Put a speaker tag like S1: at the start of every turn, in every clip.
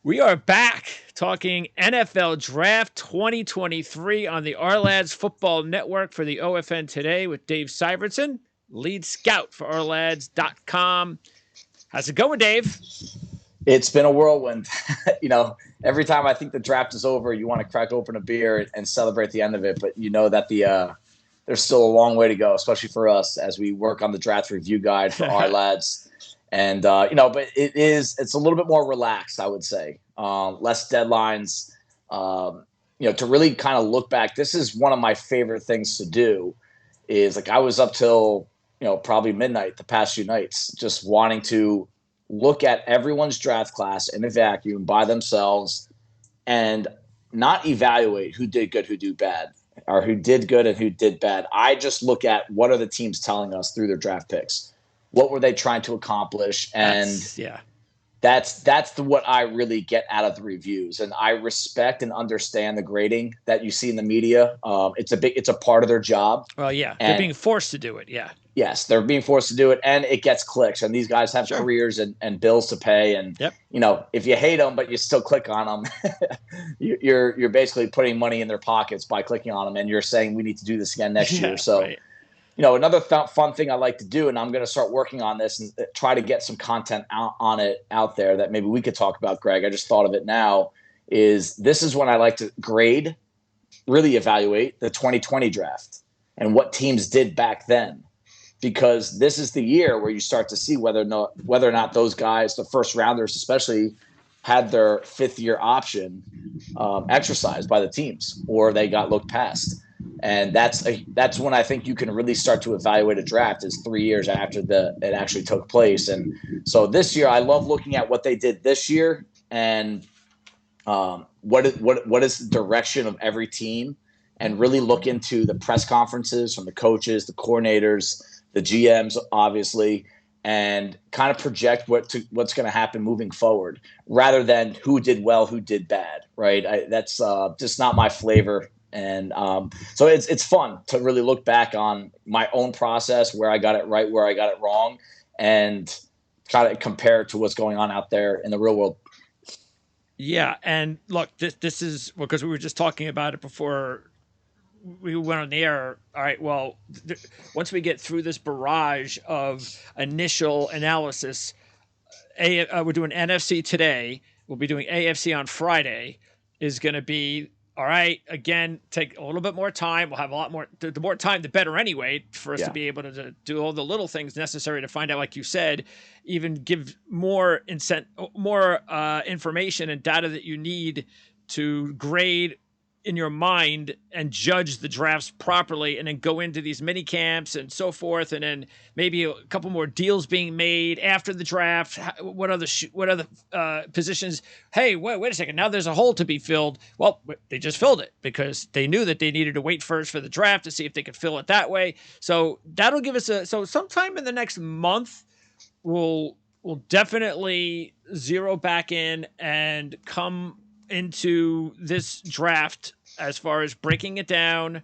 S1: We are back talking NFL Draft 2023 on the Ourlads Football Network for the OFN Today with Dave Syvertsen, lead scout for ourlads.com. How's it going, Dave?
S2: It's been a whirlwind. Every time I think the draft is over, you want to crack open a beer and celebrate the end of it. But you know that there's still a long way to go, especially for us as we work on the draft review guide for our lads. And but it's a little bit more relaxed, I would say. Less deadlines. To really kind of look back. This is one of my favorite things to do. Is like I was up till probably midnight the past few nights, just wanting to look at everyone's draft class in a vacuum by themselves and not evaluate who did good, who did bad, or who did good and who did bad. I just look at what are the teams telling us through their draft picks. What were they trying to accomplish? And that's what I really get out of the reviews. And I respect and understand the grading that you see in the media. It's a part of their job.
S1: Well, yeah, they're being forced to do it. Yeah.
S2: Yes, they're being forced to do it, and it gets clicks. And these guys have careers and bills to pay. And if you hate them but you still click on them, you're basically putting money in their pockets by clicking on them, and you're saying we need to do this again next year. So, another fun thing I like to do, and I'm going to start working on this and try to get some content out there that maybe we could talk about, Greg. I just thought of it now. This is when I like to grade, really evaluate the 2020 draft and what teams did back then. Because this is the year where you start to see whether or not those guys, the first rounders especially, had their fifth-year option exercised by the teams, or they got looked past. And that's when I think you can really start to evaluate a draft is 3 years after it actually took place. And so this year, I love looking at what they did this year and what is the direction of every team, and really look into the press conferences from the coaches, the coordinators, the GMs, obviously, and kind of project what's going to happen moving forward, rather than who did well, who did bad, right? That's just not my flavor. And so it's fun to really look back on my own process, where I got it right, where I got it wrong, and kind of compare it to what's going on out there in the real world.
S1: Yeah, and look, this is because we were just talking about it before we went on the air. All right, well, once we get through this barrage of initial analysis, we're doing NFC today. We'll be doing AFC on Friday. Is going to be all right. Again, take a little bit more time. We'll have a lot more. The more time, the better anyway, for us to be able to do all the little things necessary to find out, like you said, even give more information and data that you need to grade in your mind and judge the drafts properly, and then go into these mini camps and so forth, and then maybe a couple more deals being made after the draft. What other positions? Hey, wait a second. Now there's a hole to be filled. Well, they just filled it because they knew that they needed to wait first for the draft to see if they could fill it that way. So that'll give us so sometime in the next month, we'll definitely zero back in and come into this draft as far as breaking it down,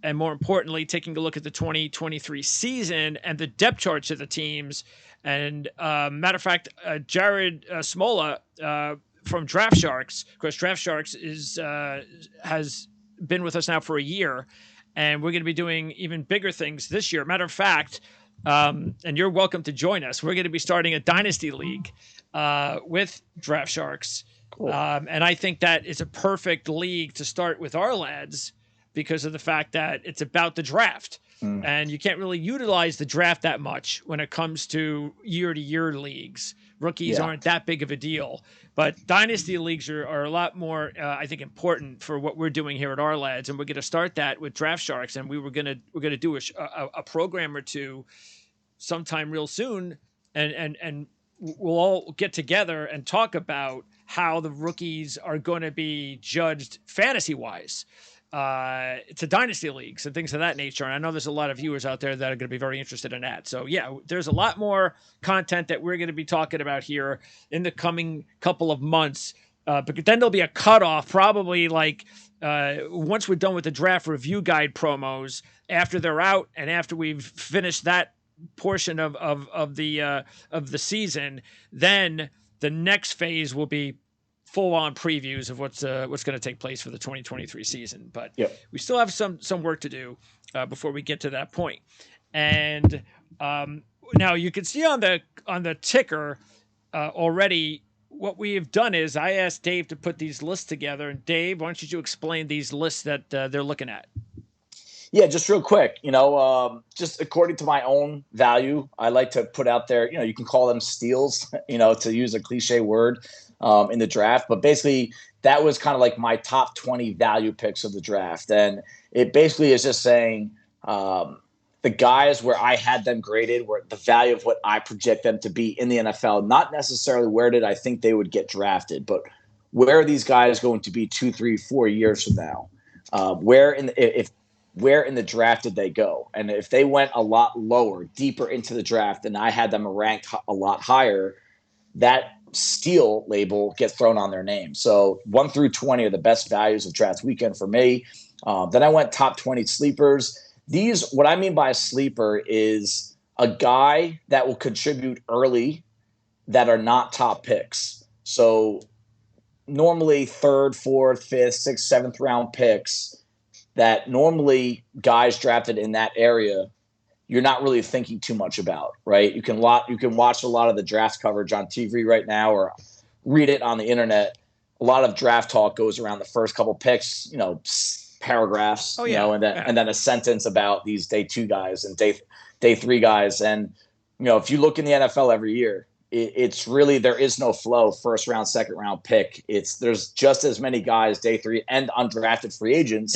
S1: and more importantly, taking a look at the 2023 season and the depth charts of the teams. And matter of fact, Jared Smola from Draft Sharks, of course, Draft Sharks has been with us now for a year, and we're going to be doing even bigger things this year. Matter of fact, and you're welcome to join us. We're going to be starting a dynasty league with Draft Sharks. Cool. And I think that is a perfect league to start with our lads, because of the fact that it's about the draft. And you can't really utilize the draft that much when it comes to year-to-year leagues. Rookies aren't that big of a deal. But dynasty leagues are a lot more, I think, important for what we're doing here at our lads. And we're going to start that with Draft Sharks. And we're going to do a program or two sometime real soon. And we'll all get together and talk about how the rookies are going to be judged fantasy-wise. It's a dynasty leagues and things of that nature. And I know there's a lot of viewers out there that are going to be very interested in that. So yeah, there's a lot more content that we're going to be talking about here in the coming couple of months. But then there'll be a cutoff, probably like once we're done with the draft review guide promos, after they're out and after we've finished that portion of the season, then the next phase will be full-on previews of what's going to take place for the 2023 season. But
S2: Yep.
S1: we still have some work to do before we get to that point. And now you can see on the ticker already. What we have done is I asked Dave to put these lists together. And Dave, why don't you explain these lists that they're looking at?
S2: Yeah, just real quick, just according to my own value, I like to put out there, you can call them steals, to use a cliche word in the draft. But basically, that was kind of like my top 20 value picks of the draft. And it basically is just saying the guys where I had them graded, were the value of what I project them to be in the NFL, not necessarily where did I think they would get drafted, but where are these guys going to be 2, 3, 4 years from now? Where in the draft did they go? And if they went a lot lower, deeper into the draft, and I had them ranked a lot higher, that steal label gets thrown on their name. So 1 through 20 are the best values of draft weekend for me. Then I went top 20 sleepers. What I mean by a sleeper is a guy that will contribute early that are not top picks. So normally 3rd, 4th, 5th, 6th, 7th round picks that normally guys drafted in that area, you're not really thinking too much about, right? You can watch a lot of the draft coverage on TV right now or read it on the internet. A lot of draft talk goes around the first couple picks, paragraphs, and then a sentence about these day 2 guys and day 3 guys. And, if you look in the NFL every year, it's really, there is no flow, first round, second round pick. There's just as many guys day 3 and undrafted free agents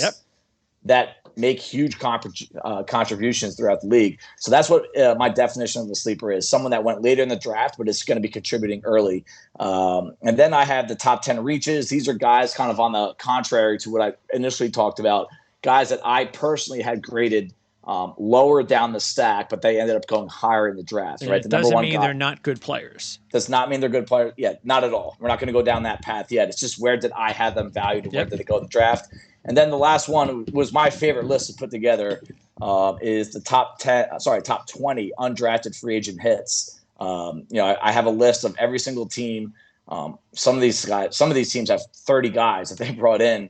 S2: that make huge contributions throughout the league. So that's what my definition of the sleeper is: someone that went later in the draft, but is going to be contributing early. And then I have the top 10 reaches. These are guys kind of on the contrary to what I initially talked about, guys that I personally had graded lower down the stack, but they ended up going higher in the draft. Right?
S1: It doesn't mean they're not good players.
S2: Does not mean they're good players. Yeah, not at all. We're not going to go down that path yet. It's just where did I have them valued and where did they go in the draft? And then the last one was my favorite list to put together is the top 20 undrafted free agent hits. I have a list of every single team. Some of these teams have 30 guys that they brought in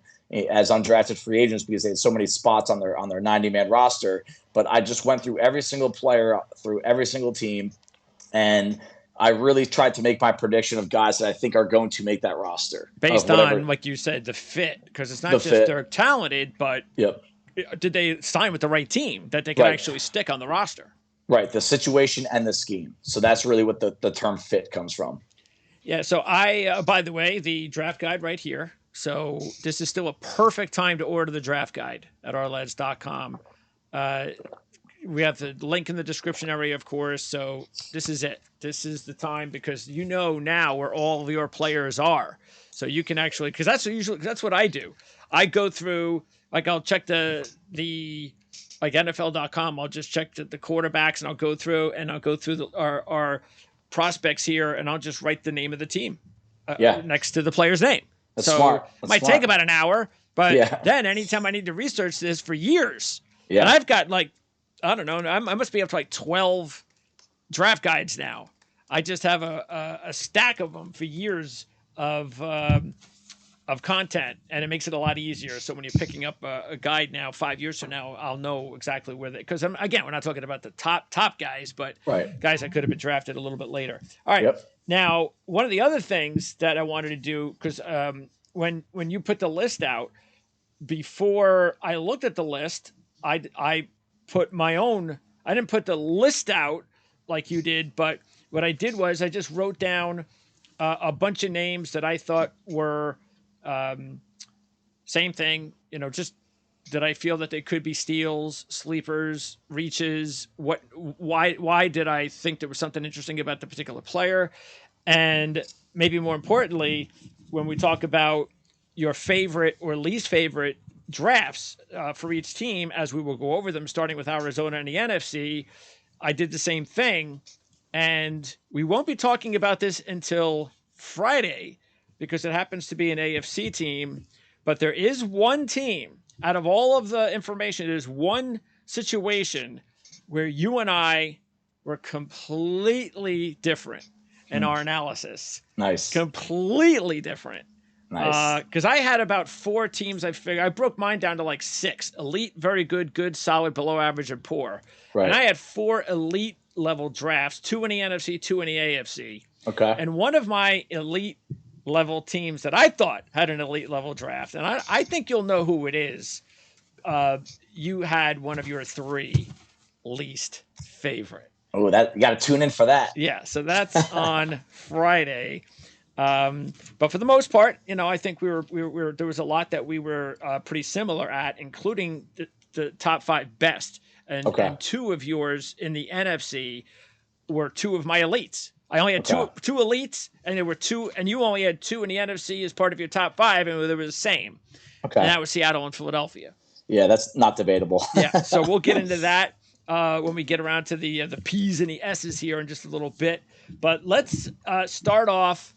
S2: as undrafted free agents because they had so many spots on their 90-man roster. But I just went through every single player, through every single team, and I really tried to make my prediction of guys that I think are going to make that roster.
S1: Based on, like you said, the fit. Because it's not just they're talented, but did they sign with the right team that they can actually stick on the roster?
S2: Right, the situation and the scheme. So that's really what the term fit comes from.
S1: Yeah, so by the way, the draft guide right here. So this is still a perfect time to order the draft guide at ourlads.com. We have the link in the description area, of course. So this is it. This is the time because now where all of your players are. So you can actually, because that's what I do. I go through, I'll check the NFL.com. I'll just check the quarterbacks and I'll go through our prospects here and I'll just write the name of the team next to the player's name.
S2: That's smart.
S1: It might take about an hour, but then anytime I need to research this for years, and I've got I don't know, I must be up to 12 draft guides now. I just have a stack of them for years of content, and it makes it a lot easier. So when you're picking up a guide now, 5 years from now, I'll know exactly where because again, we're not talking about the top guys, but guys that could have been drafted a little bit later. All right. Now, one of the other things that I wanted to do, because when you put the list out, before I looked at the list, I put my own. I didn't put the list out like you did, but what I did was I just wrote down a bunch of names that I thought were same thing. Just that I feel that they could be steals, sleepers, reaches. Why did I think there was something interesting about the particular player? And maybe more importantly, when we talk about your favorite or least favorite drafts for each team, as we will go over them, starting with Arizona and the NFC, I did the same thing. And we won't be talking about this until Friday because it happens to be an AFC team. But there is one team out of all of the information, there's one situation where you and I were completely different in our analysis.
S2: Nice.
S1: Completely different.
S2: Nice.
S1: Because I had about 4 teams. I broke mine down to like 6: elite, very good, good, solid, below average, and poor.
S2: Right.
S1: And I had 4 elite level drafts, 2 in the NFC, 2 in the AFC.
S2: Okay.
S1: And one of my elite level teams that I thought had an elite level draft, and I think you'll know who it is. You had one of your 3 least favorite.
S2: Oh, that you got to tune in for that.
S1: Yeah, so that's on Friday. But for the most part, I think we were there was a lot that we were pretty similar at, including the top 5 best. And 2 of yours in the NFC were 2 of my elites. I only had two elites, and there were 2, and you only had 2 in the NFC as part of your top 5, and they were the same.
S2: Okay.
S1: And that was Seattle and Philadelphia.
S2: Yeah, that's not debatable.
S1: Yeah, so we'll get into that when we get around to the P's and the S's here in just a little bit. But let's start off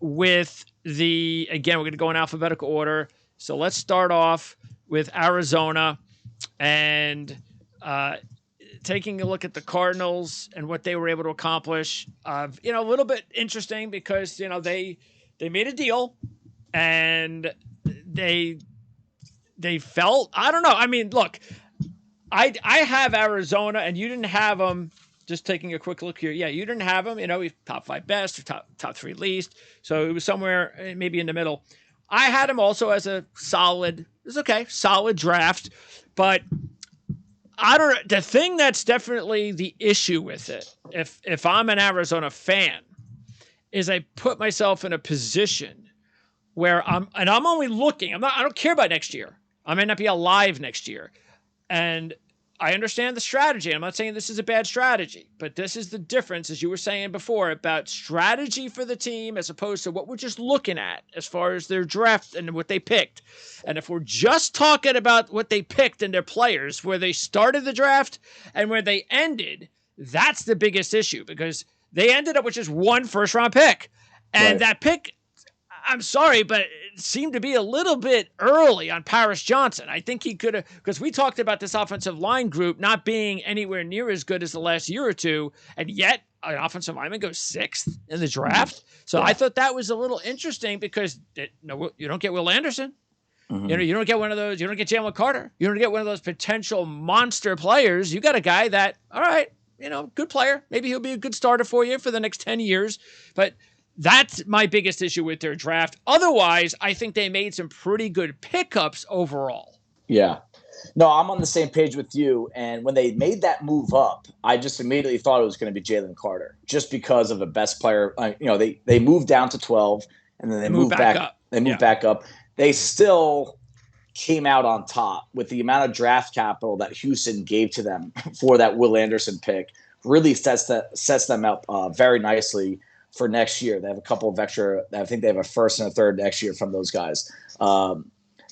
S1: with again, we're going to go in alphabetical order. So let's start off with Arizona and taking a look at the Cardinals and what they were able to accomplish. A little bit interesting because, they made a deal and they felt, I don't know. I mean, look, I have Arizona and you didn't have them. Just taking a quick look here. Yeah, you didn't have them. Top 5 best or top 3 least. So it was somewhere maybe in the middle. I had him also as a solid draft. But I don't know. The thing that's definitely the issue with it, if I'm an Arizona fan, is I put myself in a position where I'm only looking. I don't care about next year. I may not be alive next year. And I understand the strategy. I'm not saying this is a bad strategy, but this is the difference, as you were saying before, about strategy for the team as opposed to what we're just looking at as far as their draft and what they picked. And if we're just talking about what they picked and their players, where they started the draft and where they ended, that's the biggest issue because they ended up with just 1 first-round pick. And that pick, I'm sorry, but it seemed to be a little bit early on Paris Johnson. I think he could have, because we talked about this offensive line group not being anywhere near as good as the last year or two, and yet an offensive lineman goes 6th in the draft. So I thought that was a little interesting because you don't get Will Anderson. Mm-hmm. You don't get one of those. You don't get Jalen Carter. You don't get one of those potential monster players. You got a guy that, all right, good player. Maybe he'll be a good starter for you for the next 10 years, but that's my biggest issue with their draft. Otherwise, I think they made some pretty good pickups overall.
S2: Yeah. No, I'm on the same page with you. And when they made that move up, I just immediately thought it was going to be Jalen Carter just because of a best player. They moved down to 12 and then they moved back up. They moved back up. They still came out on top with the amount of draft capital that Houston gave to them for that Will Anderson pick. Really sets them up very nicely for next year. They have a couple of extra. I think they have a 1st and a 3rd next year from those guys.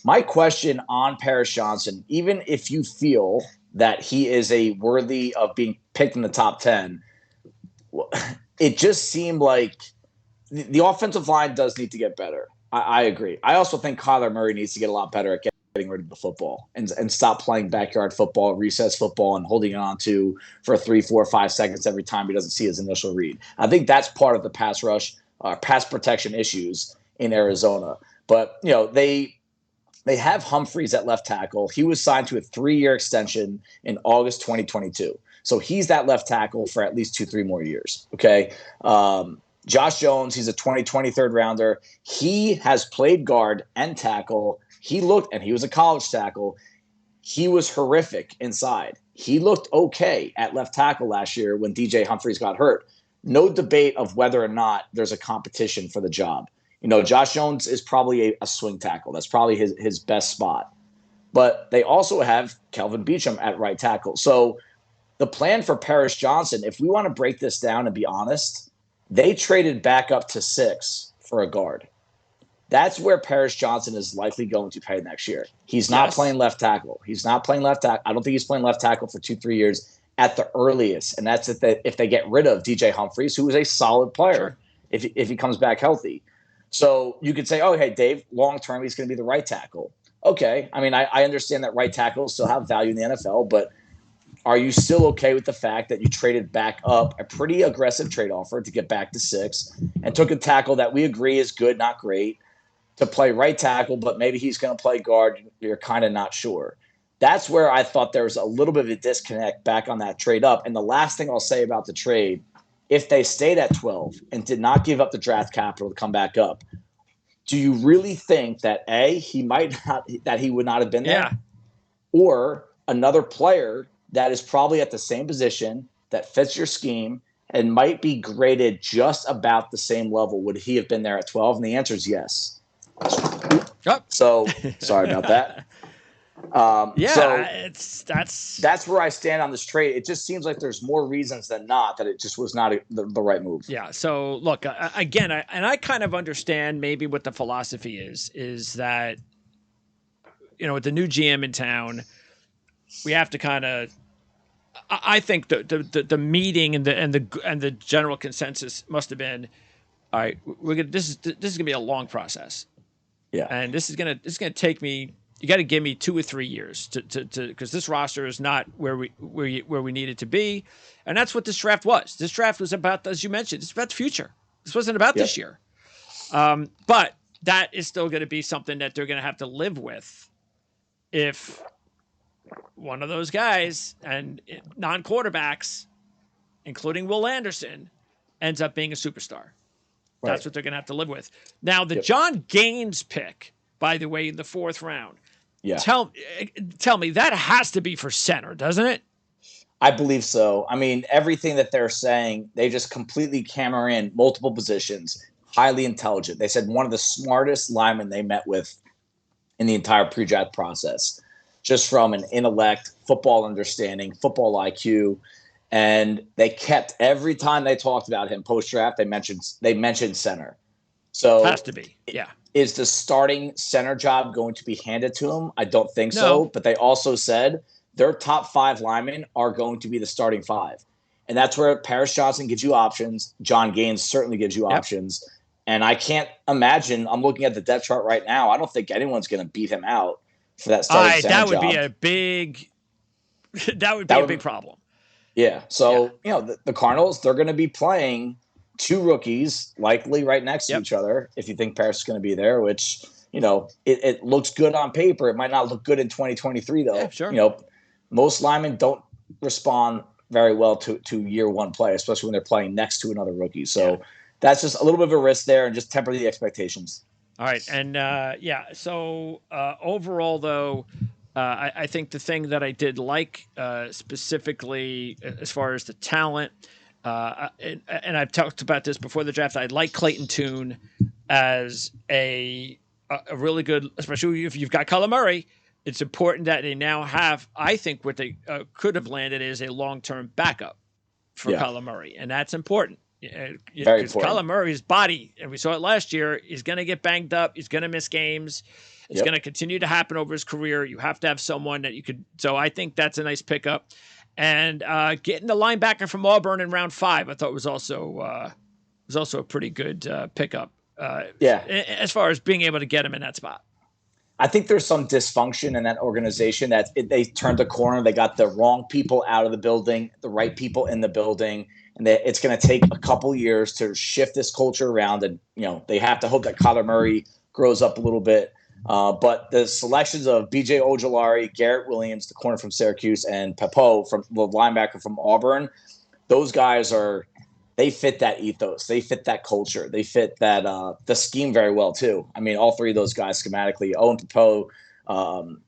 S2: My question on Paris Johnson, even if you feel that he is worthy of being picked in the top 10, it just seemed like the offensive line does need to get better. I agree. I also think Kyler Murray needs to get a lot better at getting rid of the football and stop playing backyard football, recess football, and holding on to for 3, 4, 5 seconds every time he doesn't see his initial read. I think that's part of the pass rush, pass protection issues in Arizona. But, they have Humphreys at left tackle. He was signed to a 3-year extension in August 2022. So he's that left tackle for at least 2-3 more years. Okay. Josh Jones, he's a 2023rd rounder. He has played guard and tackle. He was a college tackle. He was horrific inside. He looked okay at left tackle last year when DJ Humphreys got hurt. No debate of whether or not there's a competition for the job. Josh Jones is probably a swing tackle. That's probably his best spot. But they also have Kelvin Beachum at right tackle. So the plan for Paris Johnson, if we want to break this down and be honest, they traded back up to 6 for a guard. That's where Paris Johnson is likely going to play next year. He's not playing left tackle. I don't think he's playing left tackle for 2-3 years at the earliest. And that's if they get rid of DJ Humphreys, who is a solid player, if he comes back healthy. So you could say, oh, hey, Dave, long-term, he's going to be the right tackle. Okay. I mean, I understand that right tackles still have value in the NFL, but are you still okay with the fact that you traded back up a pretty aggressive trade offer to get back to 6 and took a tackle that we agree is good, not great? to play right tackle, but maybe he's going to play guard. You're kind of not sure. That's where I thought there was a little bit of a disconnect back on that trade up. And the last thing I'll say about the trade, if they stayed at 12 and did not give up the draft capital to come back up, do you really think that he would not have been there?
S1: Yeah.
S2: Or another player that is probably at the same position that fits your scheme and might be graded just about the same level, would he have been there at 12? And the answer is yes. So sorry about that.
S1: That's
S2: where I stand on this trade. It just seems like there's more reasons than not that it just was not the right move.
S1: Yeah. So look, again, I kind of understand maybe what the philosophy is that, with the new GM in town, we have to kind of. I think the meeting and the general consensus must have been, all right, this is gonna be a long process.
S2: Yeah.
S1: And this is gonna take me. You got to give me 2 or 3 years to because this roster is not where we need it to be, and that's what this draft was. This draft was about, as you mentioned, it's about the future. This wasn't about this year, but that is still going to be something that they're going to have to live with if one of those guys and non-quarterbacks, including Will Anderson, ends up being a superstar. Right. That's what they're going to have to live with. Now, the John Gaines pick, by the way, in the 4th round.
S2: Yeah.
S1: Tell me, that has to be for center, doesn't it?
S2: I believe so. I mean, everything that they're saying, they just completely camera in multiple positions, highly intelligent. They said one of the smartest linemen they met with in the entire pre-draft process, just from an intellect, football understanding, football IQ. And they kept, every time they talked about him post-draft, they mentioned center. So
S1: has to be, yeah.
S2: Is the starting center job going to be handed to him? I don't think so. But they also said their top 5 linemen are going to be the starting 5. And that's where Paris Johnson gives you options. John Gaines certainly gives you options. And I can't imagine, I'm looking at the depth chart right now, I don't think anyone's going to beat him out for that starting center job.
S1: That would be a big problem.
S2: Yeah. So, the Cardinals, they're going to be playing 2 rookies likely right next to each other if you think Paris is going to be there, which, it looks good on paper. It might not look good in 2023, though.
S1: Yeah, sure.
S2: Most linemen don't respond very well to year 1 play, especially when they're playing next to another rookie. So that's just a little bit of a risk there, and just temper the expectations.
S1: All right. And, so overall, though, I think the thing that I did like specifically as far as the talent, and I've talked about this before the draft, I like Clayton Tune as a really good, especially if you've got Kyler Murray. It's important that they now have, I think what they could have landed is a long-term backup for Kyler Murray. And that's important.
S2: Very important.
S1: Kyler Murray's body, and we saw it last year, he's going to get banged up. He's going to miss games. It's going to continue to happen over his career. You have to have someone that you could. So I think that's a nice pickup. And getting the linebacker from Auburn in round 5, I thought was also a pretty good pickup. As far as being able to get him in that spot.
S2: I think there's some dysfunction in that organization that they turned the corner. They got the wrong people out of the building, the right people in the building. And it's going to take a couple years to shift this culture around. And, they have to hope that Kyler Murray grows up a little bit. But the selections of B.J. Ojulari, Garrett Williams, the corner from Syracuse, and Papo, from the linebacker from Auburn, those guys they fit that ethos. They fit that culture. They fit that the scheme very well, too. I mean, all 3 of those guys schematically. Owen Papo,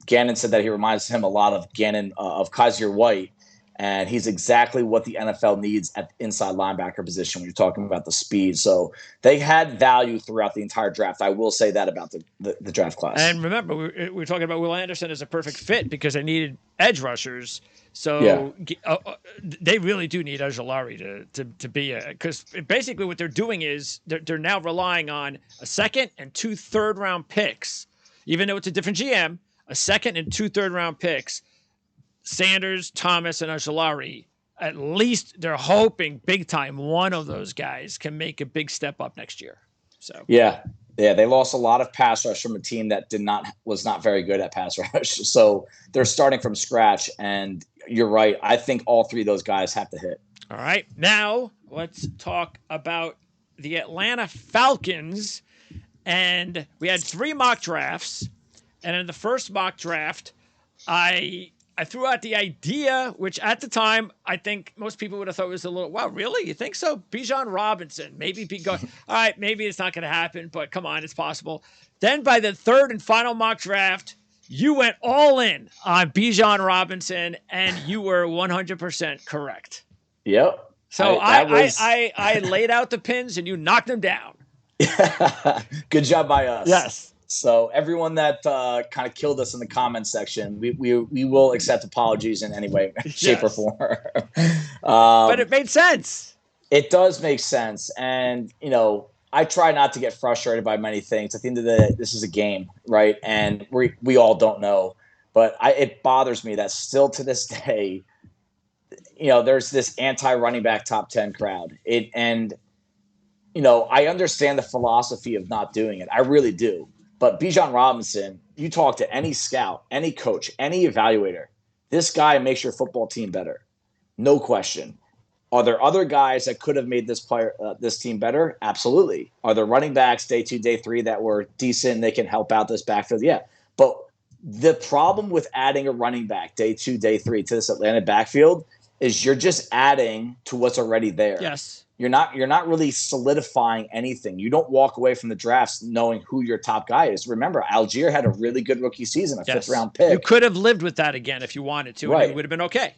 S2: Gannon said that he reminds him a lot of Gannon of Kaiser White. And he's exactly what the NFL needs at the inside linebacker position when you're talking about the speed. So they had value throughout the entire draft. I will say that about the draft class.
S1: And remember, we're talking about Will Anderson as a perfect fit because they needed edge rushers. So they really do need Ojulari to be because basically what they're doing is they're now relying on a 2nd and 2 third-round picks, even though it's a different GM, a 2nd and 2 third-round picks. Sanders, Thomas, and Ojulari, at least they're hoping big time one of those guys can make a big step up next year. So
S2: they lost a lot of pass rush from a team that was not very good at pass rush. So they're starting from scratch, and you're right. I think all 3 of those guys have to hit.
S1: All right, now let's talk about the Atlanta Falcons And we had 3 mock drafts. And in the first mock draft, I threw out the idea, which at the time, I think most people would have thought was a little, wow, really? You think so? Bijan Robinson, maybe all right, maybe it's not going to happen, but come on, it's possible. Then by the third and final mock draft, you went all in on Bijan Robinson, and you were 100% correct.
S2: Yep.
S1: So I laid out the pins, and you knocked them down.
S2: Good job by us.
S1: Yes.
S2: So everyone that kind of killed us in the comments section, we will accept apologies in any way, shape, or form.
S1: But it made sense.
S2: It does make sense. And, I try not to get frustrated by many things. At the end of the day, this is a game, right? And we all don't know. But it bothers me that still to this day, there's this anti-running back top 10 crowd. I understand the philosophy of not doing it. I really do. But Bijan Robinson, you talk to any scout, any coach, any evaluator, this guy makes your football team better. No question. Are there other guys that could have made this team better? Absolutely. Are there running backs day 2, day 3 that were decent and they can help out this backfield? Yeah. But the problem with adding a running back day 2, day 3 to this Atlanta backfield is you're just adding to what's already there.
S1: Yes.
S2: You're not really solidifying anything. You don't walk away from the drafts knowing who your top guy is. Remember, Algier had a really good rookie season, a 5th-round pick.
S1: You could have lived with that again if you wanted to,
S2: right.
S1: And it would have been okay.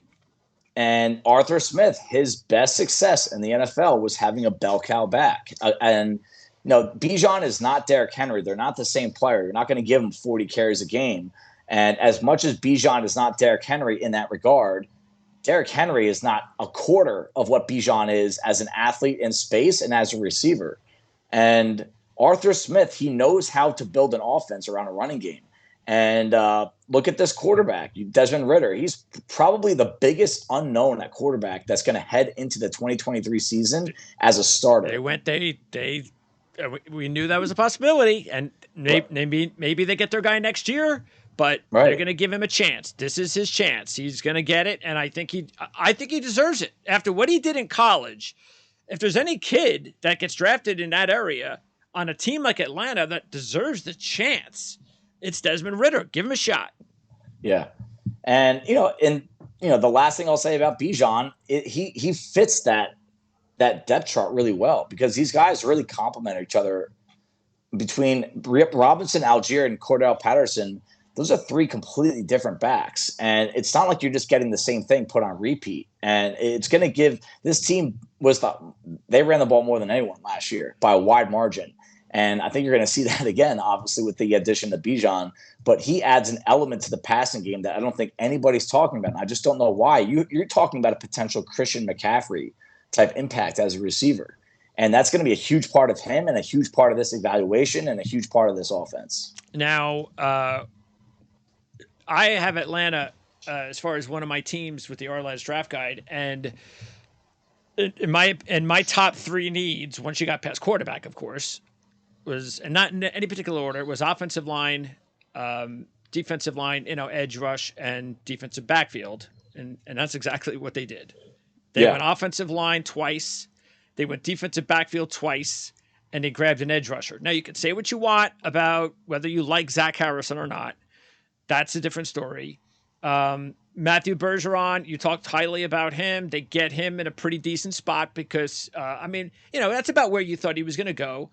S2: And Arthur Smith, his best success in the NFL was having a bell cow back. Bijan is not Derrick Henry. They're not the same player. You're not going to give him 40 carries a game. And as much as Bijan is not Derrick Henry in that regard, Derrick Henry is not a quarter of what Bijan is as an athlete in space and as a receiver. And Arthur Smith, he knows how to build an offense around a running game. And look at this quarterback, Desmond Ridder. He's probably the biggest unknown at quarterback that's going to head into the 2023 season as a starter.
S1: We knew that was a possibility, and maybe they get their guy next year. But they're going to give him a chance. This is his chance. He's going to get it, and I think he deserves it. After what he did in college, if there's any kid that gets drafted in that area on a team like Atlanta that deserves the chance, it's Desmond Ridder. Give him a shot.
S2: Yeah. And, the last thing I'll say about Bijan, he fits that depth chart really well because these guys really complement each other. Between Robinson, Algier, and Cordell Patterson, those are 3 completely different backs. And it's not like you're just getting the same thing put on repeat. And it's going to give this team they ran the ball more than anyone last year by a wide margin. And I think you're going to see that again, obviously, with the addition of Bijan. But he adds an element to the passing game that I don't think anybody's talking about. And I just don't know why. You're talking about a potential Christian McCaffrey type impact as a receiver. And that's going to be a huge part of him and a huge part of this evaluation and a huge part of this offense.
S1: Now, I have Atlanta as far as one of my teams with the Ourlads draft guide, and in my top 3 needs, once you got past quarterback, of course, was, and not in any particular order, was offensive line, defensive line, edge rush, and defensive backfield, and that's exactly what they did. They went offensive line twice, they went defensive backfield twice, and they grabbed an edge rusher. Now you can say what you want about whether you like Zach Harrison or not. That's a different story. Matthew Bergeron, you talked highly about him. They get him in a pretty decent spot because, that's about where you thought he was going to go.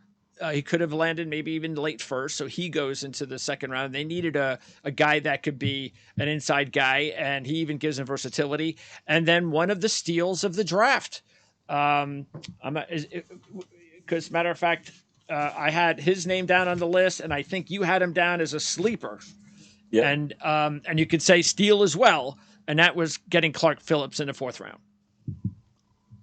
S1: He could have landed maybe even late first, so he goes into the second round. They needed a guy that could be an inside guy, and he even gives him versatility. And then one of the steals of the draft. Because, matter of fact, I had his name down on the list, and I think you had him down as a sleeper. Yeah. And you could say steal as well, and that was getting Clark Phillips in the 4th round.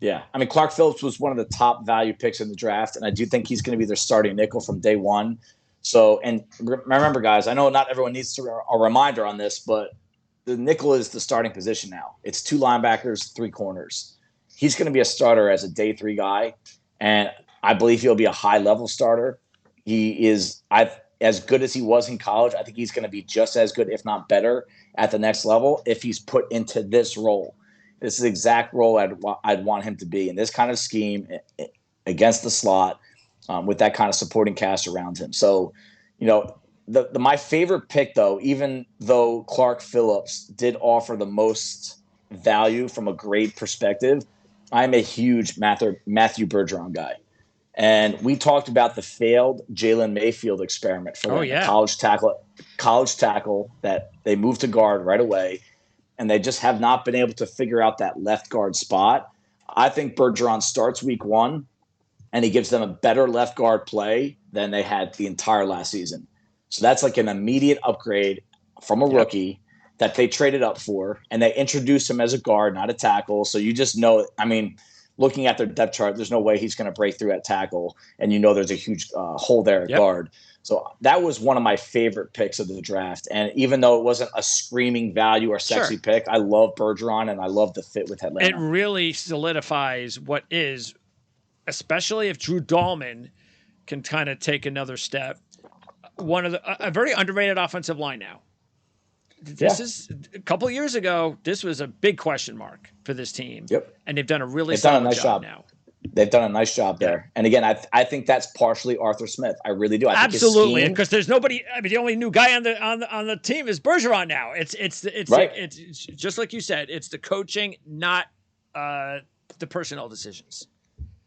S2: Yeah, I mean, Clark Phillips was one of the top value picks in the draft, and I do think he's going to be their starting nickel from day one. So, and remember, guys, I know not everyone needs a reminder on this, but the nickel is the starting position now. It's 2 linebackers, 3 corners. He's going to be a starter as a day 3 guy, and I believe he'll be a high-level starter. He is as good as he was in college. I think he's going to be just as good, if not better, at the next level if he's put into this role. This is the exact role I'd want him to be in this kind of scheme against the slot. with that kind of supporting cast around him. So, my favorite pick, though, even though Clark Phillips did offer the most value from a grade perspective, I'm a huge Matthew Bergeron guy. And we talked about the failed Jalen Mayfield experiment for them.
S1: Oh, yeah.
S2: College tackle that they moved to guard right away, and they just have not been able to figure out that left guard spot. I think Bergeron starts week 1, and he gives them a better left guard play than they had the entire last season. So that's like an immediate upgrade from a rookie that they traded up for, and they introduced him as a guard, not a tackle. So you just know, looking at their depth chart, there's no way he's going to break through at tackle, and there's a huge hole there at guard. So that was one of my favorite picks of the draft. And even though it wasn't a screaming value or sexy pick, I love Bergeron, and I love the fit with Atlanta.
S1: It really solidifies what is, especially if Drew Dahlman can kind of take another step, a very underrated offensive line now. This is a couple of years ago, this was a big question mark for this team.
S2: Yep.
S1: And they've done a really solid job now.
S2: They've done a nice job there. And again, I think that's partially Arthur Smith. I really do. I think
S1: absolutely, because there's nobody. The only new guy on the team is Bergeron now. It's
S2: right.
S1: It's just like you said. It's the coaching, not the personnel decisions.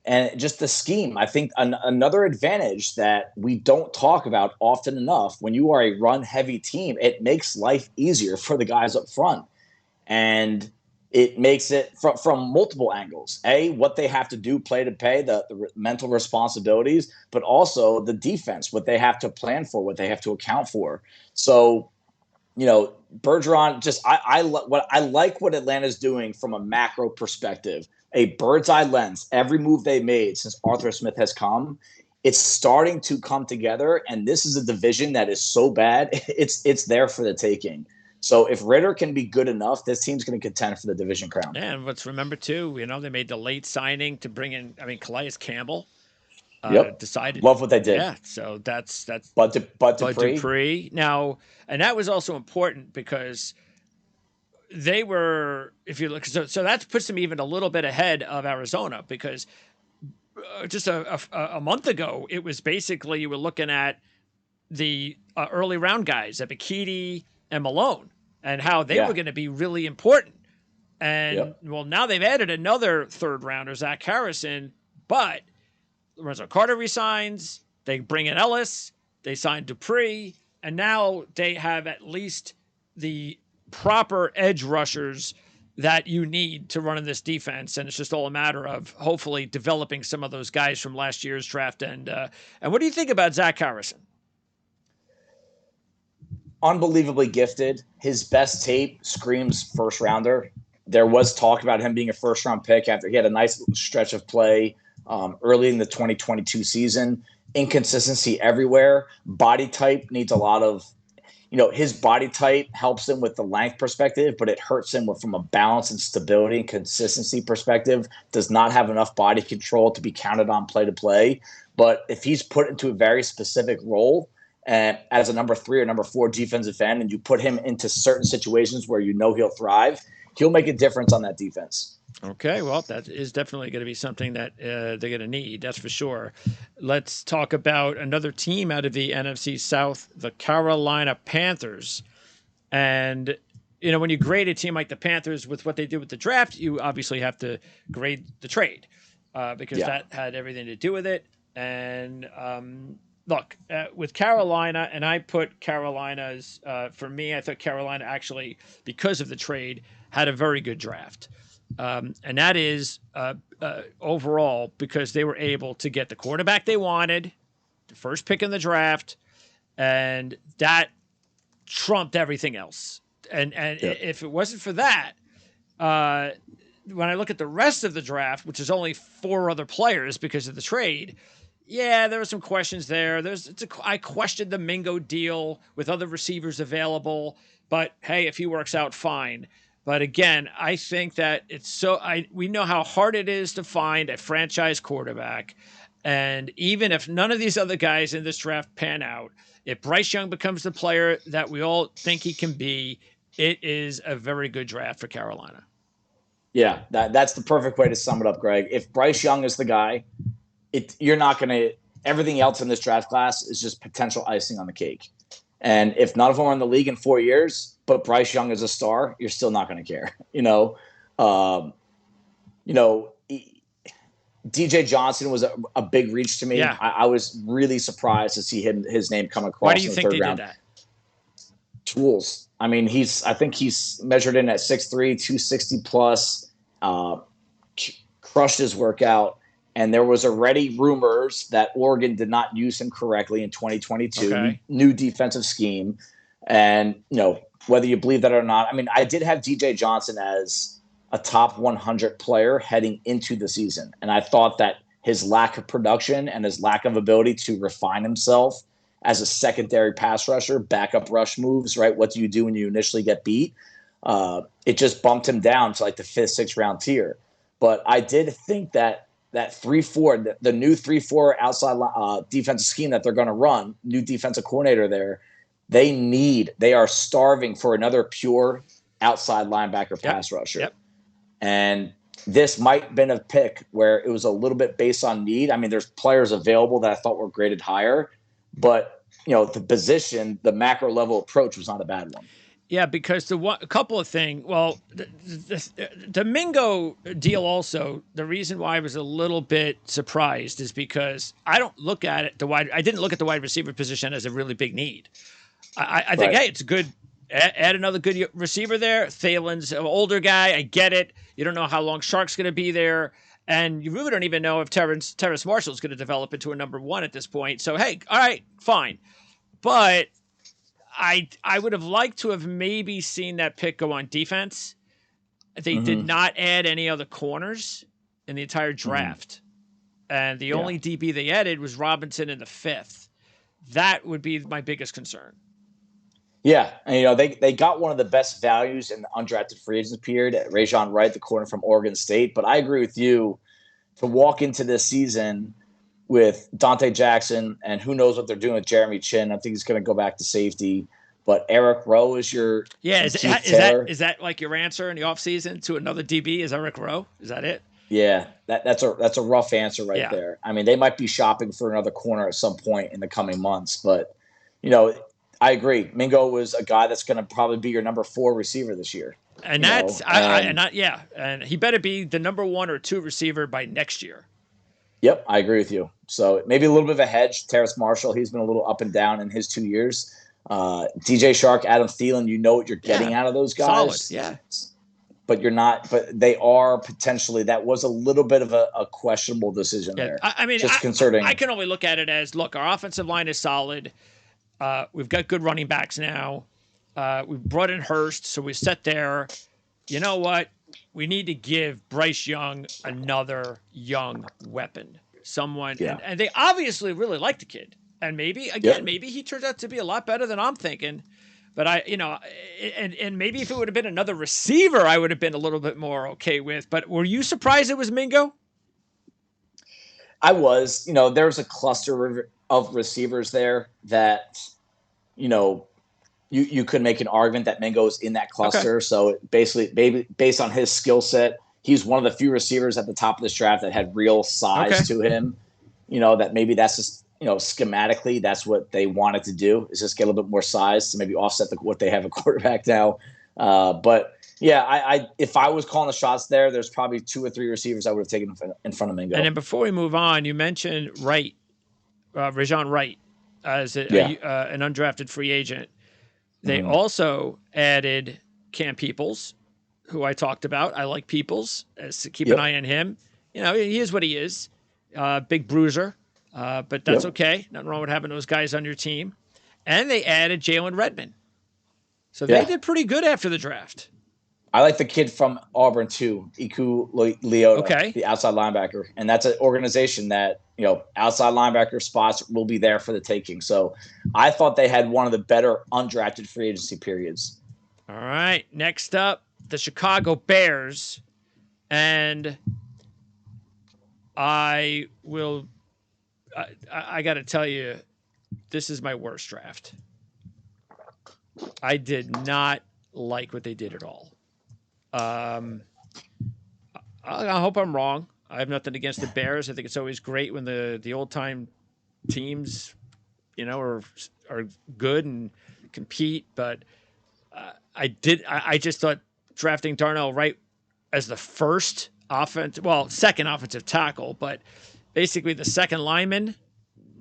S2: And just the scheme. I think another advantage that we don't talk about often enough, when you are a run-heavy team, it makes life easier for the guys up front. And it makes it from multiple angles. What they have to do, play to pay, the mental responsibilities, but also the defense, what they have to plan for, what they have to account for. So, Bergeron, I like what Atlanta's doing from a macro perspective. A bird's eye lens, every move they made since Arthur Smith has come, it's starting to come together. And this is a division that is so bad, it's there for the taking. So if Ritter can be good enough, this team's going to contend for the division crown.
S1: Yeah, and let's remember too, they made the late signing to bring in, Calais Campbell. Decided.
S2: Love what they did.
S1: Yeah, so that's
S2: Bud Dupree.
S1: Now, and that was also important because they were, if you look, so that puts them even a little bit ahead of Arizona, because just a month ago, it was basically you were looking at the early round guys, Ebiketie and Malone, and how they were going to be really important. And well, now they've added another third rounder, Zach Harrison, but Lorenzo Carter resigns. They bring in Ellis. They sign Dupree, and now they have at least the proper edge rushers that you need to run in this defense. And it's just all a matter of hopefully developing some of those guys from last year's draft. And what do you think about Zach Harrison?
S2: Unbelievably gifted. His best tape screams first rounder. There was talk about him being a first round pick after he had a nice stretch of play early in the 2022 season. Inconsistency everywhere. Body type needs a lot of, his body type helps him with the length perspective, but it hurts him from a balance and stability and consistency perspective. Does not have enough body control to be counted on play to play. But if he's put into a very specific role, as a number 3 or number 4 defensive end, and you put him into certain situations where he'll thrive, he'll make a difference on that defense.
S1: Okay, well, that is definitely going to be something that they're going to need. That's for sure. Let's talk about another team out of the NFC South, the Carolina Panthers. And, when you grade a team like the Panthers with what they did with the draft, you obviously have to grade the trade because that had everything to do with it. And look, with Carolina, and I put Carolina's, for me, I thought Carolina actually, because of the trade, had a very good draft. And that is overall because they were able to get the quarterback they wanted, the first pick in the draft, and that trumped everything else. And if it wasn't for that, when I look at the rest of the draft, which is only 4 other players because of the trade, there were some questions there. I questioned the Mingo deal with other receivers available, but hey, if he works out, fine. But again, I think that we know how hard it is to find a franchise quarterback. And even if none of these other guys in this draft pan out, if Bryce Young becomes the player that we all think he can be, it is a very good draft for Carolina.
S2: Yeah, that's the perfect way to sum it up, Greg. If Bryce Young is the guy, you're not going to everything else in this draft class is just potential icing on the cake. And if none of them are in the league in 4 years, but Bryce Young is a star, you're still not going to care. DJ Johnson was a big reach to me.
S1: Yeah.
S2: I was really surprised to see his name come across.
S1: Why do you
S2: in the
S1: think
S2: third
S1: they
S2: round.
S1: did that?
S2: Tools. I mean, I think he's measured in at 6'3", 260 plus, crushed his workout. And there was already rumors that Oregon did not use him correctly in 2022, new defensive scheme. And, whether you believe that or not, I mean, I did have DJ Johnson as a top 100 player heading into the season. And I thought that his lack of production and his lack of ability to refine himself as a secondary pass rusher, backup rush moves, right? What do you do when you initially get beat? It just bumped him down to like the 5th, 6th round tier. But I did think that 3-4, the new 3-4 outside defensive scheme that they're going to run, new defensive coordinator there, they are starving for another pure outside linebacker pass rusher.
S1: Yep.
S2: And this might have been a pick where it was a little bit based on need. I mean, there's players available that I thought were graded higher, but the position, the macro level approach was not a bad one.
S1: Yeah, because a couple of things. Well, the Mingo deal also, the reason why I was a little bit surprised is because I don't look at it, I didn't look at the wide receiver position as a really big need. I think, hey, it's a good, add another good receiver there. Thalen's an older guy. I get it. You don't know how long Shark's going to be there. And you really don't even know if Terrace Marshall is going to develop into a number 1 at this point. So, hey, all right, fine. But I would have liked to have maybe seen that pick go on defense. They did not add any other corners in the entire draft. And the only DB they added was Robinson in the 5th. That would be my biggest concern.
S2: Yeah, and they got one of the best values in the undrafted free agents period at Rajon Wright, the corner from Oregon State. But I agree with you, to walk into this season with Dante Jackson, and who knows what they're doing with Jeremy Chin. I think he's going to go back to safety. But Eric Rowe is your
S1: is that like your answer in the offseason to another DB? Is Eric Rowe? Is that it?
S2: Yeah, that's a rough answer right there. I mean, they might be shopping for another corner at some point in the coming months, but I agree. Mingo was a guy that's going to probably be your number 4 receiver this year.
S1: And and he better be the number 1 or 2 receiver by next year.
S2: Yep, I agree with you. So maybe a little bit of a hedge. Terrace Marshall, he's been a little up and down in his 2 years. DJ Shark, Adam Thielen, you know what you're getting out of those guys.
S1: Solid, yeah.
S2: But you're not. But they are potentially. That was a little bit of a questionable decision there.
S1: I mean,
S2: just concerning.
S1: I can only look at it as, look, our offensive line is solid. We've got good running backs now. We've brought in Hurst, so we set there. You know what? We need to give Bryce Young another young weapon. Someone, and they obviously really like the kid. And maybe he turns out to be a lot better than I'm thinking. But and maybe if it would have been another receiver, I would have been a little bit more okay with. But were you surprised it was Mingo?
S2: I was. There's a cluster of receivers there that, you could make an argument that Mingo's in that cluster. Okay. So basically, based on his skill set, he's one of the few receivers at the top of this draft that had real size to him. That maybe that's just, schematically, that's what they wanted to do, is just get a little bit more size to maybe offset what they have a quarterback now. But yeah, I if I was calling the shots there's probably 2 or 3 receivers I would have taken in front of Mingo.
S1: And then before we move on, you mentioned Wright, Rajon Wright, as an undrafted free agent. They also added Cam Peoples, who I talked about. I like Peoples. Keep an eye on him. He is what he is. Big bruiser. But that's okay. Nothing wrong with having those guys on your team. And they added Jalen Redmond. So they did pretty good after the draft.
S2: I like the kid from Auburn too, Iku Leota, the outside linebacker. And that's an organization that, outside linebacker spots will be there for the taking. So I thought they had one of the better undrafted free agency periods.
S1: All right. Next up, the Chicago Bears. And I got to tell you, this is my worst draft. I did not like what they did at all. I hope I'm wrong. I have nothing against the Bears. I think it's always great when the old-time teams, are good and compete. But I just thought drafting Darnell Wright as the second offensive tackle, but basically the second lineman.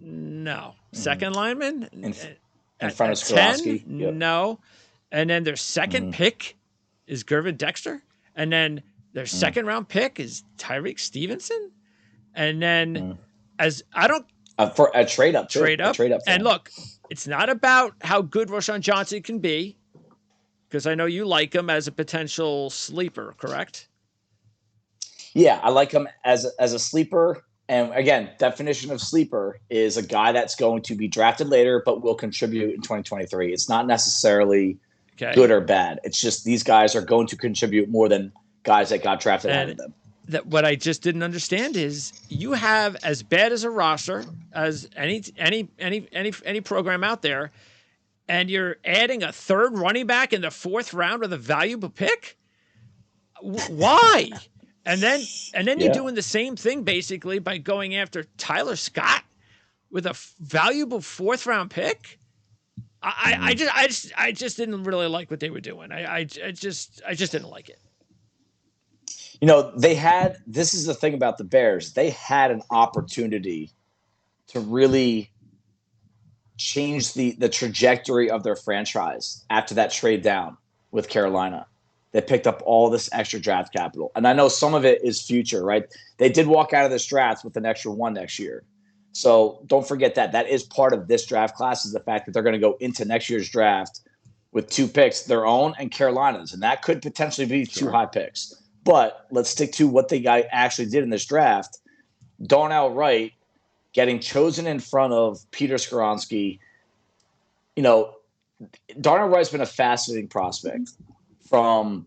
S1: No, second lineman
S2: in front of Skoronski.
S1: 10, yep. No, and then their second pick is Gervin Dexter, and then their second round pick is Tyreek Stevenson, and then as I don't
S2: for a trade up,
S1: and look, it's not about how good Roschon Johnson can be, because I know you like him as a potential sleeper, correct?
S2: Yeah, I like him as a sleeper. And again, definition of sleeper is a guy that's going to be drafted later, but will contribute in 2023. It's not necessarily good or bad. It's just these guys are going to contribute more than guys that got drafted out of them.
S1: What I just didn't understand is you have as bad as a roster as any program out there, and you're adding a third running back in the fourth round with a valuable pick. Why? And then you're doing the same thing basically by going after Tyler Scott with a valuable fourth round pick. I just didn't really like what they were doing. I just didn't like it.
S2: This is the thing about the Bears. They had an opportunity to really change the trajectory of their franchise after that trade down with Carolina. They picked up all this extra draft capital. And I know some of it is future, right? They did walk out of this draft with an extra one next year. So don't forget that. That is part of this draft class, is the fact that they're going to go into next year's draft with 2 picks, their own and Carolina's. And that could potentially be 2 high picks. But let's stick to what they actually did in this draft. Darnell Wright getting chosen in front of Peter Skoronski. Darnell Wright's been a fascinating prospect from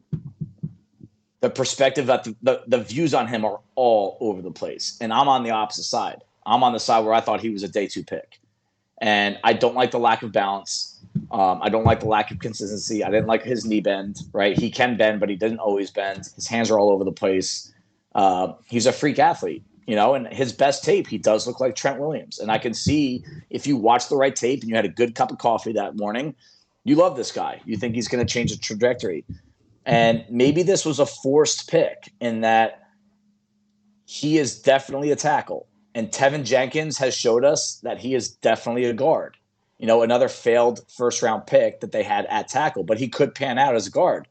S2: the perspective that the views on him are all over the place. And I'm on the opposite side. I'm on the side where I thought he was a day 2 pick. And I don't like the lack of balance. I don't like the lack of consistency. I didn't like his knee bend, right? He can bend, but he doesn't always bend. His hands are all over the place. He's a freak athlete, and his best tape, he does look like Trent Williams. And I can see if you watch the right tape and you had a good cup of coffee that morning, you love this guy. You think he's going to change the trajectory. And maybe this was a forced pick in that he is definitely a tackle. And Tevin Jenkins has showed us that he is definitely a guard. Another failed first-round pick that they had at tackle, but he could pan out as a guard.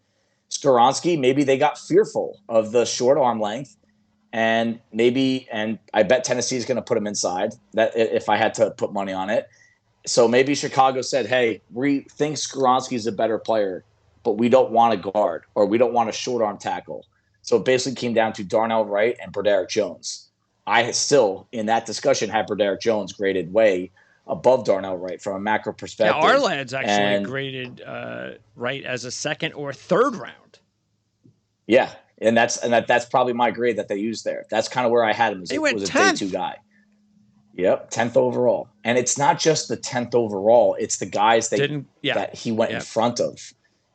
S2: Skoronski, maybe they got fearful of the short arm length, and I bet Tennessee is going to put him inside, that if I had to put money on it. So maybe Chicago said, hey, we think Skoronski is a better player, but we don't want a guard, or we don't want a short arm tackle. So it basically came down to Darnell Wright and Broderick Jones. I still, in that discussion, had Broderick Jones graded way above Darnell Wright from a macro perspective.
S1: Yeah, our lads actually graded Wright as a second or third round.
S2: Yeah, and that's probably my grade that they used there. That's kind of where I had him. Was a day 2 guy. Yep, 10th overall. And it's not just the 10th overall; it's the guys that he went in front of.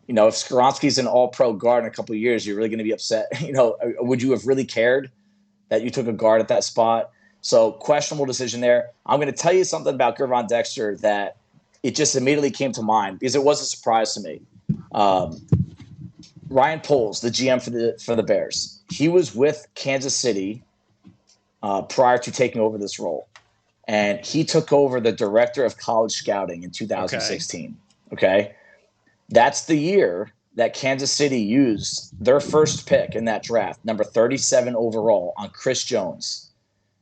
S2: If Skoronski's an all-pro guard in a couple of years, you're really going to be upset. Would you have really cared that you took a guard at that spot? So questionable decision there. I'm going to tell you something about Gervon Dexter that it just immediately came to mind because it was a surprise to me. Ryan Poles, the GM for the Bears, he was with Kansas City prior to taking over this role. And he took over the director of college scouting in 2016. Okay. That's the year that Kansas City used their first pick in that draft, number 37 overall, on Chris Jones.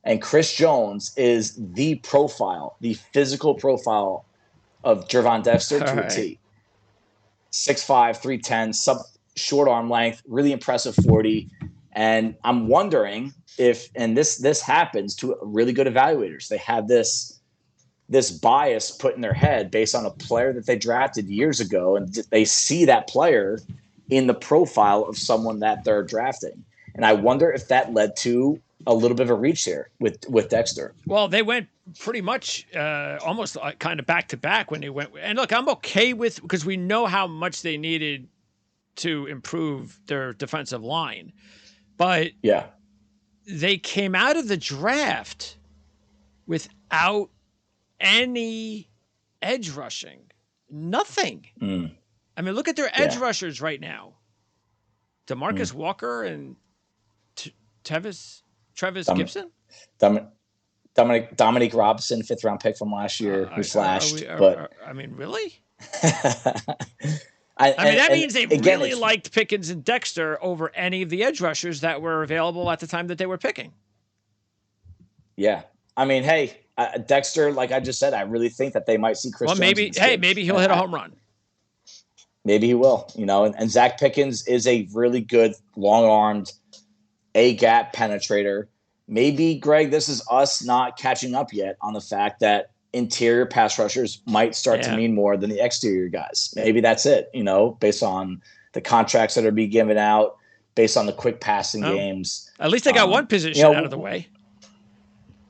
S2: And Chris Jones is the physical profile of Gervon Dexter to a T. 6'5", 310, short arm length, really impressive 40. And I'm wondering if, and this happens to really good evaluators, they have this bias put in their head based on a player that they drafted years ago, and they see that player in the profile of someone that they're drafting. And I wonder if that led to a little bit of a reach here with Dexter.
S1: Well, they went pretty much almost kind of back to back when they went. And look, I'm okay with, because we know how much they needed to improve their defensive line. But
S2: yeah,
S1: they came out of the draft without any edge rushing. Nothing. I mean, look at their edge rushers right now. DeMarcus Walker and Travis Gibson?
S2: Dominique Robinson, 5th-round pick from last year, who flashed.
S1: I mean, really? That means they really liked Pickens and Dexter over any of the edge rushers that were available at the time that they were picking.
S2: Yeah. I mean, hey, Dexter, like I just said, I really think that they might see Chris Jones.
S1: Maybe he'll hit a home run.
S2: Maybe he will, and Zach Pickens is a really good long-armed A-gap penetrator. Maybe, Greg, this is us not catching up yet on the fact that interior pass rushers might start to mean more than the exterior guys. Maybe that's it, based on the contracts that are being given out, based on the quick passing games.
S1: At least they got one position out of the way.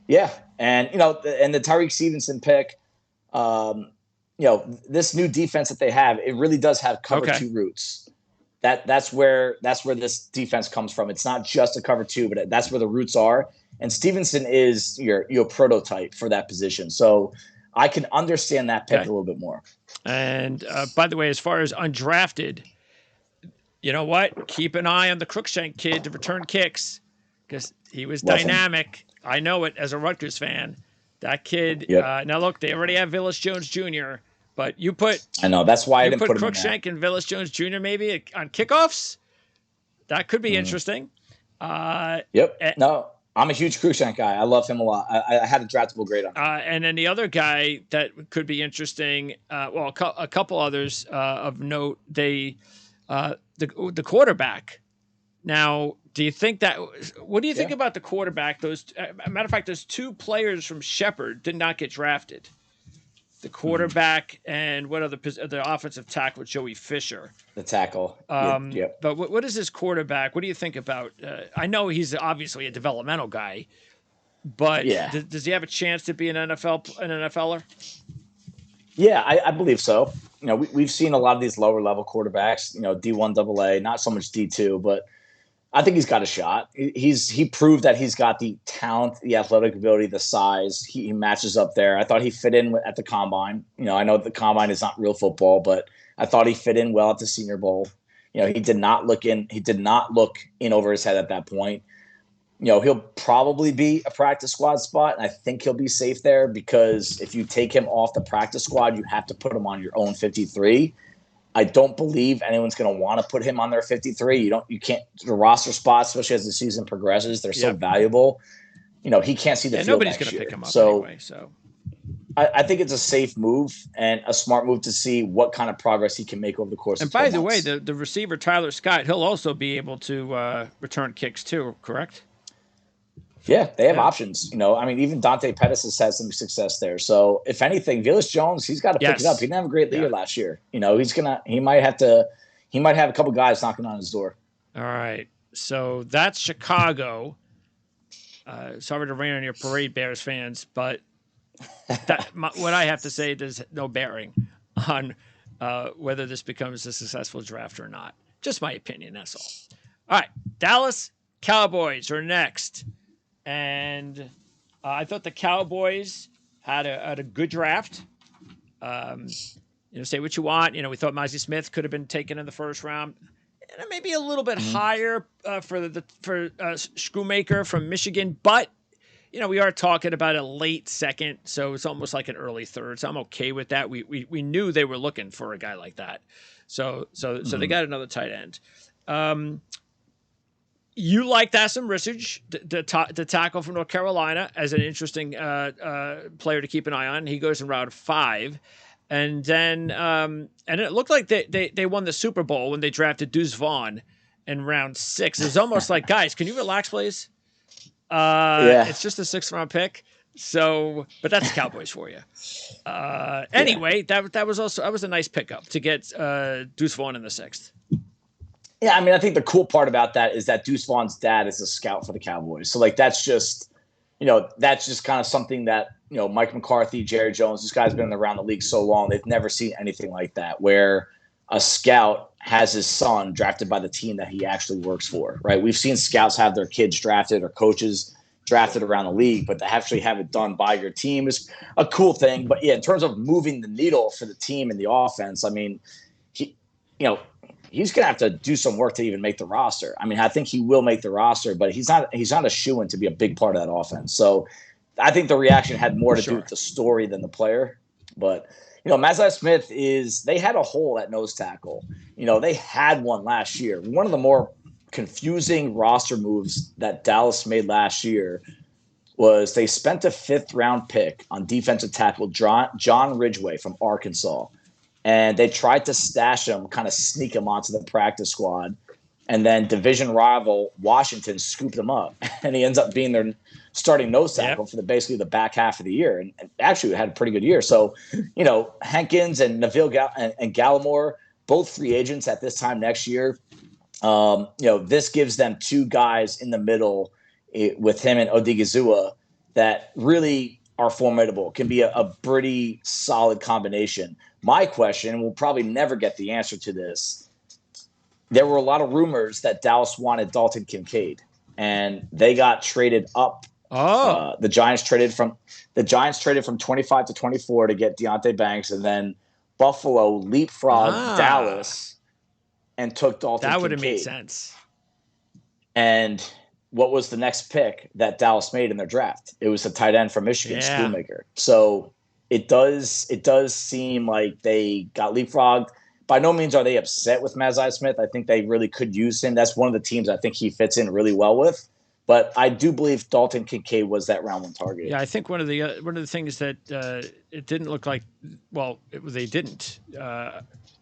S2: Yeah. And, and the Tyreek Stevenson pick, this new defense that they have, it really does have cover 2 roots. That's where this defense comes from. It's not just a cover 2, but that's where the roots are. And Stevenson is your prototype for that position. So I can understand that pick a little bit more.
S1: And by the way, as far as undrafted, you know what? Keep an eye on the Crookshank kid to return kicks because he was dynamic. I know it as a Rutgers fan. That kid. Now look, they already have Velus Jones Jr., but you put.
S2: I know that's why I didn't put
S1: Crookshank and Velus Jones Jr. maybe on kickoffs. That could be interesting.
S2: No, I'm a huge Crookshank guy. I love him a lot. I had a draftable grade on him.
S1: And then the other guy that could be interesting. A couple others of note. The quarterback. Now, do you think that? What do you think about the quarterback? Matter of fact, those 2 players from Shepherd did not get drafted. The quarterback and the offensive tackle, Joey Fisher.
S2: The tackle.
S1: But what is this quarterback? What do you think about? I know he's obviously a developmental guy, but does he have a chance to be an NFLer?
S2: Yeah, I believe so. We've seen a lot of these lower level quarterbacks. D1 AA, not so much D2, but I think he's got a shot. He proved that he's got the talent, the athletic ability, the size. He matches up there. I thought he fit in at the combine. I know the combine is not real football, but I thought he fit in well at the Senior Bowl. He did not look in over his head at that point. He'll probably be a practice squad spot, and I think he'll be safe there because if you take him off the practice squad, you have to put him on your own 53. I don't believe anyone's going to want to put him on their 53. You can't. The roster spots, especially as the season progresses, they're so valuable. He can't see the field
S1: nobody's
S2: going to
S1: pick him up anyway. So
S2: I think it's a safe move and a smart move to see what kind of progress he can make over the course.
S1: And
S2: of 12
S1: by the
S2: months.
S1: way, the receiver Tyler Scott, he'll also be able to return kicks too. Correct?
S2: Yeah, they have options. Even Dante Pettis has had some success there. So if anything, Velus Jones, he's got to pick it up. He didn't have a great year last year. He might have a couple guys knocking on his door.
S1: All right. So that's Chicago. Sorry to rain on your parade, Bears fans, but what I have to say there's no bearing on whether this becomes a successful draft or not. Just my opinion, that's all. All right. Dallas Cowboys are next. And I thought the Cowboys had a good draft. Say what you want. We thought Mizey Smith could have been taken in the first round, and maybe a little bit higher for Schoonmaker from Michigan. But we are talking about a late second, so it's almost like an early third. So I'm okay with that. We knew they were looking for a guy like that. So they got another tight end. You liked Asim Risich, the tackle from North Carolina, as an interesting player to keep an eye on. He goes in round 5. And then and it looked like they won the Super Bowl when they drafted Deuce Vaughn in round 6. It was almost like, guys, can you relax, please? It's just a 6th-round pick. So, but that's the Cowboys for you. Anyway, that was a nice pickup to get Deuce Vaughn in the 6th.
S2: Yeah, I think the cool part about that is that Deuce Vaughn's dad is a scout for the Cowboys. So, that's just kind of something that, Mike McCarthy, Jerry Jones, this guy's been around the league so long, they've never seen anything like that, where a scout has his son drafted by the team that he actually works for, right? We've seen scouts have their kids drafted or coaches drafted around the league, but to actually have it done by your team is a cool thing. But yeah, in terms of moving the needle for the team and the offense, I mean, he's going to have to do some work to even make the roster. I mean, I think he will make the roster, but he's not a shoo-in to be a big part of that offense. So I think the reaction had more to do with the story than the player. But, Mazai Smith they had a hole at nose tackle. They had one last year. One of the more confusing roster moves that Dallas made last year was they spent a 5th-round pick on defensive tackle John Ridgeway from Arkansas. And they tried to stash him, kind of sneak him onto the practice squad. And then division rival Washington scooped him up. And he ends up being their starting nose tackle for basically the back half of the year. And actually had a pretty good year. So, Hankins and Neville and Gallimore, both free agents at this time next year. This gives them 2 guys in the middle with him and Odigizua that really are formidable, can be a pretty solid combination. My question, and we'll probably never get the answer to this, there were a lot of rumors that Dallas wanted Dalton Kincaid, and they got traded up. The Giants traded from 25 to 24 to get Deonte Banks, and then Buffalo leapfrogged Dallas and took Dalton Kincaid.
S1: That would have made sense.
S2: And what was the next pick that Dallas made in their draft? It was a tight end from Michigan, Schoolmaker. So it does seem like they got leapfrogged. By no means are they upset with Mazai Smith. I think they really could use him. That's one of the teams I think he fits in really well with. But I do believe Dalton Kincaid was that round 1 target.
S1: Yeah, I think one of the things that it didn't look like, they didn't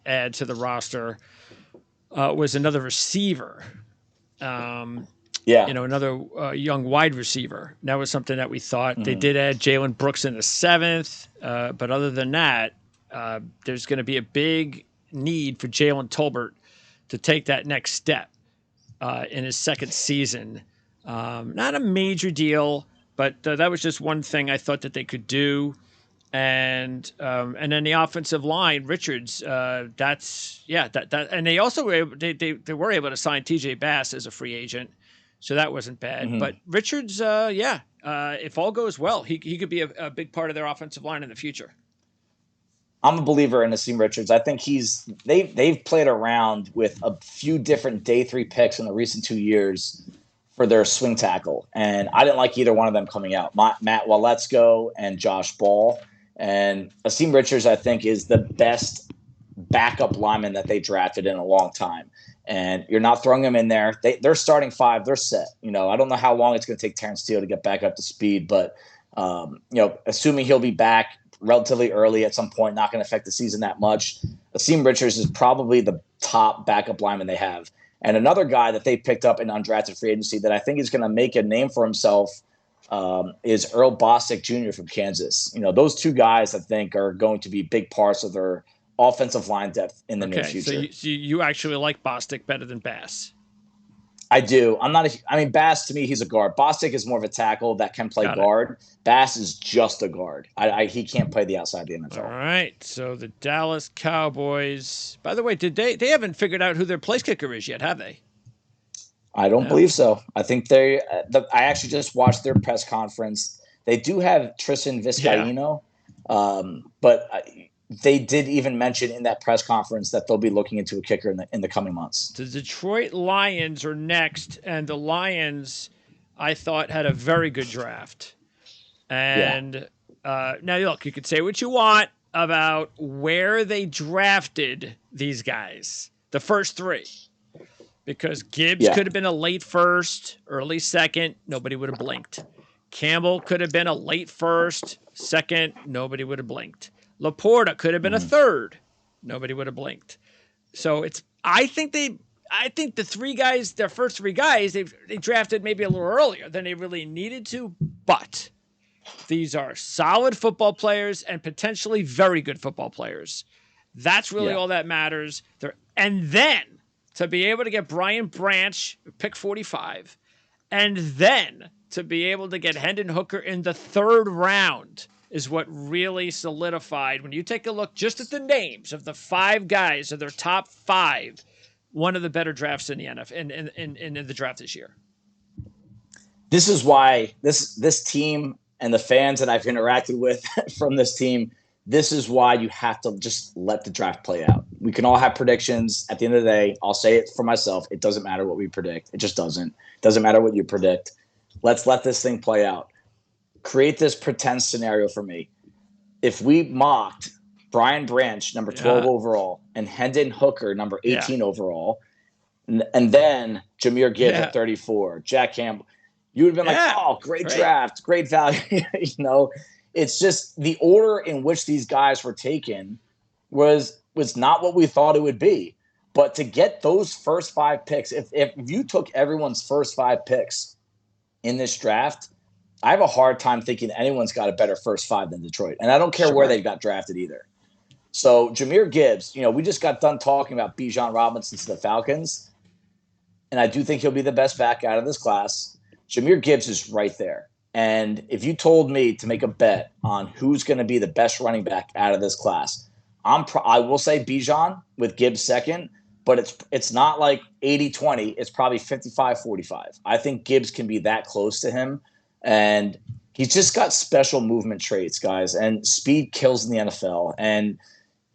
S1: add to the roster was another receiver. Another young wide receiver. That was something that we thought. They did add Jalen Brooks in the 7th, but other than that, there's going to be a big need for Jalen Tolbert to take that next step in his 2nd season. Not a major deal, but that was just one thing I thought that they could do. And then the offensive line, Richards. And they also were able to sign TJ Bass as a free agent, so that wasn't bad. But Richards, if all goes well, he could be a big part of their offensive line in the future.
S2: I'm a believer in Asim Richards. I think they've played around with a few different day 3 picks in the recent 2 years for their swing tackle, and I didn't like either one of them coming out. Matt Waletzko and Josh Ball. And Asim Richards, I think, is the best backup lineman that they drafted in a long time. And you're not throwing him in there. They're starting 5. They're set. I don't know how long it's going to take Terrence Steele to get back up to speed, but assuming he'll be back relatively early at some point, not going to affect the season that much. Asim Richards is probably the top backup lineman they have. And another guy that they picked up in undrafted free agency that I think is going to make a name for himself is Earl Bostic Jr. from Kansas. Those 2 guys I think are going to be big parts of their offensive line depth in the near future.
S1: So you actually like Bostic better than Bass?
S2: I do. Bass, to me, he's a guard. Bostic is more of a tackle that can play guard. Bass is just a guard. He can't play the outside of the NFL.
S1: All right. So the Dallas Cowboys, by the way, they haven't figured out who their place kicker is yet, have they?
S2: I don't believe so. I think I actually just watched their press conference. They do have Tristan Vizcaíno, but they did even mention in that press conference that they'll be looking into a kicker in the coming months.
S1: The Detroit Lions are next, and the Lions, I thought, had a very good draft. And now, look, you could say what you want about where they drafted these guys, the first 3. Because Gibbs could have been a late 1st, early 2nd, nobody would have blinked. Campbell could have been a late 1st, 2nd, nobody would have blinked. Laporta could have been a 3rd, nobody would have blinked. So I think the 3 guys, their first 3 guys, they drafted maybe a little earlier than they really needed to, but these are solid football players and potentially very good football players. That's really all that matters. And then to be able to get Brian Branch, pick 45, and then to be able to get Hendon Hooker in the 3rd round is what really solidified. When you take a look just at the names of the 5 guys of their top 5, one of the better drafts in the NFL in the draft this year.
S2: This is why this team and the fans that I've interacted with from this team, this is why you have to just let the draft play out. We can all have predictions. At the end of the day, I'll say it for myself. It doesn't matter what we predict. It just doesn't. It doesn't matter what you predict. Let's let this thing play out. Create this pretend scenario for me. If we mocked Brian Branch, number 12 overall, and Hendon Hooker, number 18 overall, and then Jahmyr Gibbs at 34, Jack Campbell, you would have been like, oh, great draft, great value. It's just the order in which these guys were taken was not what we thought it would be. But to get those first 5 picks, if you took everyone's first 5 picks in this draft, I have a hard time thinking anyone's got a better first 5 than Detroit. And I don't care where they got drafted either. So Jahmyr Gibbs, we just got done talking about Bijan Robinson to the Falcons. And I do think he'll be the best back out of this class. Jahmyr Gibbs is right there. And if you told me to make a bet on who's going to be the best running back out of this class, I will say Bijan with Gibbs second, but it's not like 80-20. It's probably 55-45. I think Gibbs can be that close to him. And he's just got special movement traits, guys. And speed kills in the NFL. And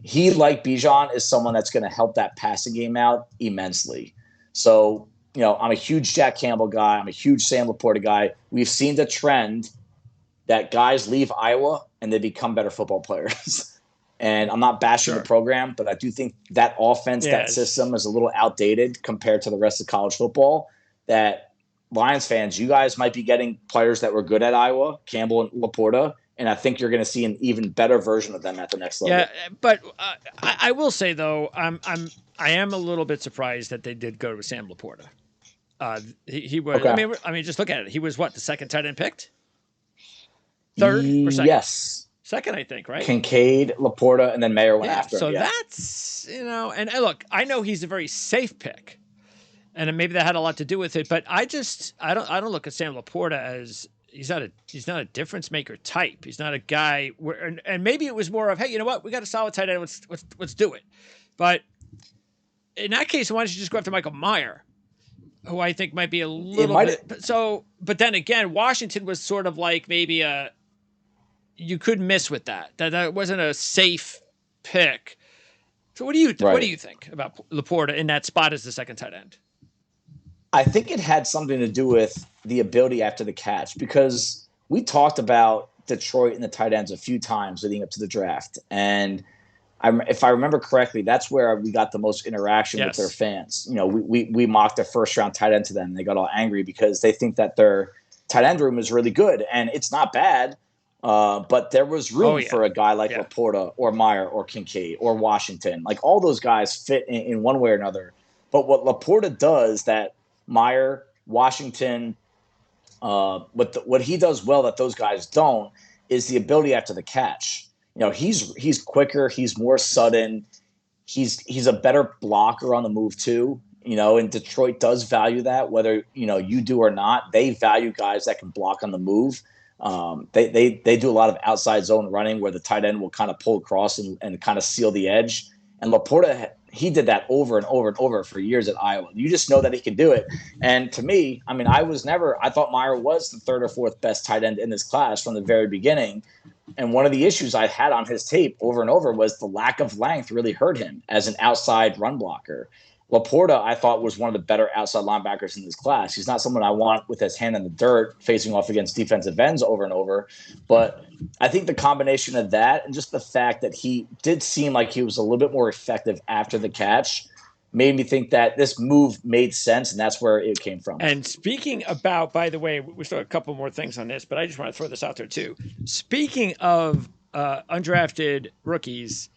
S2: he, like Bijan, is someone that's going to help that passing game out immensely. So, I'm a huge Jack Campbell guy. I'm a huge Sam Laporta guy. We've seen the trend that guys leave Iowa and they become better football players. And I'm not bashing the program, but I do think that offense, that system is a little outdated compared to the rest of college football. That Lions fans, you guys might be getting players that were good at Iowa, Campbell and Laporta, and I think you're going to see an even better version of them at the next level.
S1: Yeah, but I will say though, I am a little bit surprised that they did go with Sam Laporta. He was. Okay. I mean, just look at it. He was what, the second tight end picked? Third or second?
S2: Yes,
S1: second, I think. Right.
S2: Kincaid, Laporta, and then Mayer went after him.
S1: So that's and look, I know he's a very safe pick, and maybe that had a lot to do with it. But I don't look at Sam Laporta as he's not a difference maker type. He's not a guy where, and maybe it was more of, hey, you know what, we got a solid tight end. Let's do it. But in that case, why don't you just go after Michael Mayer, who I think might be a little bit. So, but then again, Washington was sort of like maybe you could miss with that. That wasn't a safe pick. So what do you think about Laporta in that spot as the second tight end?
S2: I think it had something to do with the ability after the catch, because we talked about Detroit and the tight ends a few times leading up to the draft. And if I remember correctly, that's where we got the most interaction with their fans. We mocked a first-round tight end to them. They got all angry because they think that their tight end room is really good, and it's not bad. But there was room for a guy like Laporta or Mayer or Kincaid or Washington. Like, all those guys fit in one way or another. But what Laporta does that Mayer, Washington, what he does well that those guys don't is the ability after the catch. He's quicker, he's more sudden, he's a better blocker on the move too. And Detroit does value that, whether you do or not. They value guys that can block on the move. They do a lot of outside zone running where the tight end will kind of pull across and kind of seal the edge. And Laporta, he did that over and over and over for years at Iowa. You just know that he can do it. And to me, I mean, I thought Mayer was the third or fourth best tight end in this class from the very beginning. And one of the issues I had on his tape over and over was the lack of length really hurt him as an outside run blocker. Laporta, I thought, was one of the better outside linebackers in this class. He's not someone I want with his hand in the dirt facing off against defensive ends over and over. But I think the combination of that and just the fact that he did seem like he was a little bit more effective after the catch made me think that this move made sense, and that's where it came from.
S1: And speaking about, by the way, we still have a couple more things on this, but I just want to throw this out there too. Speaking of undrafted rookies,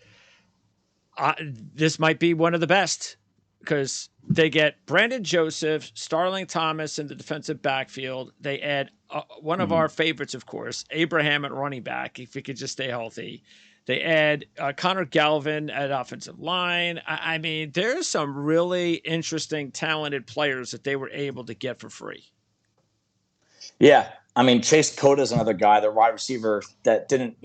S1: this might be one of the best, because they get Brandon Joseph, Starling Thomas in the defensive backfield. They add one of our favorites, of course, Abraham at running back, if he could just stay healthy. They add Connor Galvin at offensive line. I mean, there's some really interesting, talented players that they were able to get for free.
S2: Yeah. I mean, Chase Cota is another guy, the wide receiver that didn't,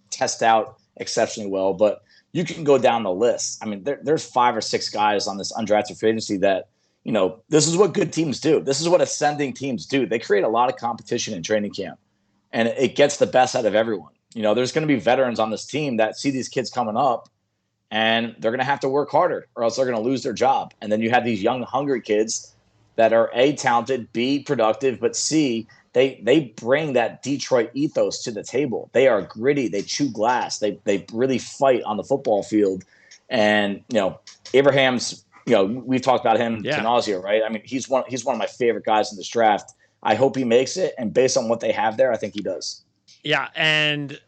S2: test out exceptionally well, but you can go down the list. I mean, there's 5 or 6 guys on this undrafted free agency that, this is what good teams do. This is what ascending teams do. They create a lot of competition in training camp, and it gets the best out of everyone. There's going to be veterans on this team that see these kids coming up, and they're going to have to work harder or else they're going to lose their job. And then you have these young, hungry kids that are A, talented, B, productive, but C, they bring that Detroit ethos to the table. They are gritty. They chew glass. They really fight on the football field. And, Abraham's, we've talked about him to nausea, right? I mean, he's one of my favorite guys in this draft. I hope he makes it. And based on what they have there, I think he does.
S1: Yeah. And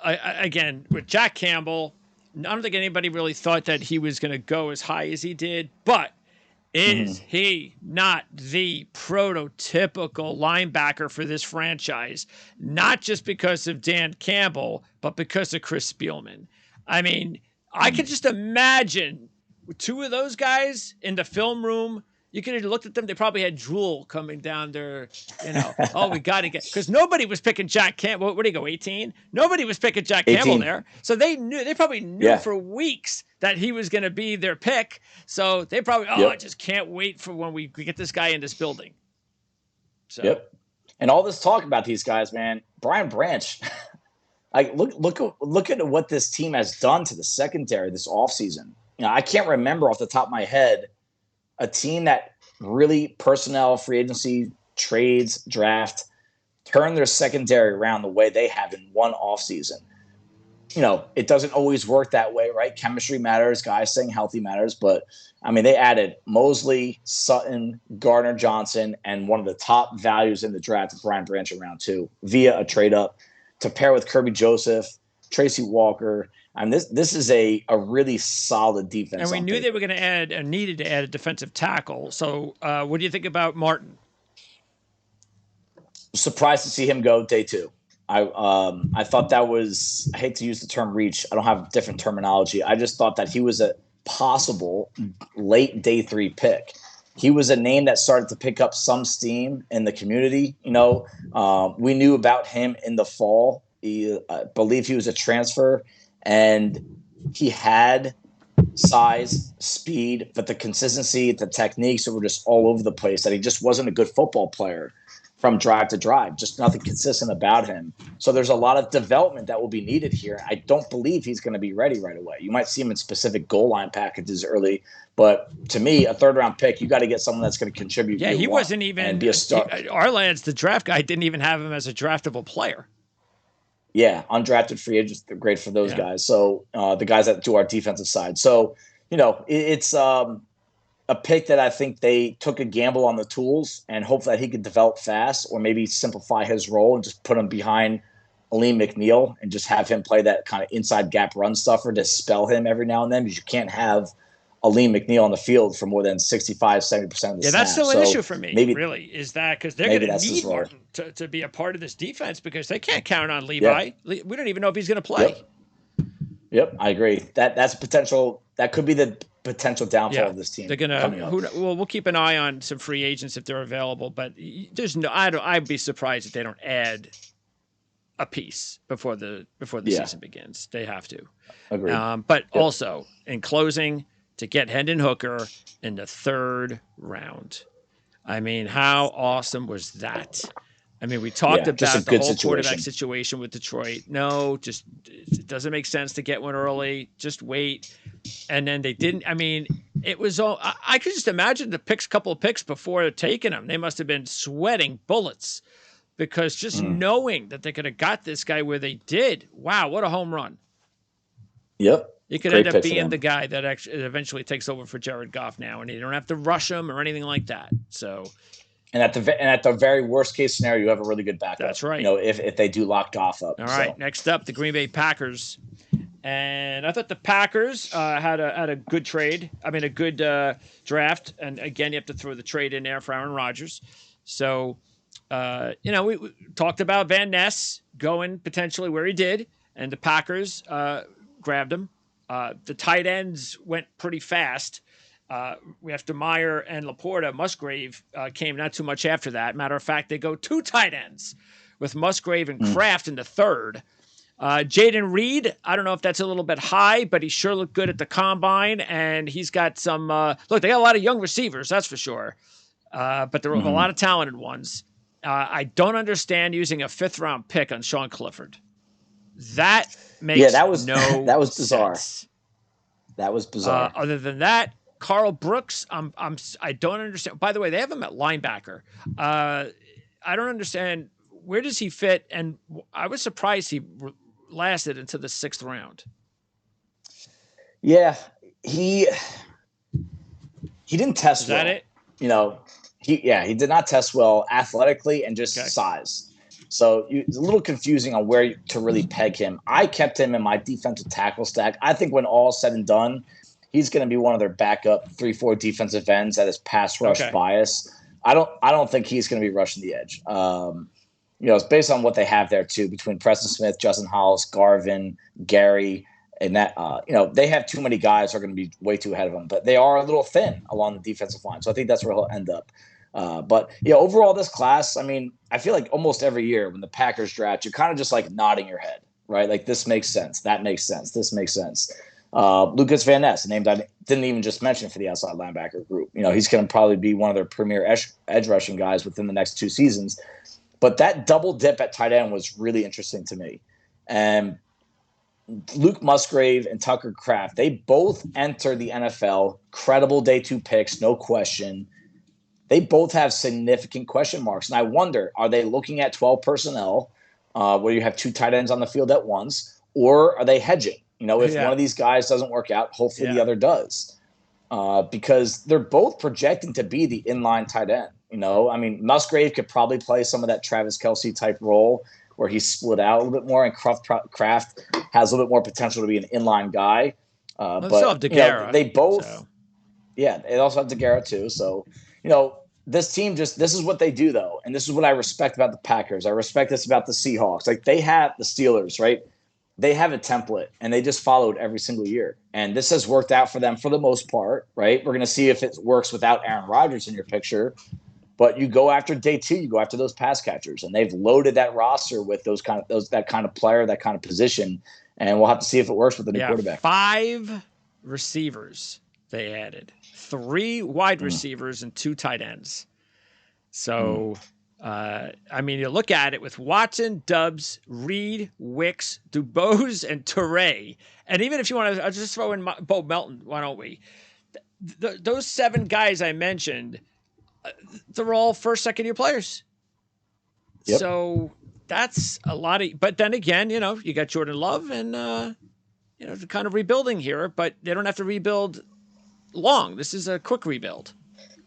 S1: again, with Jack Campbell, I don't think anybody really thought that he was going to go as high as he did, but is he not the prototypical linebacker for this franchise? Not just because of Dan Campbell, but because of Chris Spielman. I mean, I can just imagine two of those guys in the film room. You could have looked at them. They probably had drool coming down their, oh, we got to get, because nobody was picking Jack Campbell. What do you go, 18? Nobody was picking Jack 18. Campbell there. So they probably knew for weeks that he was going to be their pick. So they probably, I just can't wait for when we get this guy in this building. So.
S2: And all this talk about these guys, man, Brian Branch, look at what this team has done to the secondary this offseason. I can't remember off the top of my head a team that really personnel, free agency, trades, draft, turn their secondary around the way they have in one offseason. It doesn't always work that way, right? Chemistry matters, guys staying healthy matters. But, they added Mosley, Sutton, Gardner Johnson, and one of the top values in the draft, Brian Branch, in round 2, via a trade-up to pair with Kirby Joseph, Tracy Walker. This is a really solid defense.
S1: And we knew they were going to add and needed to add a defensive tackle. So what do you think about Martin?
S2: Surprised to see him go day 2. I thought that was, I hate to use the term reach. I don't have different terminology. I just thought that he was a possible late day 3 pick. He was a name that started to pick up some steam in the community. We knew about him in the fall. I believe he was a transfer. And he had size, speed, but the consistency, the techniques were just all over the place, that he just wasn't a good football player from drive to drive, just nothing consistent about him. So there's a lot of development that will be needed here. I don't believe he's going to be ready right away. You might see him in specific goal line packages early, but to me, a 3rd-round pick, you got to get someone that's going to contribute.
S1: Yeah, he wasn't even,
S2: and be a star.
S1: Arland's, the draft guy, didn't even have him as a draftable player.
S2: Yeah, undrafted free agents, they're great for those guys. So the guys that do our defensive side. So, it's a pick that I think they took a gamble on the tools and hope that he could develop fast, or maybe simplify his role and just put him behind Aleem McNeil and just have him play that kind of inside gap run stuffer to spell him every now and then, because you can't have Aleem McNeil on the field for more than 65, 70% of the snaps.
S1: Yeah, that's still an issue for me, really, is that because they're going to need Martin to be a part of this defense, because they can't count on Levi. Yeah. We don't even know if he's going to play.
S2: Yep, I agree. That's potential. That could be the potential downfall of this team.
S1: They're going to, we'll keep an eye on some free agents if they're available, but there's I'd be surprised if they don't add a piece before the season begins. They have to.
S2: Agreed.
S1: But also, in closing, to get Hendon Hooker in the 3rd round. I mean, how awesome was that? I mean, we talked about the whole quarterback situation with Detroit. No, just it doesn't make sense to get one early. Just wait. And then they didn't. I mean, it was all. I could just imagine the couple of picks before taking him. They must have been sweating bullets, because just knowing that they could have got this guy where they did. Wow, what a home run.
S2: Yep.
S1: You could end up being the guy that actually eventually takes over for Jared Goff now, and you don't have to rush him or anything like that. So,
S2: and at the very worst case scenario, you have a really good backup.
S1: That's right.
S2: If they do lock Goff up.
S1: All right. Next up, the Green Bay Packers, and I thought the Packers had a good trade. I mean, a good draft, and again, you have to throw the trade in there for Aaron Rodgers. So, we talked about Van Ness going potentially where he did, and the Packers grabbed him. The tight ends went pretty fast. We have DeMeyer and Laporta. Musgrave came not too much after that. Matter of fact, they go 2 tight ends with Musgrave and Kraft in the 3rd. Jaden Reed, I don't know if that's a little bit high, but he sure looked good at the combine, and he's got some. Look, they got a lot of young receivers, that's for sure, but there are a lot of talented ones. I don't understand using a 5th-round pick on Sean Clifford. That makes
S2: that was bizarre.
S1: Sense.
S2: That was bizarre.
S1: Other than that, Carl Brooks, I don't understand. By the way, they have him at linebacker. I don't understand, where does he fit? And I was surprised he lasted into the 6th round.
S2: Yeah, he didn't test well.
S1: Is that it?
S2: He did not test well athletically and just size. So it's a little confusing on where to really peg him. I kept him in my defensive tackle stack. I think when all said and done, he's going to be one of their backup 3-4 defensive ends that is pass rush bias. I don't think he's going to be rushing the edge. It's based on what they have there too, between Preston Smith, Justin Hollis, Garvin, Gary, and that. They have too many guys who are going to be way too ahead of him, but they are a little thin along the defensive line. So I think that's where he'll end up. But overall this class, I mean, I feel like almost every year when the Packers draft, you're kind of just like nodding your head, right? Like, this makes sense. That makes sense. This makes sense. Lucas Van Ness, a name that I didn't even just mention for the outside linebacker group. He's going to probably be one of their premier edge rushing guys within the next 2 seasons. But that double dip at tight end was really interesting to me. And Luke Musgrave and Tucker Kraft, they both enter the NFL, credible day 2 picks, no question. They both have significant question marks. And I wonder, are they looking at 12 personnel where you have 2 tight ends on the field at once, or are they hedging? If one of these guys doesn't work out, hopefully the other does. Because they're both projecting to be the inline tight end. I mean, Musgrave could probably play some of that Travis Kelce type role where he's split out a little bit more, and Kraft has a little bit more potential to be an inline guy. But
S1: still have DeGuara,
S2: they both, they also have DeGuara too. So, this team this is what they do though. And this is what I respect about the Packers. I respect this about the Seahawks. Like, they have the Steelers, right? They have a template, and they just followed every single year. And this has worked out for them for the most part, right? We're going to see if it works without Aaron Rodgers in your picture. But you go after day 2, you go after those pass catchers, and they've loaded that roster with that kind of player, that kind of position. And we'll have to see if it works with the new quarterback.
S1: 5 receivers they added, 3 wide receivers and 2 tight ends. So, you look at it with Watson, Doubs, Reed, Wicks, Dubose, and Toure. And even if you want to, I'll just throw in Bo Melton, why don't we? Those 7 guys I mentioned, they're all first, second-year players. Yep. So that's a lot of. But then again, you got Jordan Love, and kind of rebuilding here, but they don't have to rebuild long. This is a quick rebuild.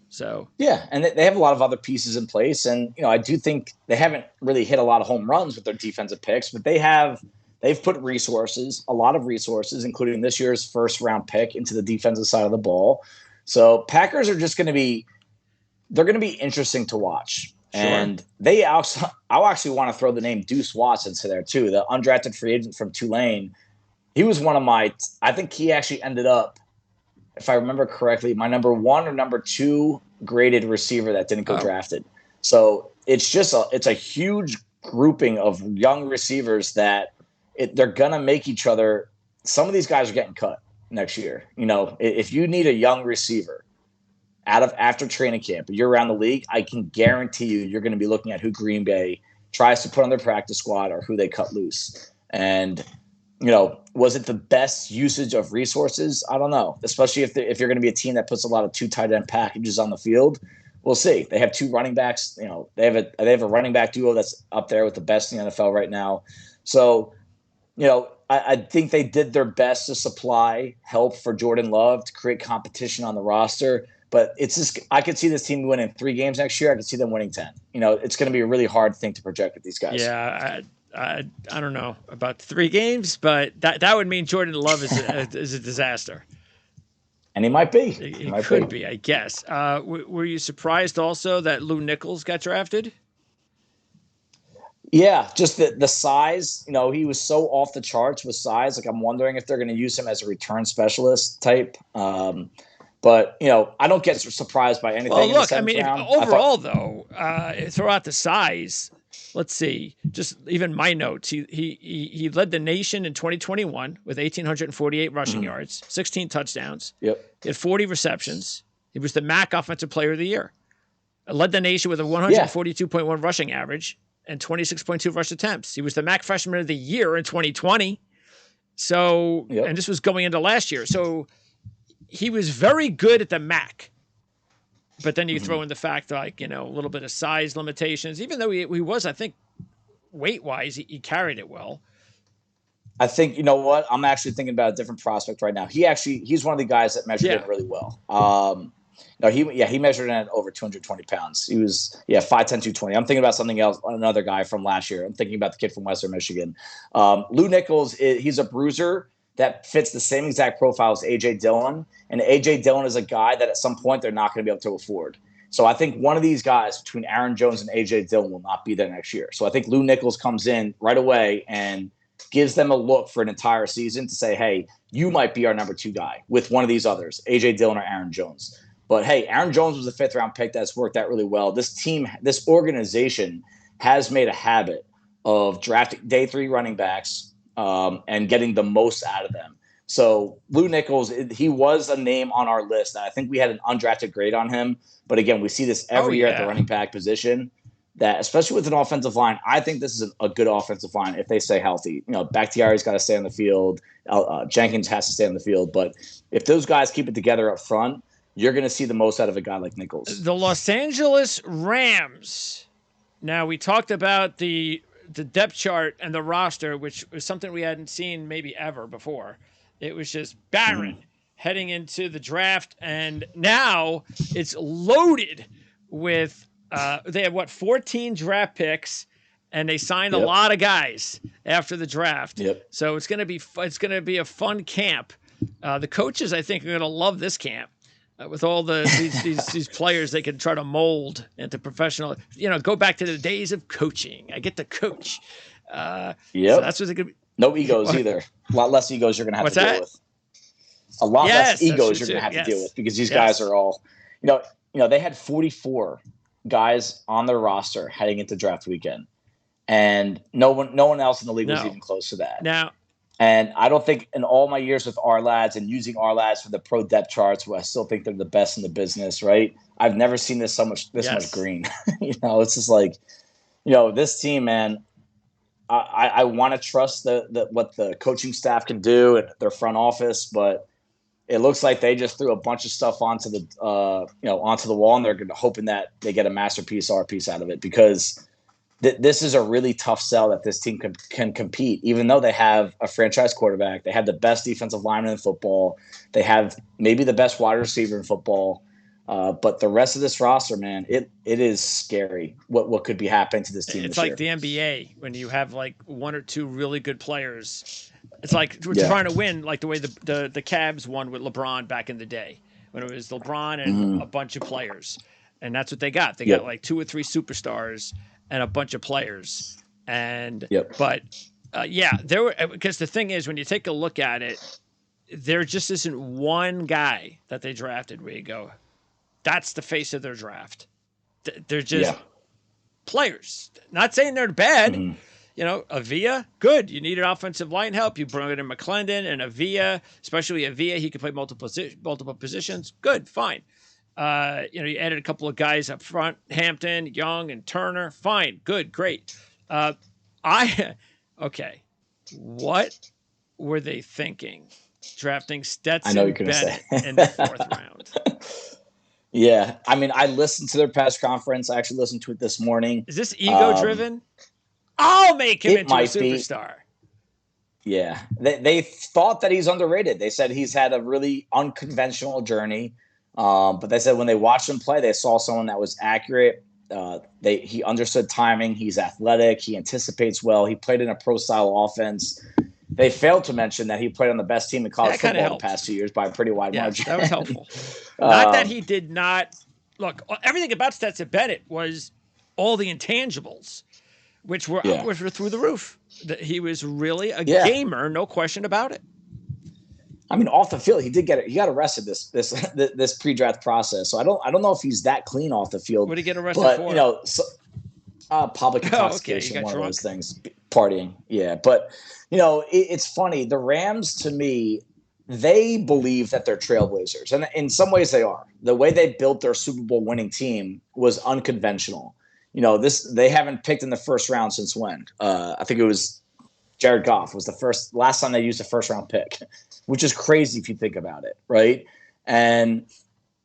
S1: So
S2: and they have a lot of other pieces in place, and I do think they haven't really hit a lot of home runs with their defensive picks, but they've put a lot of resources, including this year's 1st-round pick, into the defensive side of the ball. So Packers are just going to be. They're going to be interesting to watch. Sure. And I'll actually want to throw the name Deuce Watson to there too, the undrafted free agent from Tulane. He was one of I think he actually ended up, if I remember correctly, my number 1 or number 2 graded receiver that didn't go drafted. So it's a huge grouping of young receivers that they're going to make each other. Some of these guys are getting cut next year. If you need a young receiver, after training camp, you're around the league, I can guarantee you're going to be looking at who Green Bay tries to put on their practice squad or who they cut loose. And, was it the best usage of resources? I don't know, especially if you're going to be a team that puts a lot of 2 tight end packages on the field. We'll see. They have 2 running backs. They have a running back duo that's up there with the best in the NFL right now. So, I think they did their best to supply help for Jordan Love to create competition on the roster. But it's just, I could see this team winning 3 games next year. I could see them winning 10. It's going to be a really hard thing to project with these guys.
S1: Yeah, I don't know about 3 games, but that would mean Jordan Love is a disaster.
S2: And he might be.
S1: He could be, I guess. Were you surprised also that Lou Nichols got drafted?
S2: Yeah, just the size. He was so off the charts with size. Like, I'm wondering if they're going to use him as a return specialist type. But, I don't get surprised by anything.
S1: Well, look, overall, though, throw out the size. let's see, just even my notes. He led the nation in 2021 with 1,848 rushing yards, 16 touchdowns.
S2: Yep.
S1: He had 40 receptions. He was the MAC Offensive Player of the Year. Led the nation with a 142.1 rushing average and 26.2 rush attempts. He was the MAC Freshman of the Year in 2020. So, and this was going into last year. So he was very good at the MAC. But then you throw in the fact, like, a little bit of size limitations. Even though he was, I think, weight-wise, he carried it well.
S2: I think, you know what? I'm actually thinking about a different prospect right now. He's one of the guys that measured it really well. He measured in at over 220 pounds. He was, 5'10", 220. I'm thinking about something else, another guy from last year. I'm thinking about the kid from Western Michigan. Lou Nichols, he's a bruiser that fits the same exact profile as A.J. Dillon. And A.J. Dillon is a guy that at some point they're not going to be able to afford. So I think one of these guys between Aaron Jones and A.J. Dillon will not be there next year. So I think Lou Nichols comes in right away and gives them a look for an entire season to say, hey, you might be our number 2 guy with one of these others, A.J. Dillon or Aaron Jones. But, hey, Aaron Jones was a 5th-round pick that's worked out really well. This team, this organization has made a habit of drafting day 3 running backs and getting the most out of them. So Lou Nichols, he was a name on our list. I think we had an undrafted grade on him. But, again, we see this every year at the running back position, that especially with an offensive line, I think this is a good offensive line if they stay healthy. Bakhtiari's got to stay on the field. Jenkins has to stay on the field. But if those guys keep it together up front, you're going to see the most out of a guy like Nichols.
S1: The Los Angeles Rams. Now, we talked about the depth chart and the roster, which was something we hadn't seen maybe ever before. It was just barren heading into the draft. And now it's loaded with they have, 14 draft picks, and they signed a lot of guys after the draft. So it's going to be a fun camp. The coaches, I think, are going to love this camp. With all these players they can try to mold into professional, go back to the days of coaching. I get to coach. So that's what it could be.
S2: No egos either. A lot less egos you're going to have to deal with. A lot less egos you're going to have to deal with because these guys are all, they had 44 guys on their roster heading into draft weekend, and no one else in the league was even close to that. And I don't think in all my years with our lads and using our lads for the pro depth charts, where I still think they're the best in the business, right? I've never seen this much green. It's just like, this team, man. I want to trust what the coaching staff can do and their front office, but it looks like they just threw a bunch of stuff onto the wall, and they're hoping that they get a masterpiece or a piece out of it, because this is a really tough sell that this team can compete, even though they have a franchise quarterback. They have the best defensive lineman in football. They have maybe the best wide receiver in football. But the rest of this roster, man, it is scary what could be happening to this team.
S1: It's like the NBA when you have like 1 or 2 really good players. It's like we're trying to win like the way the Cavs won with LeBron back in the day, when it was LeBron and a bunch of players. And that's what they got. They got like 2 or 3 superstars and a bunch of players. And but there were, because the thing is, when you take a look at it, there just isn't one guy that they drafted where you go, that's the face of their draft. They're just players. Not saying they're bad. Avila, good. You needed offensive line help. You brought in McClendon and Avila, especially Avila. He could play multiple positions. Good, fine. You added a couple of guys up front, Hampton, Young, and Turner. Fine, good, great. Okay. What were they thinking? Drafting Stetson Bennett in the 4th round.
S2: Yeah, I mean, I listened to their press conference. I actually listened to it this morning.
S1: Is this ego-driven? I'll make him into a superstar.
S2: Yeah, they thought that he's underrated. They said he's had a really unconventional journey. But they said when they watched him play, they saw someone that was accurate. He understood timing. He's athletic. He anticipates well. He played in a pro-style offense. They failed to mention that he played on the best team in college football the past 2 years by a pretty wide margin.
S1: That was helpful. Not that he did not – look, everything about Stetson Bennett was all the intangibles, which were through the roof. He was really a gamer, no question about it.
S2: I mean, off the field, he got arrested this pre-draft process. So I don't know if he's that clean off the field.
S1: What did he get arrested for?
S2: Public intoxication, one of those things. Partying, yeah. But, it's funny. The Rams, to me, they believe that they're trailblazers. And in some ways they are. The way they built their Super Bowl winning team was unconventional. They haven't picked in the first round since when? I think it was Jared Goff was the last time they used a first-round pick, which is crazy if you think about it, right? And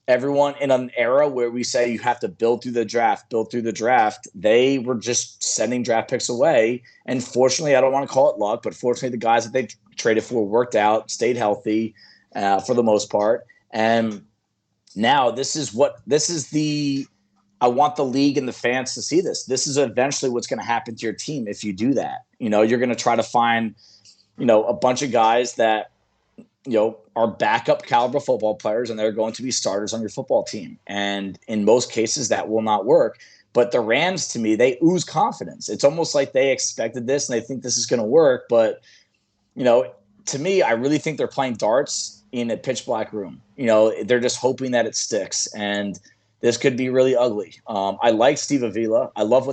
S2: everyone in an era where we say you have to build through the draft, they were just sending draft picks away. And fortunately, I don't want to call it luck, but fortunately, the guys that they traded for worked out, stayed healthy for the most part. And now I want the league and the fans to see this. This is eventually what's going to happen to your team if you do that. You're going to try to find, a bunch of guys that, are backup caliber football players, and they're going to be starters on your football team. And in most cases, that will not work. But the Rams, to me, they ooze confidence. It's almost like they expected this and they think this is going to work. But, to me, I really think they're playing darts in a pitch black room. They're just hoping that it sticks. And this could be really ugly. I like Steve Avila. I love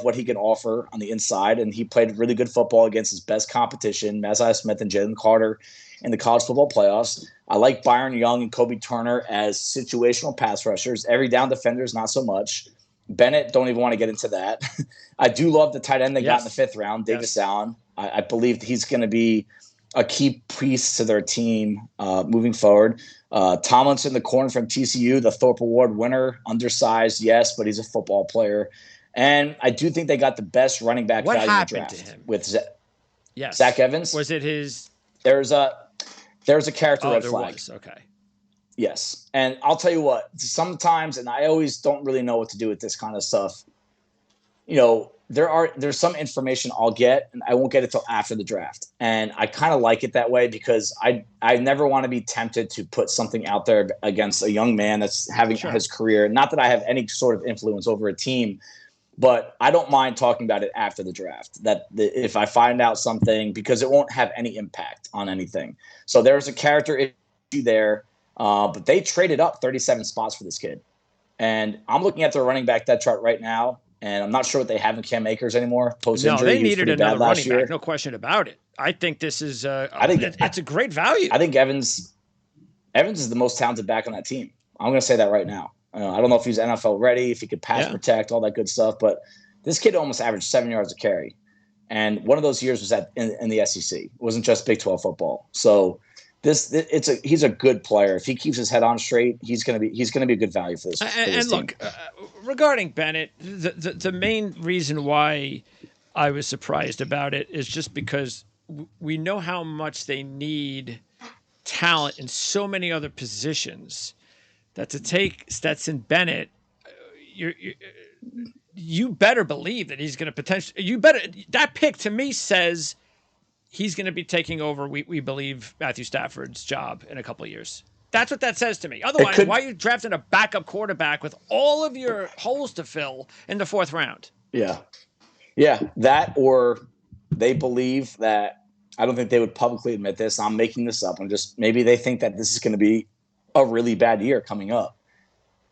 S2: what he can offer on the inside, and he played really good football against his best competition, Messiah Smith and Jalen Carter, in the college football playoffs. I like Byron Young and Kobe Turner as situational pass rushers. Every down defenders, not so much. Bennett, don't even want to get into that. I do love the tight end they got in the 5th round, Davis Allen. I believe he's going to be a key piece to their team moving forward. Tomlinson, the corner from TCU, the Thorpe Award winner, undersized, yes, but he's a football player. And I do think they got the best running back value in the draft.
S1: To him?
S2: With Zach Evans.
S1: Was it his?
S2: There's a character red flag.
S1: Okay.
S2: Yes. And I'll tell you what, sometimes, and I always don't really know what to do with this kind of stuff, there's some information I'll get, and I won't get it till after the draft. And I kind of like it that way because I never want to be tempted to put something out there against a young man that's having his career. Not that I have any sort of influence over a team, but I don't mind talking about it after the draft, if I find out something, because it won't have any impact on anything. So there's a character issue there, but they traded up 37 spots for this kid. And I'm looking at their running back depth chart right now, and I'm not sure what they have in Cam Akers anymore. Post-injury,
S1: no, they needed another running back, no question about it. I think this is it's a great value.
S2: I think Evans is the most talented back on that team. I'm going to say that right now. I don't know if he's NFL ready, if he could pass protect, all that good stuff. But this kid almost averaged 7 yards a carry. And one of those years was in the SEC. It wasn't just Big 12 football. So he's a good player. If he keeps his head on straight, he's going to be a good value for this team.
S1: Look, regarding Bennett, the main reason why I was surprised about it is just because we know how much they need talent in so many other positions. That to take Stetson Bennett, you better believe that he's going to that pick to me says he's going to be taking over, we believe, Matthew Stafford's job in a couple of years. That's what that says to me. Otherwise, why are you drafting a backup quarterback with all of your holes to fill in the 4th round?
S2: Yeah. That, or they believe that, I don't think they would publicly admit this. I'm making this up. Maybe they think that this is going to be a really bad year coming up,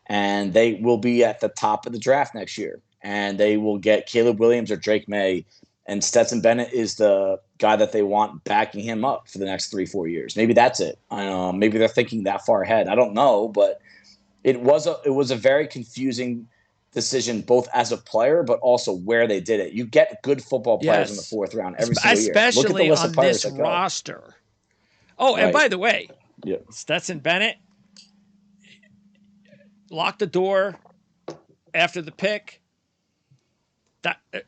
S2: and they will be at the top of the draft next year, and they will get Caleb Williams or Drake May, and Stetson Bennett is the guy that they want backing him up for the next 3-4 years. Maybe that's it. Maybe they're thinking that far ahead. I don't know, but it was a very confusing decision, both as a player, but also where they did it. You get good football players in the 4th round every single year.
S1: Especially on this roster. Oh, and by the way, Stetson Bennett lock the door after the pick.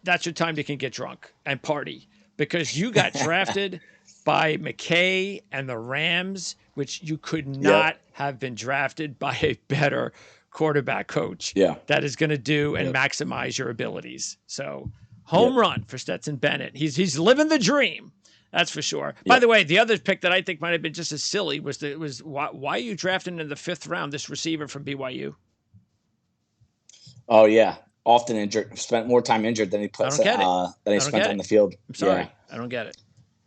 S1: That's your time you can get drunk and party, because you got drafted by McKay and the Rams, which you could not have been drafted by a better quarterback coach that is going to do and maximize your abilities. So home run for Stetson Bennett. He's living the dream. That's for sure. By the way, the other pick that I think might have been just as silly was why are you drafting in the 5th round this receiver from BYU?
S2: Oh yeah, often injured. Spent more time injured than he played. Spent on the field.
S1: I'm sorry, I don't get it.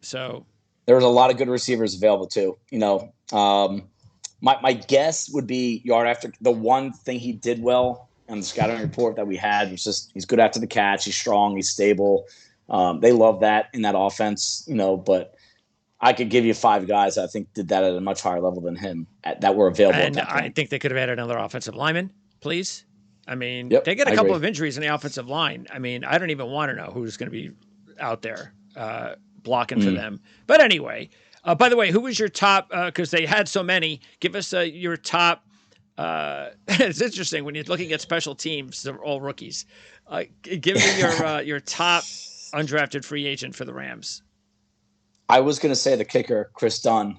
S1: So
S2: there was a lot of good receivers available too. My guess would be yard after. The one thing he did well on the scouting report that we had was just he's good after the catch. He's strong. He's stable. They love that in that offense, but I could give you 5 guys that I think did that at a much higher level than him that were available
S1: and
S2: at that point.
S1: I think they could have added another offensive lineman, please. I mean,
S2: Yep,
S1: they get a couple of injuries in the offensive line. I mean, I don't even want to know who's going to be out there blocking for them. But anyway, by the way, who was your top, because they had so many, give us your top. It's interesting when you're looking at special teams, they're all rookies. Give me your top undrafted free agent for the Rams.
S2: I was going to say the kicker, Chris Dunn.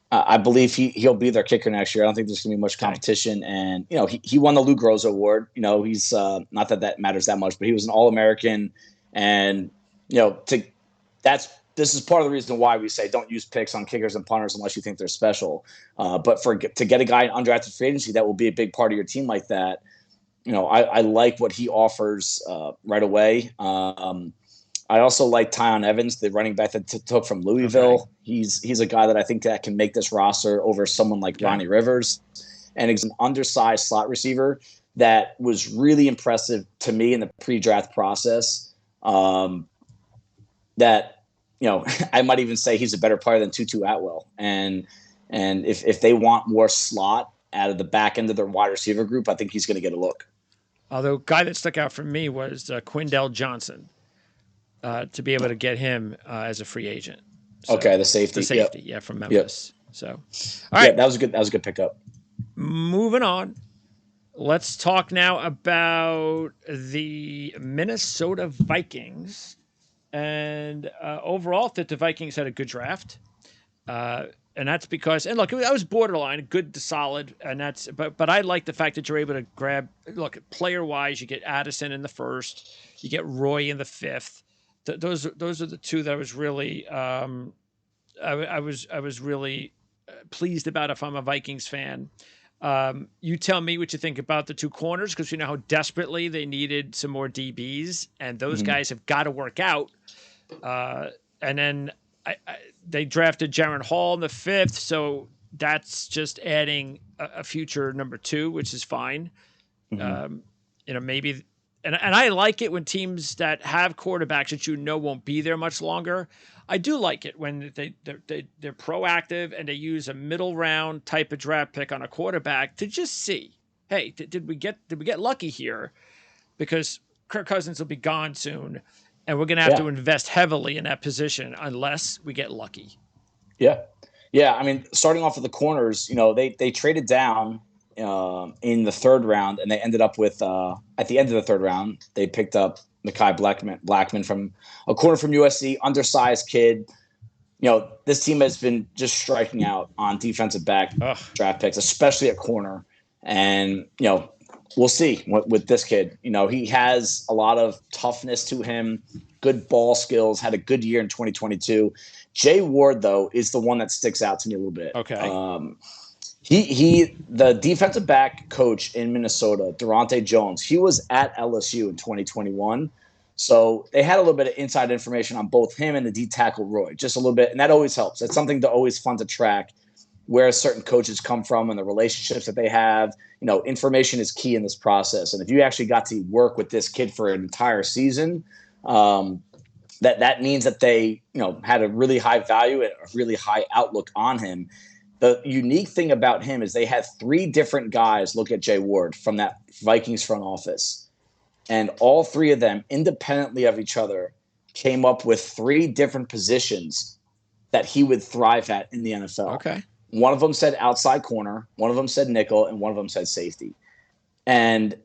S2: I believe he'll be their kicker next year. I don't think there's going to be much competition. And, he won the Lou Groza Award. He's not that matters that much, but he was an All-American. And, this is part of the reason why we say don't use picks on kickers and punters unless you think they're special. But to get a guy in undrafted free agency that will be a big part of your team like that, I like what he offers right away. I also like Tyon Evans, the running back that took from Louisville. Okay. He's a guy that I think that can make this roster over someone like Ronnie Rivers. And he's an undersized slot receiver that was really impressive to me in the pre-draft process. I might even say he's a better player than Tutu Atwell. And if they want more slot out of the back end of their wide receiver group, I think he's going to get a look.
S1: Although guy that stuck out for me was Quindell Johnson. To be able to get him as a free agent.
S2: So, okay, the safety.
S1: From Memphis. Yep. So, all right.
S2: Yeah, that was a good pickup.
S1: Moving on. Let's talk now about the Minnesota Vikings. And overall, that the Vikings had a good draft. And that's because, and look, I was borderline, good to solid, and but I like the fact that you're able to grab, look, player-wise, you get Addison in the first, you get Roy in the 5th. Those are the two that I was really I was really pleased about if I'm a Vikings fan. You tell me what you think about the 2 corners, because you know how desperately they needed some more DBs, and those guys have got to work out. And then they drafted Jaron Hall in the 5th, so that's just adding a future number 2, which is fine. Maybe. And I like it when teams that have quarterbacks that won't be there much longer. I do like it when they're proactive and they use a middle round type of draft pick on a quarterback to just see, hey, did we get lucky here? Because Kirk Cousins will be gone soon, and we're going to have to invest heavily in that position unless we get lucky.
S2: Yeah. I mean, starting off with the corners, they traded down in the 3rd round, and they ended up with at the end of the 3rd round, they picked up Mekhi Blackman from a corner from USC, undersized kid. This team has been just striking out on defensive back draft picks, especially at corner. And we'll see with this kid. He has a lot of toughness to him, good ball skills, had a good year in 2022. Jay Ward, though, is the one that sticks out to me a little bit.
S1: Okay.
S2: The defensive back coach in Minnesota, Durante Jones, he was at LSU in 2021. So they had a little bit of inside information on both him and the D tackle Roy, just a little bit. And that always helps. It's something to always fun to track where certain coaches come from and the relationships that they have. Information is key in this process. And if you actually got to work with this kid for an entire season, that means that they, had a really high value and a really high outlook on him. The unique thing about him is they had 3 different guys look at Jay Ward from that Vikings front office. And all 3 of them, independently of each other, came up with 3 different positions that he would thrive at in the NFL.
S1: Okay.
S2: One of them said outside corner, one of them said nickel, and one of them said safety. And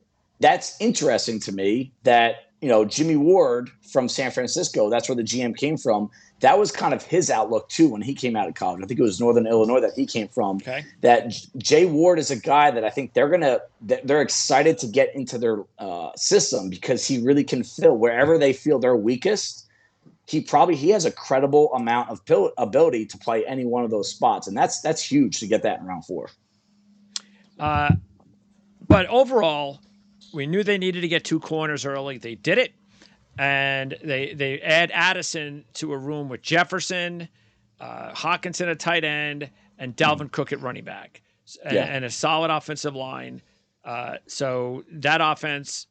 S2: that's interesting to me that, Jimmy Ward from San Francisco, that's where the GM came from. That was kind of his outlook too when he came out of college. I think it was Northern Illinois that he came from.
S1: Okay.
S2: That Jay Ward is a guy that I think they're excited to get into their system because he really can fill wherever they feel they're weakest. He has a credible amount of ability to play any one of those spots, and that's huge to get that in round 4.
S1: But overall, we knew they needed to get 2 corners early. They did it. And they add Addison to a room with Jefferson, Hawkinson at tight end, and Dalvin Cook at running back. and a solid offensive line. So that offense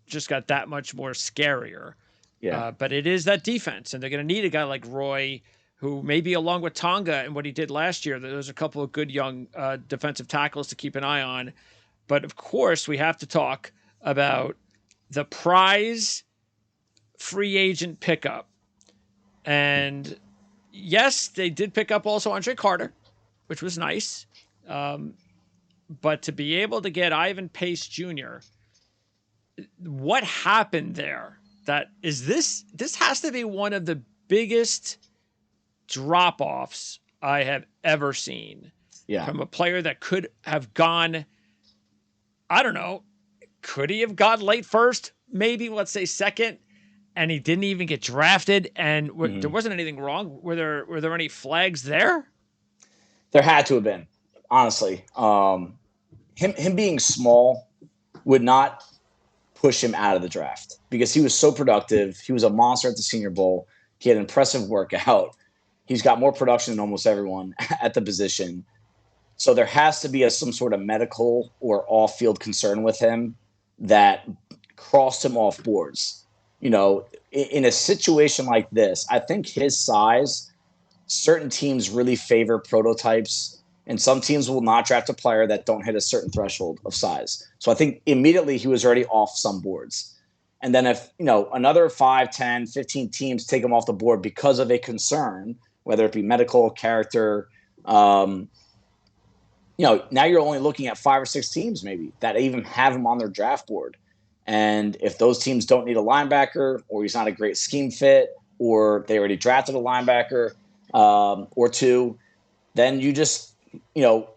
S1: just got that much more scarier.
S2: Yeah.
S1: But it is that defense, and they're going to need a guy like Roy, who maybe along with Tonga and what he did last year, there's a couple of good young defensive tackles to keep an eye on. But of course, we have to talk about the prize free agent pickup. And yes, they did pick up also Andre Carter, which was nice. But to be able to get Ivan Pace Jr., what happened there? This has to be one of the biggest drop-offs I have ever seen.
S2: Yeah.
S1: From a player that could have gone, I don't know, could he have gone late first? Maybe, let's say second, and he didn't even get drafted, and there wasn't anything wrong. Were there any flags there?
S2: There had to have been, honestly. Him being small would not push him out of the draft because he was so productive. He was a monster at the Senior Bowl. He had an impressive workout. He's got more production than almost everyone at the position. So there has to be some sort of medical or off-field concern with him that crossed him off boards. You know, in a situation like this, I think his size, certain teams really favor prototypes, and some teams will not draft a player that don't hit a certain threshold of size. So I think immediately he was already off some boards. And then if, another 5, 10, 15 teams take him off the board because of a concern, whether it be medical, character, now you're only looking at 5 or 6 teams maybe that even have him on their draft board. And if those teams don't need a linebacker, or he's not a great scheme fit, or they already drafted a linebacker or two, then you just,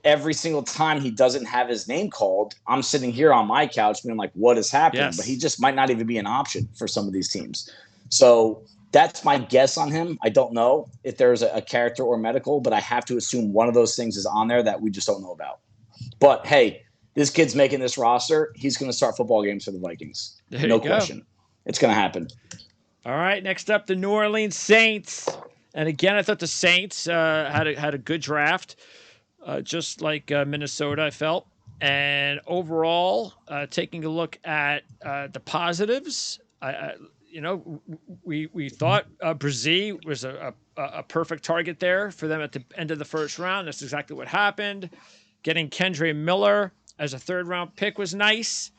S2: every single time he doesn't have his name called, I'm sitting here on my couch being like, what is happening?
S1: Yes.
S2: But he just might not even be an option for some of these teams. So that's my guess on him. I don't know if there's a character or medical, but I have to assume one of those things is on there that we just don't know about. But hey, this kid's making this roster. He's going to start football games for the Vikings. No question. It's going to happen.
S1: All right. Next up, the New Orleans Saints. And again, I thought the Saints had a good draft, just like Minnesota, I felt. And overall, taking a look at the positives, we thought Brzee was a perfect target there for them at the end of the first round. That's exactly what happened. Getting Kendre Miller as a third-round pick was nice.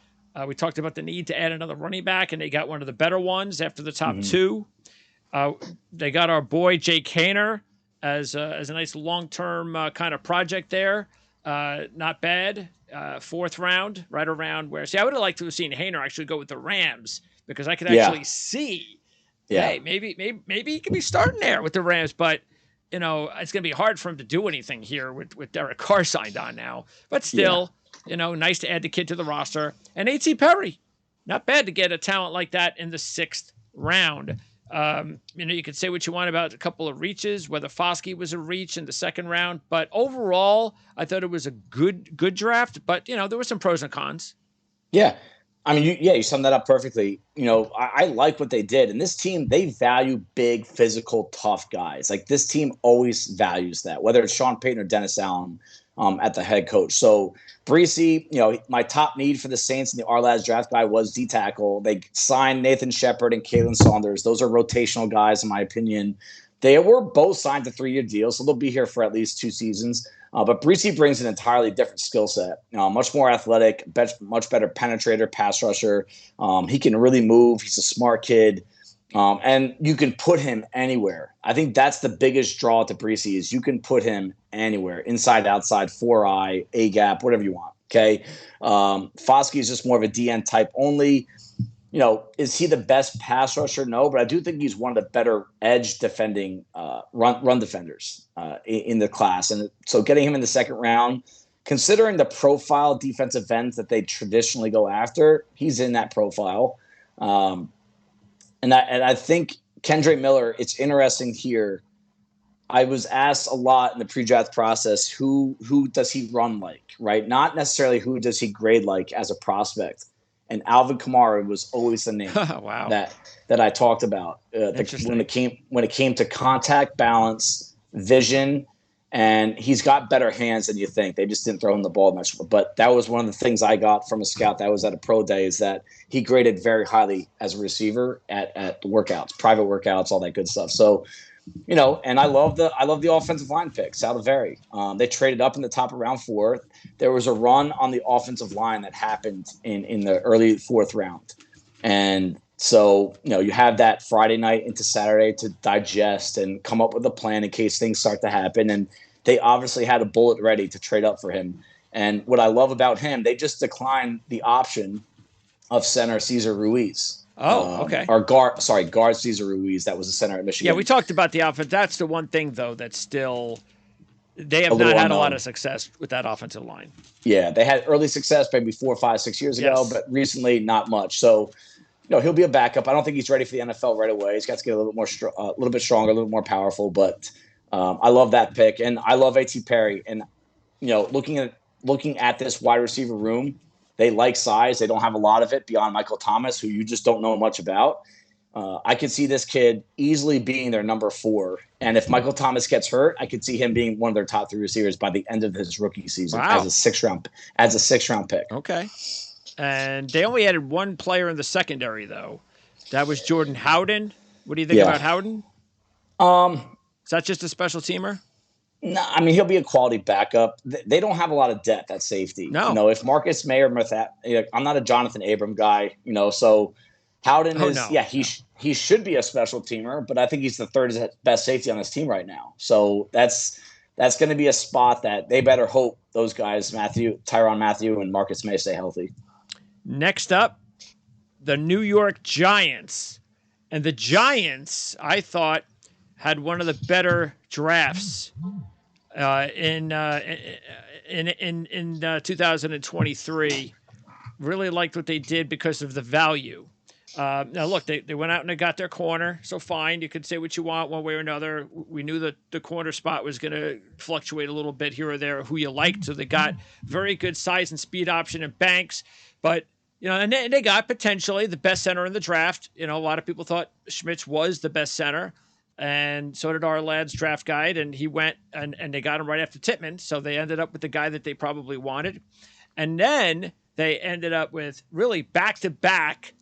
S1: We talked about the need to add another running back, and they got one of the better ones after the top two. They got our boy Jake Haener as a nice long-term kind of project there. Not bad. Fourth round, right around where. See, I would have liked to have seen Haener actually go with the Rams because I could actually see. Yeah, hey, maybe he could be starting there with the Rams, but it's going to be hard for him to do anything here with Derek Carr signed on now. But still, nice to add the kid to the roster. And A.T. Perry, not bad to get a talent like that in the 6th round. You could say what you want about a couple of reaches, whether Foskey was a reach in the 2nd round, but overall, I thought it was a good draft. But there were some pros and cons.
S2: Yeah, I mean, you summed that up perfectly. I like what they did, and this team, they value big, physical, tough guys. Like this team always values that, whether it's Sean Payton or Dennis Allen at the head coach. So Brzee, my top need for the Saints in the Our draft guy was D tackle. They signed Nathan Shepard and Kalen Saunders. Those are rotational guys, in my opinion. They were both signed to 3-year deals, so they'll be here for at least 2 seasons. But Brzee brings an entirely different skill set. Much more athletic, much better penetrator, pass rusher. He can really move. He's a smart kid. And you can put him anywhere. I think that's the biggest draw to Brzee is you can put him anywhere, inside, outside, 4-eye, A-gap, whatever you want. Okay. Foskey is just more of a DN type only. Is he the best pass rusher? No, but I do think he's one of the better edge defending run defenders in the class. And so getting him in the 2nd round, considering the profile defensive ends that they traditionally go after, he's in that profile. And I think Kendre Miller, it's interesting here. I was asked a lot in the pre-draft process, who does he run like, right? Not necessarily who does he grade like as a prospect. And Alvin Kamara was always the name
S1: wow.
S2: that I talked about when it came to contact, balance, vision, And he's got better hands than you think. They just didn't throw him the ball much. But that was one of the things I got from a scout that was at a pro day, is that he graded very highly as a receiver at the workouts, private workouts, all that good stuff. So, and I love the offensive line pick, Saldivari. They traded up in the top of round 4. There was a run on the offensive line that happened in the early 4th round. And so, you have that Friday night into Saturday to digest and come up with a plan in case things start to happen. And they obviously had a bullet ready to trade up for him. And what I love about him, they just declined the option of center Cesar Ruiz.
S1: Oh, okay.
S2: Or guard Cesar Ruiz. That was the center at Michigan.
S1: Yeah, we talked about the offense. That's the one thing, though, that's still they have not had a lot of success with that offensive line.
S2: Yeah, they had early success maybe 4, 5, 6 years ago, but recently not much. So, he'll be a backup. I don't think he's ready for the NFL right away. He's got to get a little bit stronger, a little more powerful. But I love that pick, and I love A.T. Perry. And looking at this wide receiver room, they like size. They don't have a lot of it beyond Michael Thomas, who you just don't know much about. I could see this kid easily being their number 4. And if Michael Thomas gets hurt, I could see him being one of their top 3 receivers by the end of his rookie season as a 6th round pick.
S1: Okay. And they only added one player in the secondary, though. That was Jordan Howden. What do you think about Howden? Is that just a special teamer?
S2: No, I mean, he'll be a quality backup. They don't have a lot of depth at safety.
S1: No.
S2: If Marcus May or I'm not a Jonathan Abram guy, so Howden he should be a special teamer, but I think he's the 3rd best safety on his team right now. So that's going to be a spot that they better hope those guys, Tyrann Mathieu and Marcus May, stay healthy.
S1: Next up, the New York Giants. And the Giants, I thought, had one of the better drafts in 2023. Really liked what they did because of the value. Now, look, they went out and they got their corner, so fine. You could say what you want one way or another. We knew that the corner spot was going to fluctuate a little bit here or there, who you liked. So they got very good size and speed option in Banks. But, and they got potentially the best center in the draft. A lot of people thought Schmitz was the best center. And so did our lad's draft guide. And he went and they got him right after Tittman. So they ended up with the guy that they probably wanted. And then they ended up with really back-to-back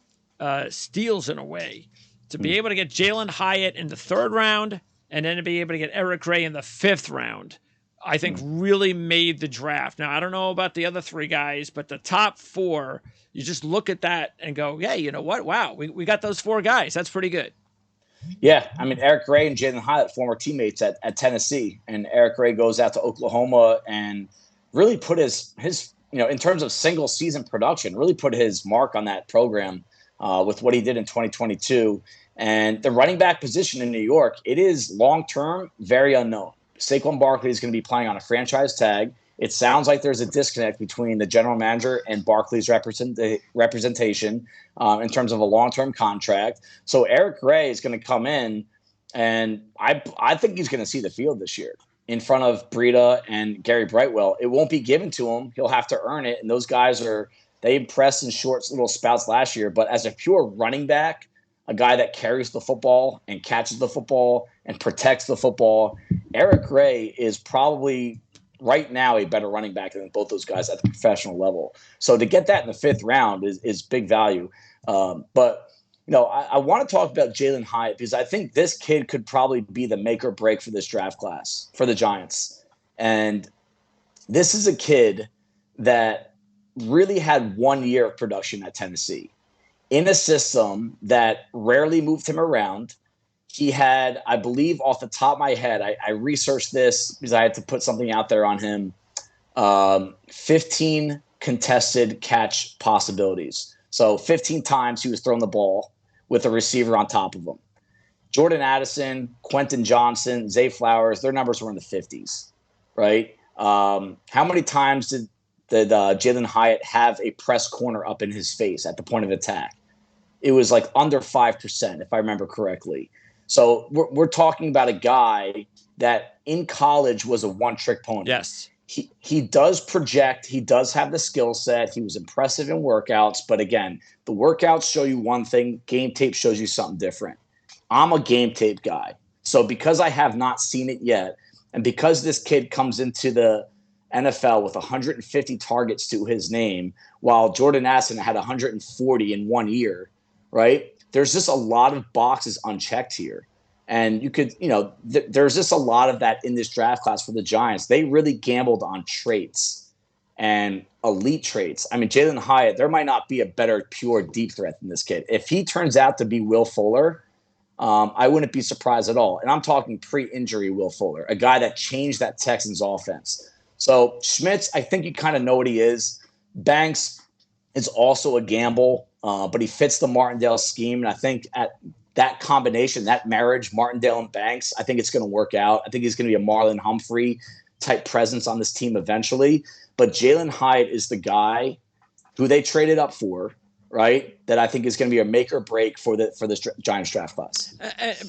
S1: steals in a way to be able to get Jalen Hyatt in the 3rd round and then to be able to get Eric Gray in the 5th round, I think really made the draft. Now, I don't know about the other 3 guys, but the top 4, you just look at that and go, yeah, you know what? Wow, we got those 4 guys. That's pretty good.
S2: Yeah, I mean, Eric Gray and Jalen Hyatt, former teammates at Tennessee, and Eric Gray goes out to Oklahoma and really put his in terms of single season production, really put his mark on that program with what he did in 2022. And the running back position in New York, it is long-term, very unknown. Saquon Barkley is going to be playing on a franchise tag. It sounds like there's a disconnect between the general manager and Barkley's representation in terms of a long-term contract. So Eric Gray is going to come in, and I think he's going to see the field this year in front of Breida and Gary Brightwell. It won't be given to him. He'll have to earn it. And those guys they impressed in short little spouts last year. But as a pure running back, a guy that carries the football and catches the football and protects the football, Eric Gray is probably right now a better running back than both those guys at the professional level. So to get that in the 5th round is big value. But I want to talk about Jalen Hyatt because I think this kid could probably be the make or break for this draft class for the Giants. And this is a kid that really had 1 year of production at Tennessee in a system that rarely moved him around. He had, I believe, off the top of my head, I researched this because I had to put something out there on him, 15 contested catch possibilities. So 15 times he was throwing the ball with a receiver on top of him. Jordan Addison, Quentin Johnson, Zay Flowers, their numbers were in the 50s, right? How many times did Jalen Hyatt have a press corner up in his face at the point of attack? It was like under 5%, if I remember correctly. So we're talking about a guy that in college was a one-trick pony.
S1: Yes.
S2: He does project. He does have the skill set. He was impressive in workouts. But again, the workouts show you one thing. Game tape shows you something different. I'm a game tape guy. So because I have not seen it yet, And because this kid comes into the NFL with 150 targets to his name, while Jordan Addison had 140 in 1 year, right? There's just a lot of boxes unchecked here. And you could, there's just a lot of that in this draft class for the Giants. They really gambled on traits and elite traits. I mean, Jalen Hyatt, there might not be a better pure deep threat than this kid. If he turns out to be Will Fuller, I wouldn't be surprised at all. And I'm talking pre-injury Will Fuller, a guy that changed that Texans offense. So Schmitz, I think you kind of know what he is. Banks is also a gamble, but he fits the Martindale scheme. And I think at that combination, that marriage, Martindale and Banks, I think it's going to work out. I think he's going to be a Marlon Humphrey type presence on this team eventually. But Jalen Hyatt is the guy who they traded up for, right? That I think is going to be a make or break for this Giants draft class.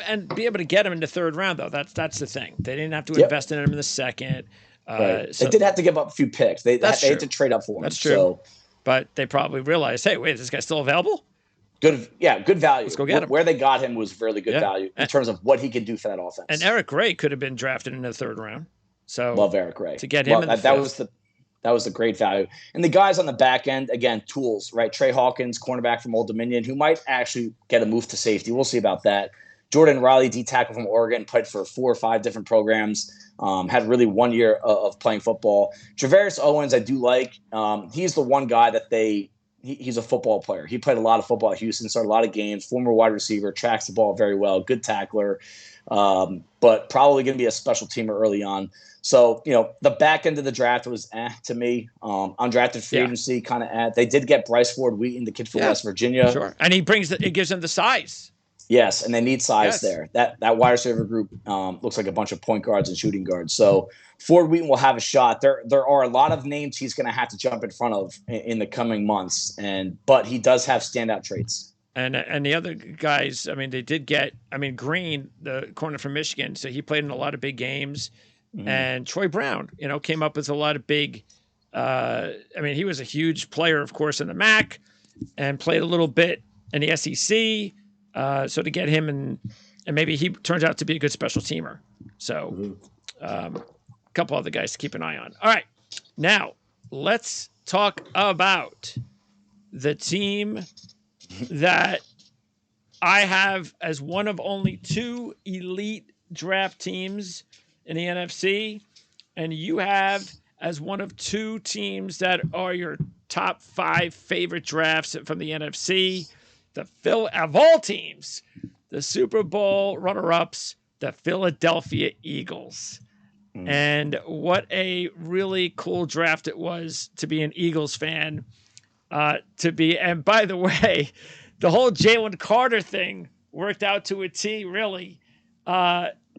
S1: And be able to get him in the third round, though. That's the thing. They didn't have to invest in him in the second.
S2: Right. They did have to give up a few picks. They had to trade up for him.
S1: That's true. So, but they probably realized, hey, wait, is this guy still available?
S2: Good value.
S1: Let's go get him.
S2: Where they got him was really good value in terms of what he could do for that offense.
S1: And Eric Gray could have been drafted in the third round. So
S2: love Eric Gray.
S1: To get him in the fifth.
S2: That was the great value. And the guys on the back end, again, tools, right? Trey Hawkins, cornerback from Old Dominion, who might actually get a move to safety. We'll see about that. Jordan Riley, D-tackle from Oregon, played for 4 or 5 different programs. Had really 1 year of playing football. Travaris Owens, I do like. He's the one guy that he's a football player. He played a lot of football at Houston, started a lot of games, former wide receiver, tracks the ball very well, good tackler, but probably going to be a special teamer early on. So, the back end of the draft was to me. Undrafted free agency, kind of They did get Bryce Ford Wheaton, the kid from West Virginia.
S1: Sure. And it gives them the size.
S2: Yes, and they need size there. That wide receiver group looks like a bunch of point guards and shooting guards. So Ford Wheaton will have a shot. There are a lot of names he's going to have to jump in front of in the coming months, but he does have standout traits.
S1: And the other guys, I mean, they did get, Green, the corner from Michigan, so he played in a lot of big games. Mm-hmm. And Troy Brown, came up with a lot of big. He was a huge player, of course, in the MAC, and played a little bit in the SEC. So to get him and maybe he turns out to be a good special teamer. So a couple other guys to keep an eye on. All right. Now let's talk about the team that I have as one of only 2 elite draft teams in the NFC. And you have as one of 2 teams that are your top 5 favorite drafts from the NFC. Of all teams, the Super Bowl runner-ups, the Philadelphia Eagles. And what a really cool draft it was to be an Eagles fan. And by the way, the whole Jalen Carter thing worked out to a T, really.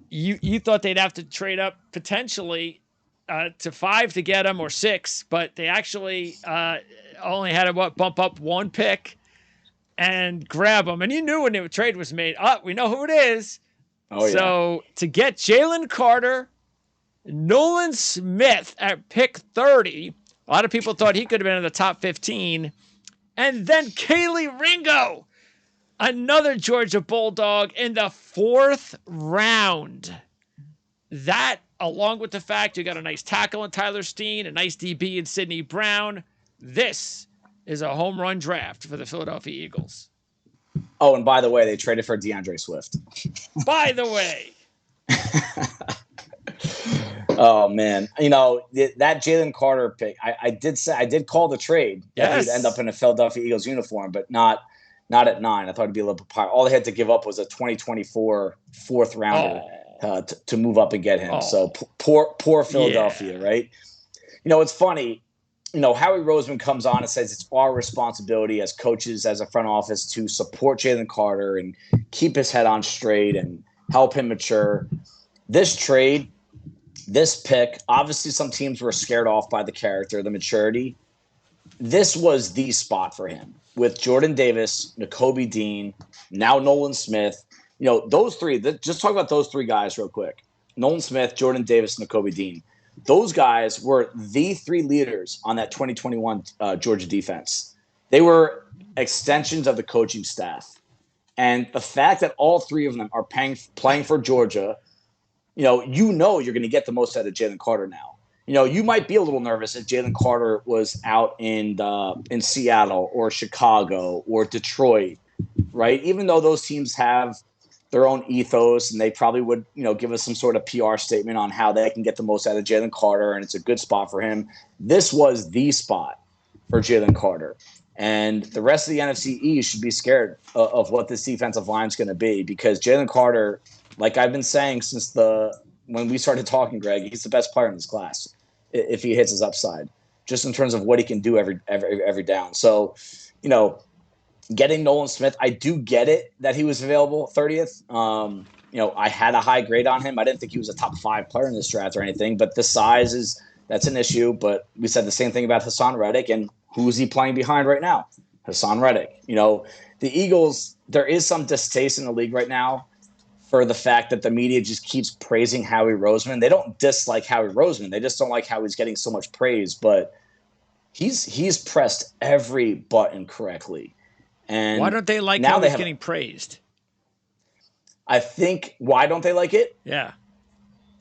S1: You thought they'd have to trade up potentially to 5 to get him or 6, but they actually only had to bump up 1 pick and grab him. And you knew when the trade was made, we know who it is. So to get Jalen Carter, Nolan Smith at pick 30, a lot of people thought he could have been in the top 15. And then Kaylee Ringo, another Georgia Bulldog, in the 4th round. That, along with the fact you got a nice tackle in Tyler Steen, a nice DB in Sidney Brown, this is a home run draft for the Philadelphia Eagles.
S2: Oh, and by the way, they traded for DeAndre Swift.
S1: By the way.
S2: Oh, man. That Jalen Carter pick, I did call the trade. That he'd end up in a Philadelphia Eagles uniform, but not at 9. I thought it'd be a little bit higher. All they had to give up was a 2024 4th rounder to move up and get him. So poor Philadelphia, right? It's funny. Howie Roseman comes on and says it's our responsibility as coaches, as a front office, to support Jalen Carter and keep his head on straight and help him mature. This trade, this pick, obviously some teams were scared off by the character, the maturity. This was the spot for him with Jordan Davis, Nakobe Dean, now Nolan Smith. Those 3, just talk about those 3 guys real quick. Nolan Smith, Jordan Davis, Nakobe Dean. Those guys were the 3 leaders on that 2021 Georgia defense. They were extensions of the coaching staff. And the fact that all 3 of them are playing for Georgia, you're going to get the most out of Jalen Carter now. You might be a little nervous if Jalen Carter was out in Seattle or Chicago or Detroit, right? Even though those teams have their own ethos and they probably would, give us some sort of PR statement on how they can get the most out of Jalen Carter and it's a good spot for him. This was the spot for Jalen Carter. And the rest of the NFC East should be scared of what this defensive line is going to be, because Jalen Carter, like I've been saying since when we started talking, Greg, he's the best player in this class if he hits his upside, just in terms of what he can do every down. So, getting Nolan Smith, I do get it that he was available 30th. I had a high grade on him. I didn't think he was a top 5 player in this draft or anything, but the size that's an issue. But we said the same thing about Hassan Reddick, and who's he playing behind right now? Hassan Reddick. The Eagles, there is some distaste in the league right now for the fact that the media just keeps praising Howie Roseman. They don't dislike Howie Roseman. They just don't like how he's getting so much praise, but he's pressed every button correctly. And
S1: why don't they like how he's getting praised?
S2: I think, why don't they like it?
S1: Yeah.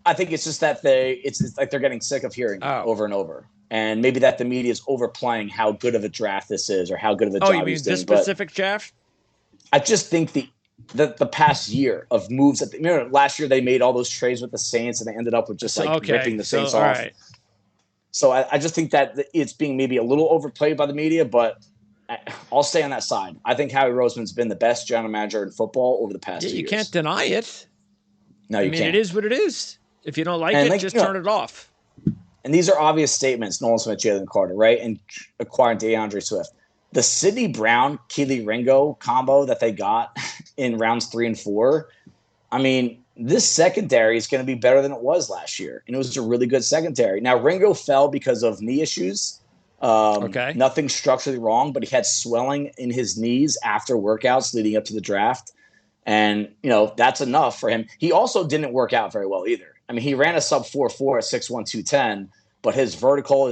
S2: I think it's just that it's like they're getting sick of hearing it over and over. And maybe that the media is overplaying how good of a draft this is or how good of a job
S1: you mean
S2: he's doing.
S1: this specific draft?
S2: I just think the past year of moves last year they made all those trades with the Saints and they ended up with just ripping the Saints off. Right. So I just think that it's being maybe a little overplayed by the media, but I'll stay on that side. I think Howie Roseman's been the best general manager in football over the past 2 years.
S1: You can't deny it.
S2: No, you can't.
S1: It is what it is. If you don't like it, just turn it off.
S2: And these are obvious statements, Nolan Smith, Jalen Carter, right? And acquiring DeAndre Swift. The Sidney Brown, Keely Ringo combo that they got in rounds 3 and 4, this secondary is going to be better than it was last year. And it was a really good secondary. Now, Ringo fell because of knee issues. Nothing structurally wrong, but he had swelling in his knees after workouts leading up to the draft. And, that's enough for him. He also didn't work out very well either. He ran a sub 4.4 at 6'1", 210, but his vertical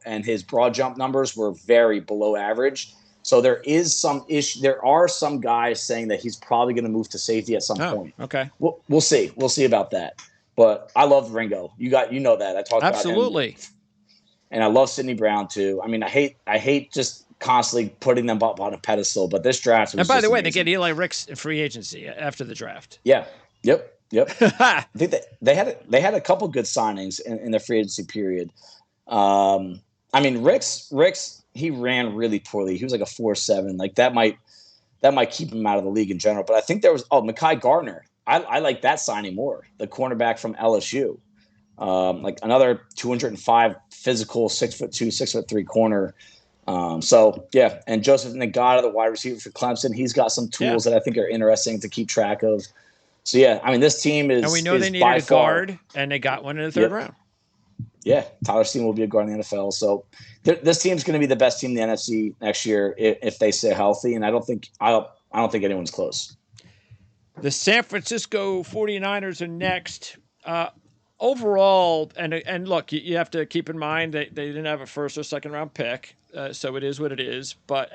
S2: and his broad jump numbers were very below average. So there is some issue. There are some guys saying that he's probably going to move to safety at some point.
S1: Okay.
S2: We'll see. We'll see about that. But I love Ringo. You know that. I talked
S1: absolutely.
S2: About him. And I love Sidney Brown too. I hate just constantly putting them up on a pedestal, but this draft was
S1: And by the way,
S2: amazing.
S1: they get Eli Ricks in free agency after the draft.
S2: Yeah. Yep. I think they had a couple good signings in the free agency period. Ricks, he ran really poorly. He was like a 4.7. Like that might keep him out of the league in general. But I think there was Mekhi Gardner. I like that signing more. The cornerback from LSU. Like another 205 physical 6'2", 6'3" corner. And Joseph Ngata, the wide receiver for Clemson, he's got some tools that I think are interesting to keep track of. So this team is.
S1: And we know they needed a guard, and they got one in the third round.
S2: Yeah, Tyler Steen will be a guard in the NFL. So this team's going to be the best team in the NFC next year if they stay healthy. And I don't think anyone's close.
S1: The San Francisco 49ers are next. Overall, and look, you have to keep in mind they didn't have a first or second round pick, so it is what it is. But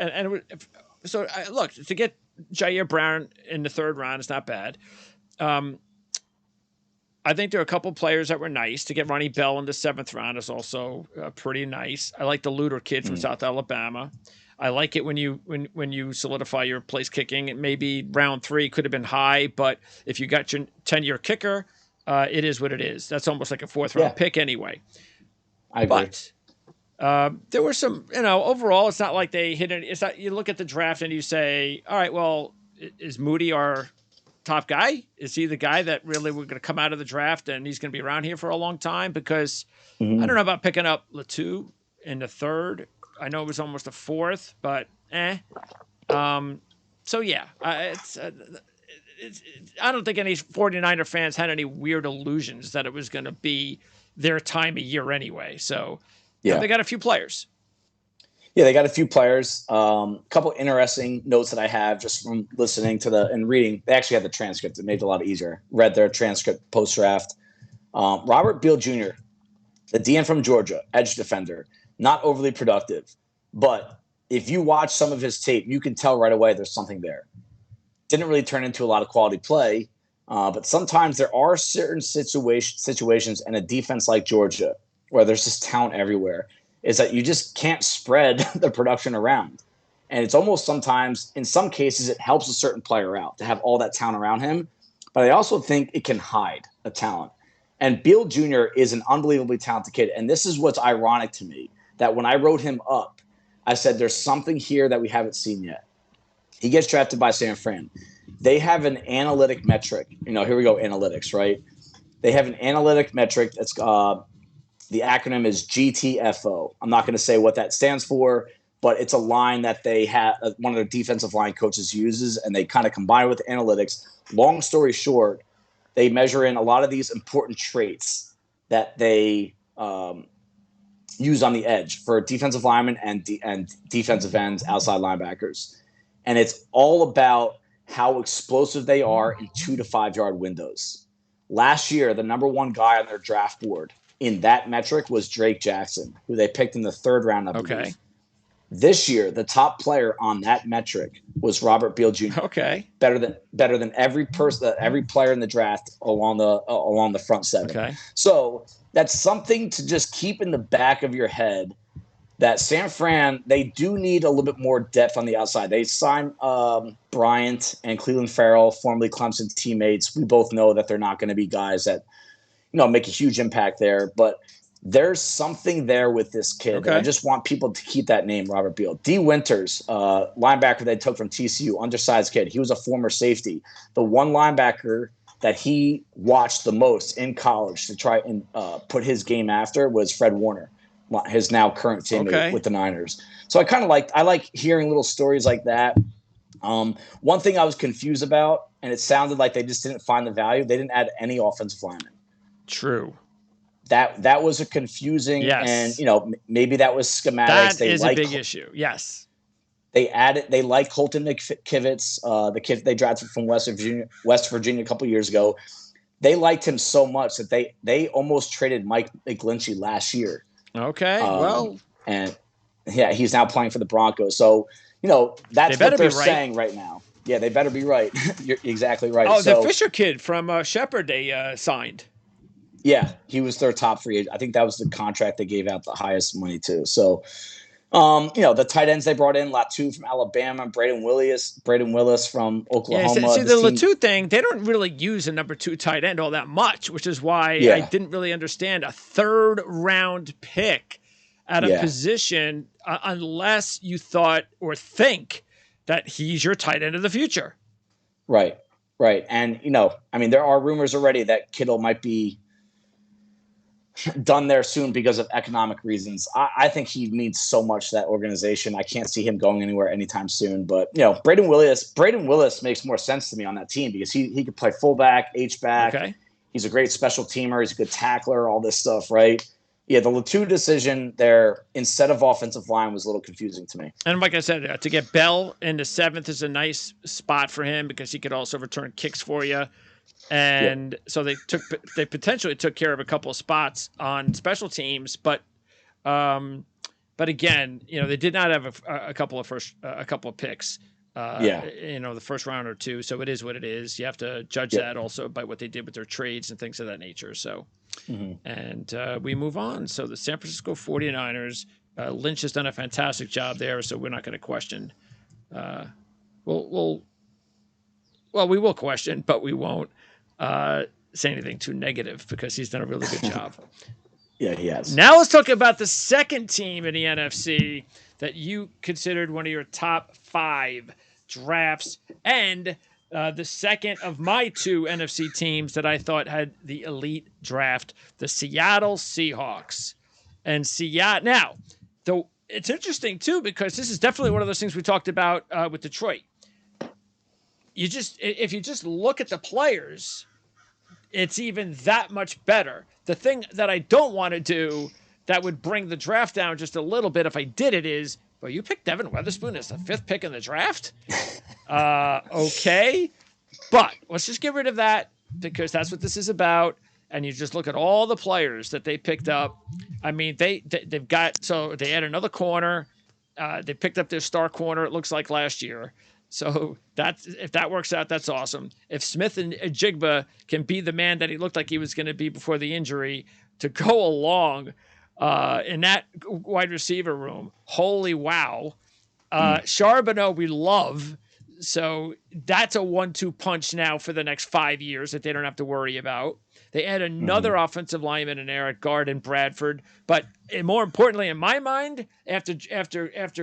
S1: look, to get Jair Brown in the third round is not bad. I think there are a couple players that were nice. To get Ronnie Bell in the 7th round is also pretty nice. I like the Luter kid from South Alabama. I like it when you solidify your place kicking. Maybe round 3 could have been high, but if you got your 10-year kicker. It is what it is. That's almost like a 4th round pick anyway.
S2: I agree.
S1: But there were some, overall, it's not like they hit it. It's not, you look at the draft and you say, all right, well, is Moody our top guy? Is he the guy that really we're going to come out of the draft and he's going to be around here for a long time? Because I don't know about picking up Latu in the 3rd. I know it was almost a 4th, but I don't think any 49er fans had any weird illusions that it was going to be their time of year anyway. So they got a few players. Yeah, they got a few players. A couple interesting notes that I have just from listening to and reading. They actually had the transcript. It made it a lot easier. Read their transcript post-draft. Robert Beal Jr., the DN from Georgia, edge defender, not overly productive. But if you watch some of his tape, you can tell right away there's something there. Didn't really turn into a lot of quality play,
S2: But sometimes there are certain situations in a defense like Georgia where there's just talent everywhere, is that you just can't spread the production around. And it's almost sometimes, in some cases, it helps a certain player out to have all that talent around him. But I also think it can hide a talent. And Beal Jr. is an unbelievably talented kid. And this is what's ironic to me, that when I wrote him up, I said, there's something here that we haven't seen yet. He gets drafted by San Fran. They have an analytic metric. Here we go, analytics, right? They have an analytic metric that's the acronym is GTFO. I'm not going to say what that stands for, but it's a line that they have, one of their defensive line coaches uses, and they kind of combine it with analytics. Long story short, they measure in a lot of these important traits that they use on the edge for defensive linemen and defensive ends, outside linebackers. And it's all about how explosive they are in 2 to 5 yard windows. Last year, the number one guy on their draft board in that metric was Drake Jackson, who they picked in the 3rd round.
S1: Okay.
S2: This year, the top player on that metric was Robert Beal Jr.
S1: Okay.
S2: Better than every player in the draft along the front 7.
S1: Okay.
S2: So that's something to just keep in the back of your head, that San Fran, they do need a little bit more depth on the outside. They signed Bryant and Cleveland Farrell, formerly Clemson teammates. We both know that they're not going to be guys that, make a huge impact there. But there's something there with this kid. Okay. I just want people to keep that name, Robert Beal. D. Winters, linebacker they took from TCU, undersized kid. He was a former safety. The one linebacker that he watched the most in college to try and put his game after was Fred Warner, his now current teammate with the Niners. So I like hearing little stories like that. One thing I was confused about, and it sounded like they just didn't find the value, they didn't add any offensive linemen.
S1: True.
S2: That was a confusing,
S1: yes.
S2: And maybe that was schematics.
S1: That is a big issue. Yes.
S2: They like Colton McKivitz, the kid they drafted from West Virginia a couple years ago. They liked him so much that they almost traded Mike McGlinchey last year.
S1: Okay.
S2: And he's now playing for the Broncos. So, that's what they're saying right now. Yeah, they better be right. You're exactly right.
S1: Oh, the Fisher kid from Shepherd they signed.
S2: Yeah, he was their top free agent. I think that was the contract they gave out the highest money to. So, the tight ends they brought in, Latu from Alabama, Braden Willis from Oklahoma.
S1: Yeah, see the Latu thing, they don't really use a number 2 tight end all that much, which is why I didn't really understand a 3rd round pick at a position unless you thought or think that he's your tight end of the future.
S2: Right. And, there are rumors already that Kittle might be done there soon because of economic reasons. I think he means so much to that organization. I can't see him going anywhere anytime soon. But Braden Willis makes more sense to me on that team because he could play fullback, H-back. Okay. He's a great special teamer. He's a good tackler. All this stuff, right? Yeah, the Latu decision there instead of offensive line was a little confusing to me.
S1: And like I said, to get Bell into 7th is a nice spot for him because he could also return kicks for you. And so they potentially took care of a couple of spots on special teams, but again, they did not have a couple of picks, the first round or 2. So it is what it is. You have to judge that also by what they did with their trades and things of that nature. So, and we move on. So the San Francisco 49ers, Lynch has done a fantastic job there. So we're not going to question, we will question, but we won't say anything too negative because he's done a really good job.
S2: Yeah, he has.
S1: Now let's talk about the second team in the NFC that you considered one of your top 5 drafts and the second of my 2 NFC teams that I thought had the elite draft, the Seattle Seahawks. And Seattle, now, though it's interesting too because this is definitely one of those things we talked about with Detroit. If you just look at the players, it's even that much better. The thing that I don't want to do that would bring the draft down just a little bit if I did it is, well, you picked Devin Witherspoon as the 5th pick in the draft? Okay. But let's just get rid of that because that's what this is about. And you just look at all the players that they picked up. I mean, they had another corner. They picked up their star corner, it looks like last year. So if that works out, that's awesome. If Smith and Jigba can be the man that he looked like he was going to be before the injury to go along in that wide receiver room, holy wow. Charbonneau we love. So that's a 1-2 punch now for the next 5 years that they don't have to worry about. They add another offensive lineman in there at guard in Bradford. But more importantly, in my mind, after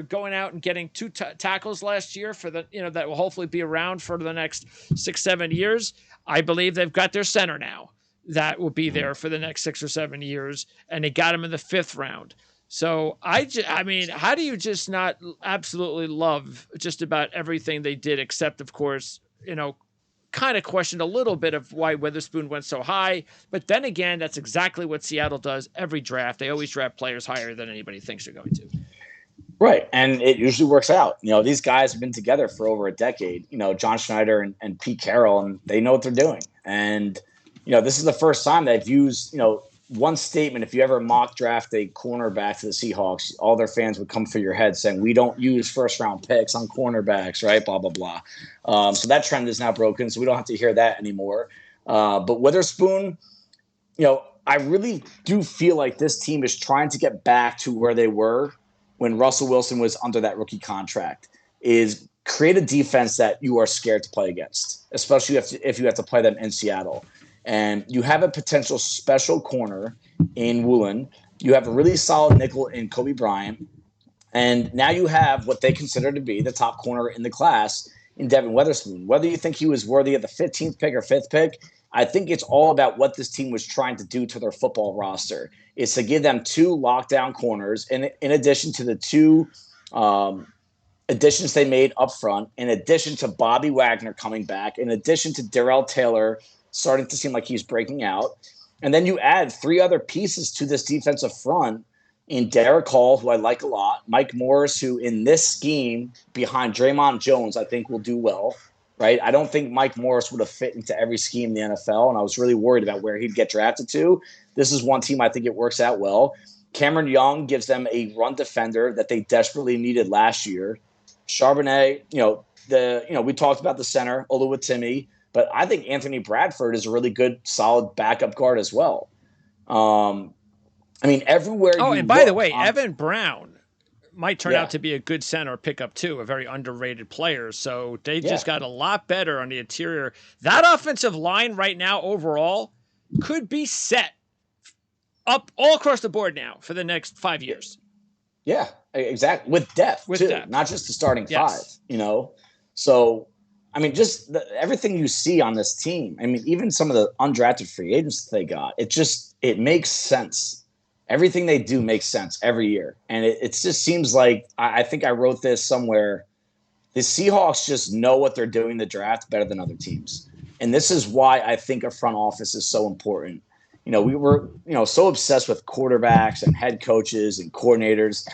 S1: going out and getting 2 tackles last year for the that will hopefully be around for the next 6-7 years, I believe they've got their center now that will be there for the next 6 or 7 years, and they got him in the 5th round. So I mean, how do you just not absolutely love just about everything they did, except of course, kind of questioned a little bit of why Witherspoon went so high. But then again, that's exactly what Seattle does every draft. They always draft players higher than anybody thinks they're going to.
S2: Right. And it usually works out. These guys have been together for over a decade, John Schneider and Pete Carroll, and they know what they're doing. And, this is the first time they've used, one statement. If you ever mock draft a cornerback to the Seahawks, all their fans would come for your head saying, we don't use 1st-round picks on cornerbacks, right? Blah, blah, blah. So that trend is now broken, so we don't have to hear that anymore. But Witherspoon, I really do feel like this team is trying to get back to where they were when Russell Wilson was under that rookie contract, is create a defense that you are scared to play against, especially if you have to play them in Seattle. And you have a potential special corner in Woolen. You have a really solid nickel in Kobe Bryant. And now you have what they consider to be the top corner in the class in Devin Witherspoon. Whether you think he was worthy of the 15th pick or 5th pick, I think it's all about what this team was trying to do to their football roster. Is to give them 2 lockdown corners in addition to the 2 additions they made up front, in addition to Bobby Wagner coming back, in addition to Darrell Taylor starting to seem like he's breaking out. And then you add 3 other pieces to this defensive front in Derek Hall, who I like a lot, Mike Morris, who in this scheme behind Draymond Jones, I think will do well, right? I don't think Mike Morris would have fit into every scheme in the NFL, and I was really worried about where he'd get drafted to. This is one team I think it works out well. Cameron Young gives them a run defender that they desperately needed last year. Charbonnet, we talked about the center, Oluwatimi, but I think Anthony Bradford is a really good, solid backup guard as well. Everywhere.
S1: Oh, and by the way, Evan Brown might turn out to be a good center pickup too, a very underrated player. So they just got a lot better on the interior. That offensive line right now overall could be set up all across the board now for the next 5 years.
S2: Yeah, exactly. With depth, not just the starting 5, So, just everything you see on this team, even some of the undrafted free agents they got, it makes sense. Everything they do makes sense every year. And it just seems like, I think I wrote this somewhere, the Seahawks just know what they're doing in the draft better than other teams. And this is why I think a front office is so important. We were, so obsessed with quarterbacks and head coaches and coordinators.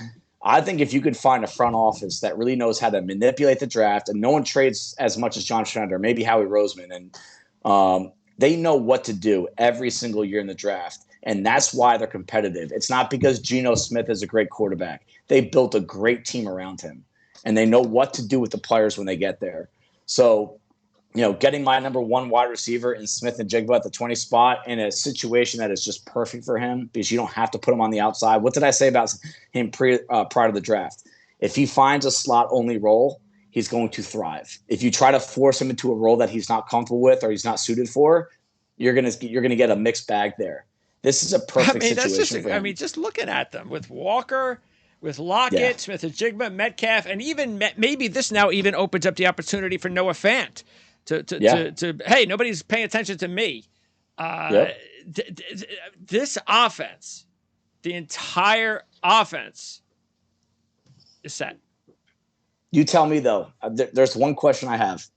S2: I think if you could find a front office that really knows how to manipulate the draft, and no one trades as much as John Schneider, maybe Howie Roseman, and they know what to do every single year in the draft. And that's why they're competitive. It's not because Geno Smith is a great quarterback. They built a great team around him, and they know what to do with the players when they get there. So, getting my number 1 wide receiver in Smith and Jigba at the 20 spot in a situation that is just perfect for him because you don't have to put him on the outside. What did I say about him prior to the draft? If he finds a slot-only role, he's going to thrive. If you try to force him into a role that he's not comfortable with or he's not suited for, you're gonna get a mixed bag there. This is a perfect situation for him.
S1: Just looking at them with Walker, with Lockett, Smith and Jigba, Metcalf, and even maybe this now even opens up the opportunity for Noah Fant to hey, nobody's paying attention to me. This offense, the entire offense is set.
S2: You tell me, though. There's one question I have.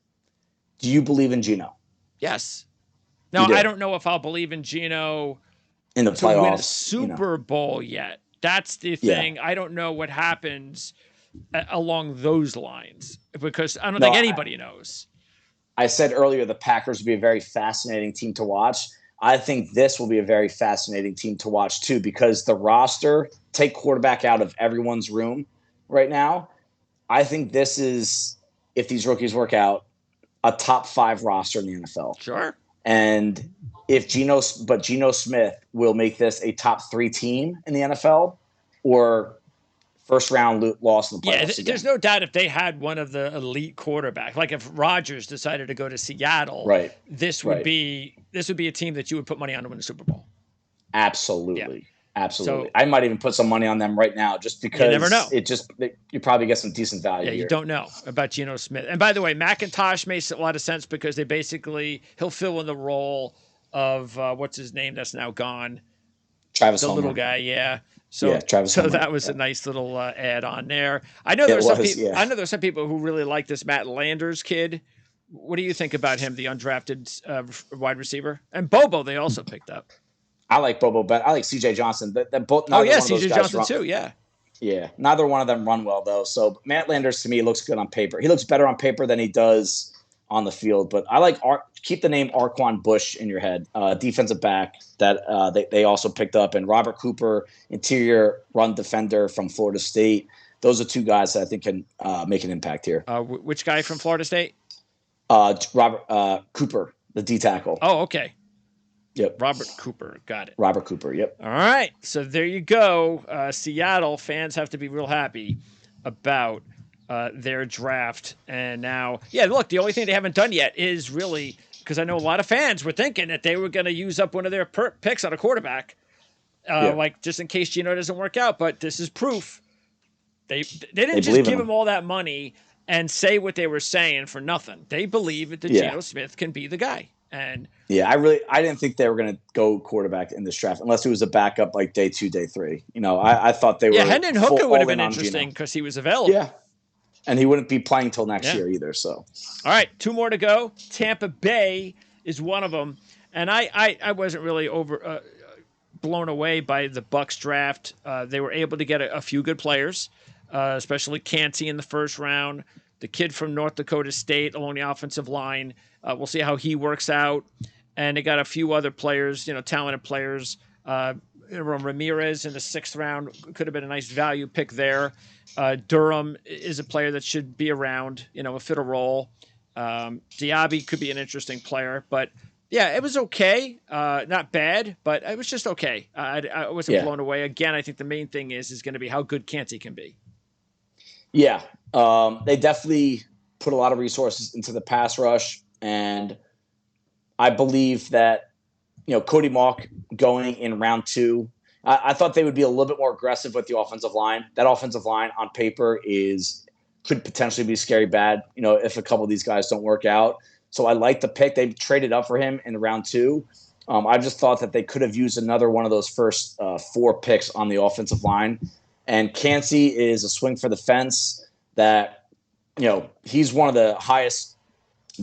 S2: Do you believe in Geno?
S1: Yes. Now, I don't know if I'll believe in Geno
S2: in the playoffs,
S1: to win a Super Bowl yet. That's the thing. I don't know what happens along those lines because I don't think anybody knows.
S2: I said earlier the Packers would be a very fascinating team to watch. I think this will be a very fascinating team to watch too because the roster, take quarterback out of everyone's room right now. I think this is if these rookies work out, a top 5 roster in the NFL.
S1: Sure.
S2: And if Geno Smith will make this a top 3 team in the NFL, or first round loss in the playoffs.
S1: Yeah, there's no doubt if they had one of the elite quarterbacks, like if Rodgers decided to go to Seattle,
S2: right,
S1: this would be a team that you would put money on to win the Super Bowl.
S2: Absolutely.
S1: Yeah.
S2: Absolutely.
S1: So,
S2: I might even put some money on them right now just because
S1: you never know.
S2: You probably get some decent value.
S1: Yeah, you don't know about Geno Smith. And by the way, McIntosh makes a lot of sense because he'll fill in the role of what's his name that's now gone.
S2: Travis
S1: the
S2: Homer.
S1: Little guy, yeah. So,
S2: Travis Homer.
S1: That was a nice little add on there. I know there's some people who really like this Matt Landers kid. What do you think about him, the undrafted wide receiver? And Bobo, they also picked up.
S2: I like Bobo, but I like CJ Johnson. Both.
S1: CJ Johnson too. Yeah.
S2: Yeah. Neither one of them run well though. So Matt Landers to me looks good on paper. He looks better on paper than he does on the field. But I like keep the name Arquan Bush in your head, defensive back that they also picked up, and Robert Cooper, interior run defender from Florida State. Those are 2 guys that I think can make an impact here.
S1: Which guy from Florida State?
S2: Robert Cooper, the D tackle.
S1: Oh, okay.
S2: Yep.
S1: Robert Cooper. Got it.
S2: Robert Cooper. Yep.
S1: All right. So there you go. Seattle fans have to be real happy about their draft. And now, look, the only thing they haven't done yet is really, because I know a lot of fans were thinking that they were going to use up one of their picks on a quarterback, like just in case Geno doesn't work out. But this is proof. They didn't just give him all that money and say what they were saying for nothing. They believe that Geno Smith can be the guy. And
S2: I didn't think they were going to go quarterback in this draft unless it was a backup like day 2, day 3. I thought they were.
S1: Yeah, Hendon Hooker would have been interesting because he was available.
S2: Yeah, and he wouldn't be playing till next year either. So,
S1: all right, 2 more to go. Tampa Bay is one of them, and I wasn't really blown away by the Bucs draft. They were able to get a few good players, especially Canty in the first round. The kid from North Dakota State along the offensive line. We'll see how he works out. And they got a few other players, talented players. Ramirez in the 6th round could have been a nice value pick there. Durham is a player that should be around, fit a role. Diaby could be an interesting player. But, it was okay. Not bad, but it was just okay. I wasn't blown away. Again, I think the main thing is going to be how good Canty can be.
S2: Yeah. They definitely put a lot of resources into the pass rush. And I believe that, Cody Mauch going in round 2, I thought they would be a little bit more aggressive with the offensive line. That offensive line on paper could potentially be scary bad, if a couple of these guys don't work out. So I like the pick. They traded up for him in round 2. I just thought that they could have used another one of those first 4 picks on the offensive line. And Canty is a swing for the fence that, he's one of the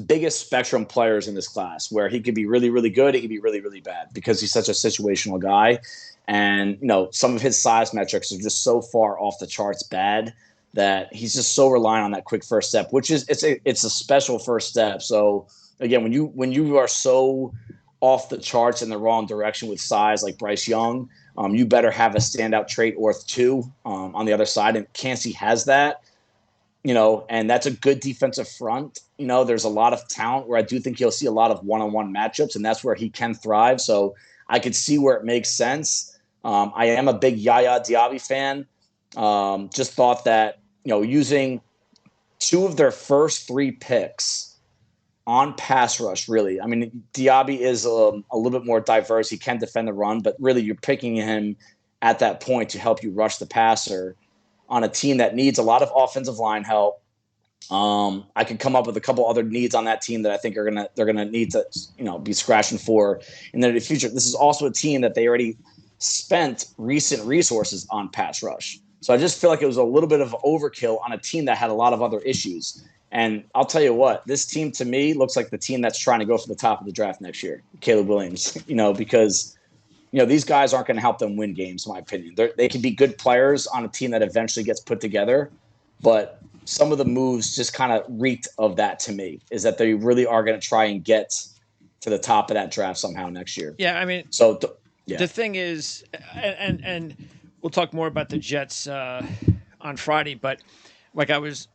S2: biggest spectrum players in this class, where he could be really, really good. He could be really, really bad because he's such a situational guy. And, some of his size metrics are just so far off the charts bad that he's just so reliant on that quick first step, which is, it's a special first step. So again, when you are so off the charts in the wrong direction with size like Bryce Young, you better have a standout trait or 2 on the other side. And Canty has that. And that's a good defensive front. There's a lot of talent where I do think you'll see a lot of one-on-one matchups, and that's where he can thrive. So I could see where it makes sense. I am a big Yaya Diaby fan. Just thought that, using 2 of their first 3 picks on pass rush, really. I mean, Diaby is a little bit more diverse. He can defend the run, but really you're picking him at that point to help you rush the passer on a team that needs a lot of offensive line help. I could come up with a couple other needs on that team that I think they're gonna need to be scratching for in the future. This is also a team that they already spent recent resources on pass rush. So I just feel like it was a little bit of overkill on a team that had a lot of other issues. And I'll tell you what, this team to me looks like the team that's trying to go for the top of the draft next year, Caleb Williams. Because these guys aren't going to help them win games, in my opinion. They can be good players on a team that eventually gets put together, but some of the moves just kind of reeked of that to me, is that they really are going to try and get to the top of that draft somehow next year.
S1: Yeah, I mean,
S2: so
S1: the thing is, and we'll talk more about the Jets on Friday, but like I was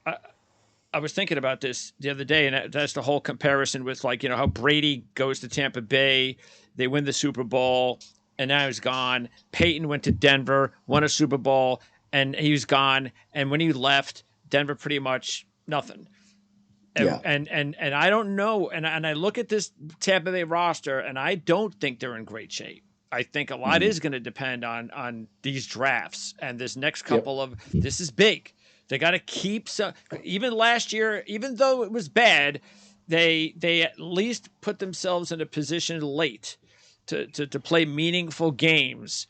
S1: I was thinking about this the other day, and that's the whole comparison with, like, how Brady goes to Tampa Bay, they win the Super Bowl, and now he's gone. Peyton went to Denver, won a Super Bowl, and he was gone. And when he left, Denver pretty much nothing. And I don't know. And I look at this Tampa Bay roster, and I don't think they're in great shape. I think a lot is going to depend on these drafts and this next couple of. This is big. They got to keep some. Even last year, even though it was bad, they at least put themselves in a position late to play meaningful games.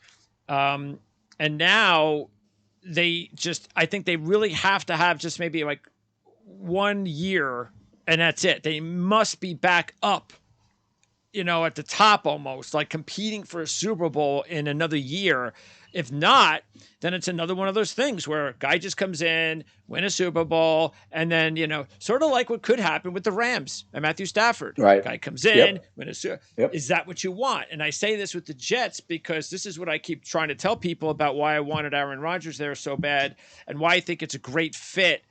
S1: And now I think they really have to have just maybe like 1 year, and that's it. They must be back up, at the top, almost like competing for a Super Bowl in another year. If not, then it's another one of those things where a guy just comes in, win a Super Bowl, and then, sort of like what could happen with the Rams and Matthew Stafford.
S2: Right.
S1: Guy comes in, win a Super Bowl. Is that what you want? And I say this with the Jets because this is what I keep trying to tell people about why I wanted Aaron Rodgers there so bad and why I think it's a great fit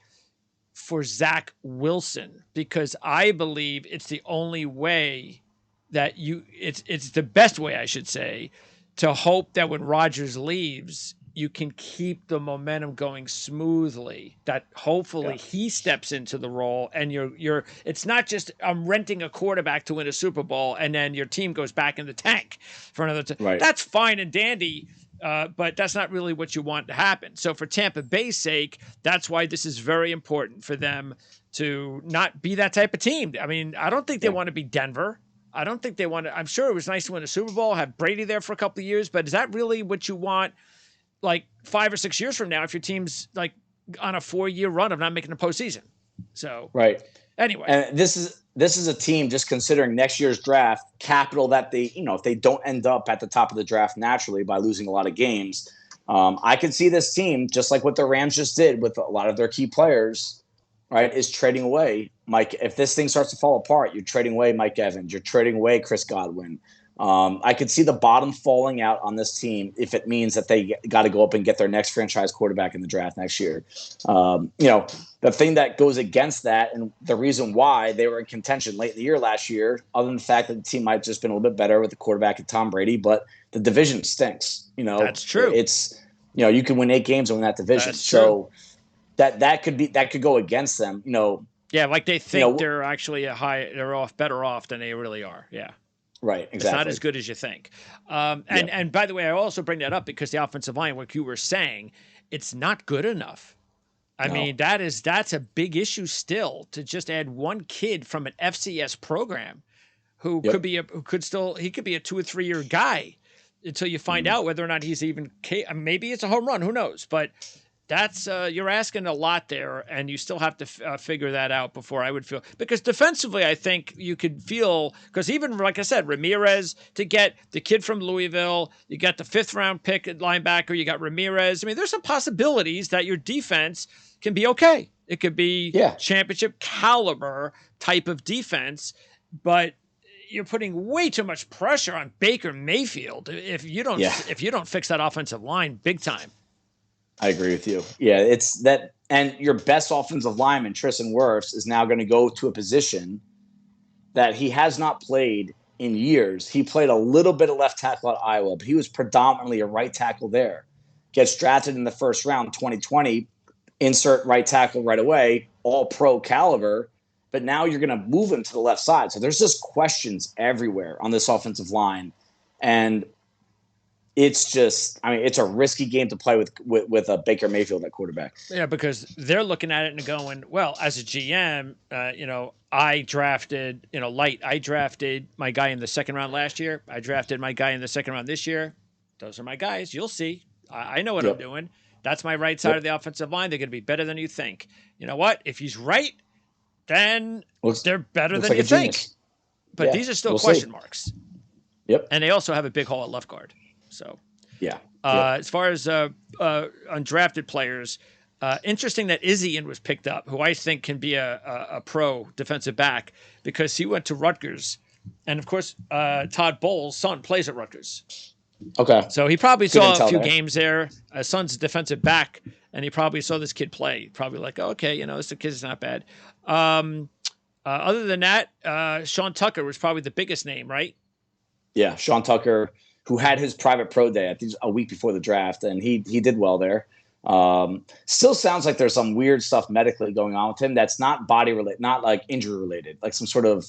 S1: for Zach Wilson, because I believe it's the only way that it's the best way, I should say, to hope that when Rodgers leaves, you can keep the momentum going smoothly, that hopefully he steps into the role and it's not just I'm renting a quarterback to win a Super Bowl and then your team goes back in the tank for another
S2: Right.
S1: That's fine and dandy. But that's not really what you want to happen. So for Tampa Bay's sake, that's why this is very important for them to not be that type of team. I mean, I don't think they want to be Denver. I don't think they want to. I'm sure it was nice to win a Super Bowl, have Brady there for a couple of years, but is that really what you want, like 5 or 6 years from now, if your team's like on a 4-year run of not making the postseason? So
S2: right.
S1: Anyway,
S2: and this is a team, just considering next year's draft capital, that they, if they don't end up at the top of the draft naturally by losing a lot of games, I could see this team, just like what the Rams just did with a lot of their key players, right, is trading away Mike. If this thing starts to fall apart, you're trading away Mike Evans, you're trading away Chris Godwin. I could see the bottom falling out on this team if it means that they got to go up and get their next franchise quarterback in the draft next year. The thing that goes against that, and the reason why they were in contention late in the year last year, other than the fact that the team might have just been a little bit better with the quarterback and Tom Brady, but the division stinks.
S1: That's true.
S2: It's, you can win 8 games and win that division.
S1: That's true.
S2: So that could go against them.
S1: Yeah, like they think they're actually better off than they really are. Yeah.
S2: Right, exactly.
S1: It's not as good as you think. And by the way, I also bring that up because the offensive line, like you were saying, it's not good enough. I mean, that's a big issue still, to just add one kid from an FCS program who could be a 2 or 3 year guy until you find out whether or not he's even maybe it's a home run, who knows? But that's you're asking a lot there, and you still have to figure that out before I would feel. Because defensively, I think you could feel, because even, like I said, Ramirez, to get the kid from Louisville, you got the 5th round pick at linebacker, you got Ramirez. I mean, there's some possibilities that your defense can be okay. It could be championship caliber type of defense, but you're putting way too much pressure on Baker Mayfield if you don't fix that offensive line big time.
S2: I agree with you. Yeah, it's that, and your best offensive lineman, Tristan Wirfs, is now going to go to a position that he has not played in years. He played a little bit of left tackle at Iowa, but he was predominantly a right tackle there. Gets drafted in the first round, 2020, insert right tackle right away, all pro caliber, but now you're going to move him to the left side. So there's just questions everywhere on this offensive line. And it's just, it's a risky game to play with a Baker Mayfield at quarterback.
S1: Yeah, because they're looking at it and going, well, as a GM, I drafted, I drafted my guy in the 2nd round last year. I drafted my guy in the 2nd round this year. Those are my guys. You'll see. I know what I'm doing. That's my right side of the offensive line. They're going to be better than you think. You know what? If he's right, then they're better than you think. But these are still question marks.
S2: Yep.
S1: And they also have a big hole at left guard. So, as far as undrafted players, interesting that Izzy was picked up, who I think can be a pro defensive back because he went to Rutgers. And, of course, Todd Bowles' son plays at Rutgers.
S2: Okay.
S1: So he probably saw a few games there. Son's a defensive back and he probably saw this kid play. Probably like, oh, okay, this kid's not bad. Other than that, Sean Tucker was probably the biggest name, right?
S2: Yeah, Sean Tucker, who had his private pro day, I think a week before the draft, and he did well there. Still sounds like there's some weird stuff medically going on with him that's not body related, not like injury related, like some sort of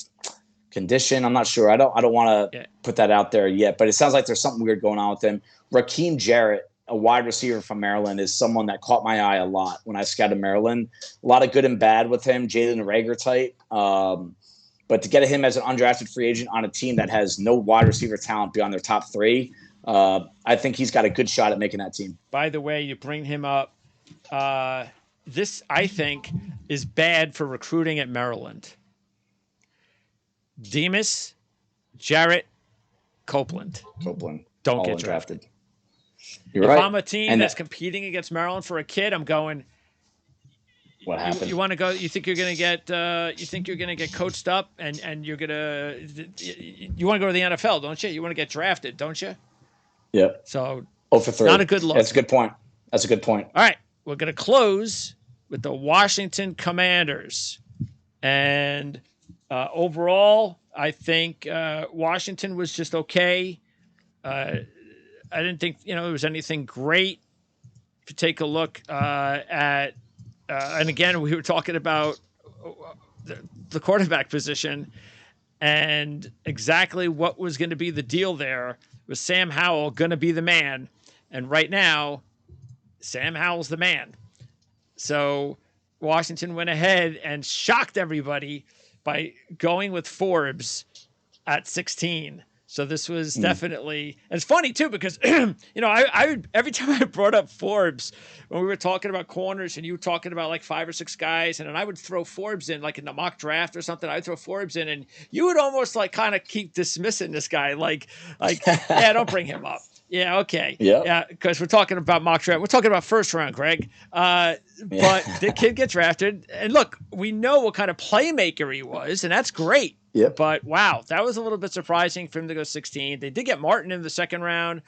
S2: condition. I'm not sure. I don't want to put that out there yet, but it sounds like there's something weird going on with him. Raheem Jarrett, a wide receiver from Maryland, is someone that caught my eye a lot when I scouted Maryland. A lot of good and bad with him, Jalen Reagor type. But to get him as an undrafted free agent on a team that has no wide receiver talent beyond their top 3, I think he's got a good shot at making that team.
S1: By the way, you bring him up. This, I think, is bad for recruiting at Maryland. Demas, Jarrett, Copeland. Don't get drafted.
S2: You're
S1: if
S2: right.
S1: I'm a team that's competing against Maryland for a kid, I'm going.
S2: What happened?
S1: You want to go? You think you're going to get? You think you're going to get coached up, and you're going to? You want to go to the NFL, don't you? You want to get drafted, don't you?
S2: Yeah.
S1: So
S2: 0 for 3.
S1: Not a good look.
S2: That's a good point. All
S1: right, we're going to close with the Washington Commanders, and overall, I think Washington was just okay. I didn't think there was anything great. If you take a look at, and again, we were talking about the quarterback position, and exactly what was going to be the deal there. Was Sam Howell going to be the man? And right now, Sam Howell's the man. So Washington went ahead and shocked everybody by going with Forbes at 16. So this was definitely, and it's funny too, because, I every time I brought up Forbes, when we were talking about corners and you were talking about like 5 or 6 guys, and then I would throw Forbes in, like in the mock draft or something, I'd throw Forbes in, and you would almost like kind of keep dismissing this guy. Like, yeah, don't bring him up. Yeah. Okay.
S2: Yep.
S1: Yeah. Because we're talking about mock draft. We're talking about first round, Greg. But the kid gets drafted, and look, we know what kind of playmaker he was, and that's great.
S2: Yep.
S1: But wow, that was a little bit surprising for him to go 16. They did get Martin in the second round.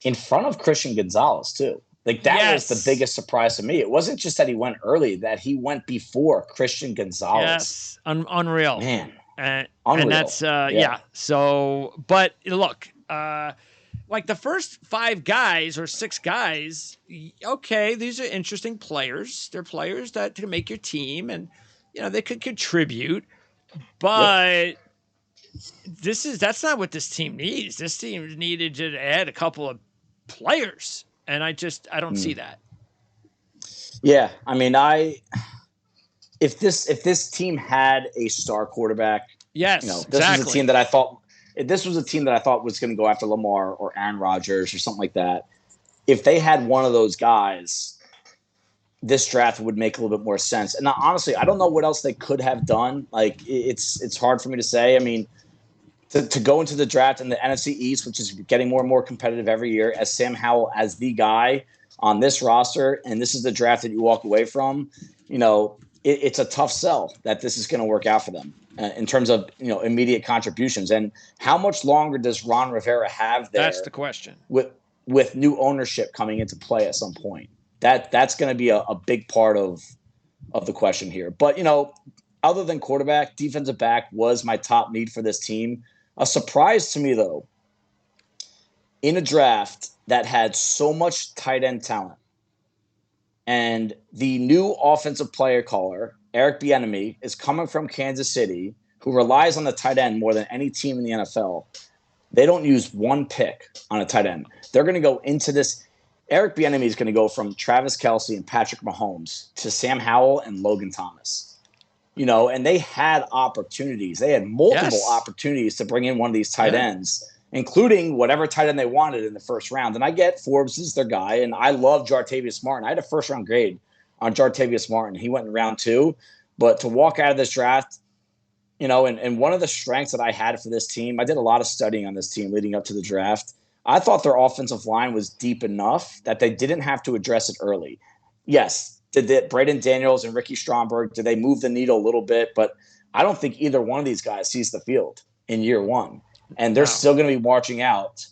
S2: In front of Christian Gonzalez, too. Like, that was the biggest surprise to me. It wasn't just that he went early, that he went before Christian Gonzalez.
S1: Yes, unreal.
S2: Man.
S1: Unreal.
S2: And
S1: that's, yeah. So, but look, like the first 5 guys or 6 guys, okay, these are interesting players. They're players that can make your team, and, they could contribute. But that's not what this team needs. This team needed to add a couple of players, and I don't see that.
S2: Yeah, I mean, if this team had a star quarterback,
S1: yes,
S2: this
S1: exactly.
S2: was a team that I thought was going to go after Lamar or Aaron Rodgers or something like that. If they had one of those guys, this draft would make a little bit more sense. And honestly, I don't know what else they could have done. Like, it's hard for me to say. I mean, to go into the draft in the NFC East, which is getting more and more competitive every year, as Sam Howell as the guy on this roster, and this is the draft that you walk away from, it's a tough sell that this is going to work out for them in terms of, immediate contributions. And how much longer does Ron Rivera have there?
S1: That's the question.
S2: With new ownership coming into play at some point. That's going to be a big part of the question here. But, other than quarterback, defensive back was my top need for this team. A surprise to me, though, in a draft that had so much tight end talent, and the new offensive player caller, Eric Bieniemy, is coming from Kansas City, who relies on the tight end more than any team in the NFL. They don't use one pick on a tight end. They're going to go into this. Eric Bieniemy is going to go from Travis Kelce and Patrick Mahomes to Sam Howell and Logan Thomas. And they had opportunities. They had multiple opportunities to bring in one of these tight ends, including whatever tight end they wanted in the first round. And I get Forbes is their guy, and I love Jartavius Martin. I had a first-round grade on Jartavius Martin. He went in round 2. But to walk out of this draft, and one of the strengths that I had for this team, I did a lot of studying on this team leading up to the draft. I thought their offensive line was deep enough that they didn't have to address it early. Yes, did Braden Daniels and Ricky Stromberg, did they move the needle a little bit? But I don't think either one of these guys sees the field in year 1. And they're still going to be marching out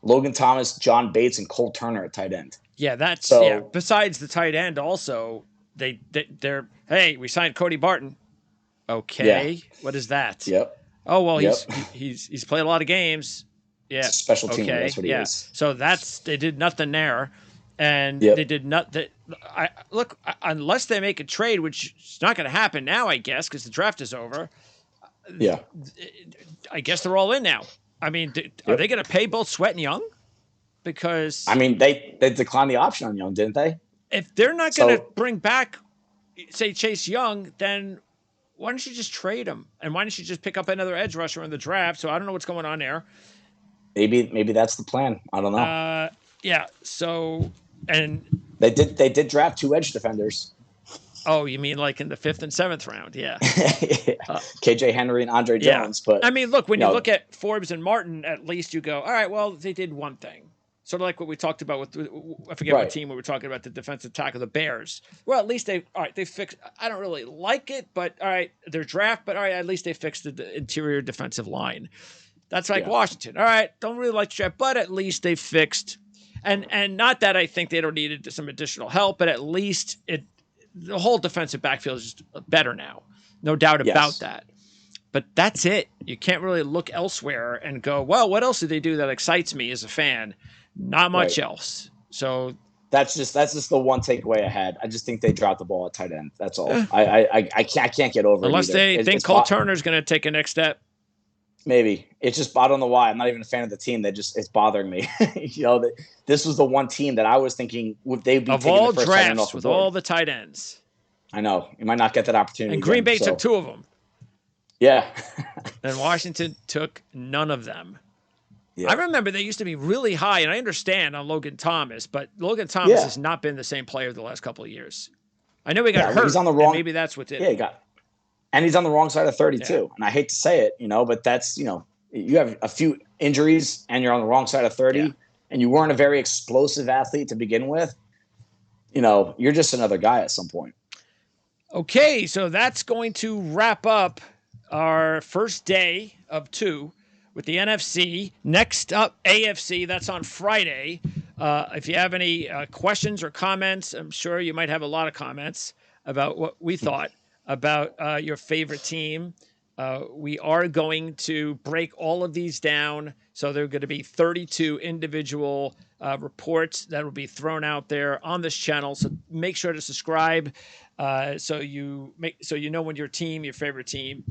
S2: Logan Thomas, John Bates, and Cole Turner at tight end.
S1: Yeah, besides the tight end, also they're hey, we signed Cody Barton. Okay, what is that?
S2: Yep.
S1: Oh well, he's played a lot of games. Yeah,
S2: it's a special team. That's what he is.
S1: So they did nothing there, and they did not. Unless they make a trade, which is not going to happen now, I guess, because the draft is over.
S2: Yeah,
S1: I guess they're all in now. I mean, are they going to pay both Sweat and Young? Because
S2: I mean, they declined the option on Young, didn't they?
S1: If they're not going to bring back, say, Chase Young, then why don't you just trade him? And why don't you just pick up another edge rusher in the draft? So I don't know what's going on there.
S2: Maybe that's the plan. I don't know.
S1: Yeah. So and
S2: they did draft 2 edge defenders.
S1: Oh, you mean like in the 5th and 7th round? Yeah.
S2: KJ Henry and Andre Jones. But
S1: I mean, look, when you look at Forbes and Martin, at least you go, all right, well, they did one thing. Sort of like what we talked about with, I forget what team we were talking about, the defensive tackle, the Bears. Well, at least they fixed, I don't really like it, but all right, their draft, but all right, at least they fixed the interior defensive line. That's like Washington. All right, don't really like the draft, but at least they fixed. And not that I think they don't need some additional help, but at least the whole defensive backfield is just better now. No doubt about that. But that's it. You can't really look elsewhere and go, well, what else did they do that excites me as a fan? Not much else. So
S2: that's just the one takeaway I had. I just think they dropped the ball at tight end. That's all. I can't get over
S1: unless
S2: it.
S1: Unless they think Cole Turner's going to take a next step.
S2: Maybe it's just, I don't know why. I'm not even a fan of the team. It's bothering me. This was the one team that I was thinking would they be
S1: of
S2: taking
S1: all
S2: the first
S1: drafts with all the tight ends.
S2: I know you might not get that opportunity.
S1: And Green Bay took 2 of them.
S2: Yeah.
S1: And Washington took none of them.
S2: Yeah.
S1: I remember they used to be really high, and I understand on Logan Thomas, but Logan Thomas has not been the same player the last couple of years. I know he got hurt. He's on the wrong. Maybe that's what did.
S2: Yeah, he got. And he's on the wrong side of 32. Yeah. And I hate to say it, but that's, you have a few injuries and you're on the wrong side of 30 and you weren't a very explosive athlete to begin with. You're just another guy at some point.
S1: Okay, so that's going to wrap up our first day of 2 with the NFC. Next up, AFC. That's on Friday. If you have any questions or comments, I'm sure you might have a lot of comments about what we thought about your favorite team. We are going to break all of these down. So there are going to be 32 individual reports that will be thrown out there on this channel. So make sure to subscribe so you know when your favorite team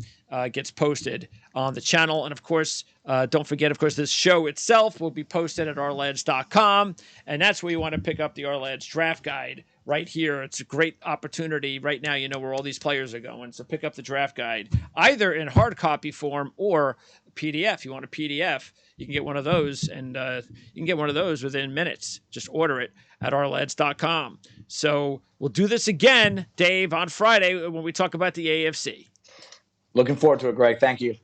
S1: gets posted on the channel. And of course, don't forget, of course, this show itself will be posted at ourlads.com. And that's where you want to pick up the Our Lads draft guide. Right here. It's a great opportunity right now. You know where all these players are going. So pick up the draft guide, either in hard copy form or PDF. You want a PDF, you can get one of those, and you can get one of those within minutes. Just order it at ourlads.com. So we'll do this again, Dave, on Friday when we talk about the AFC.
S2: Looking forward to it, Greg. Thank you.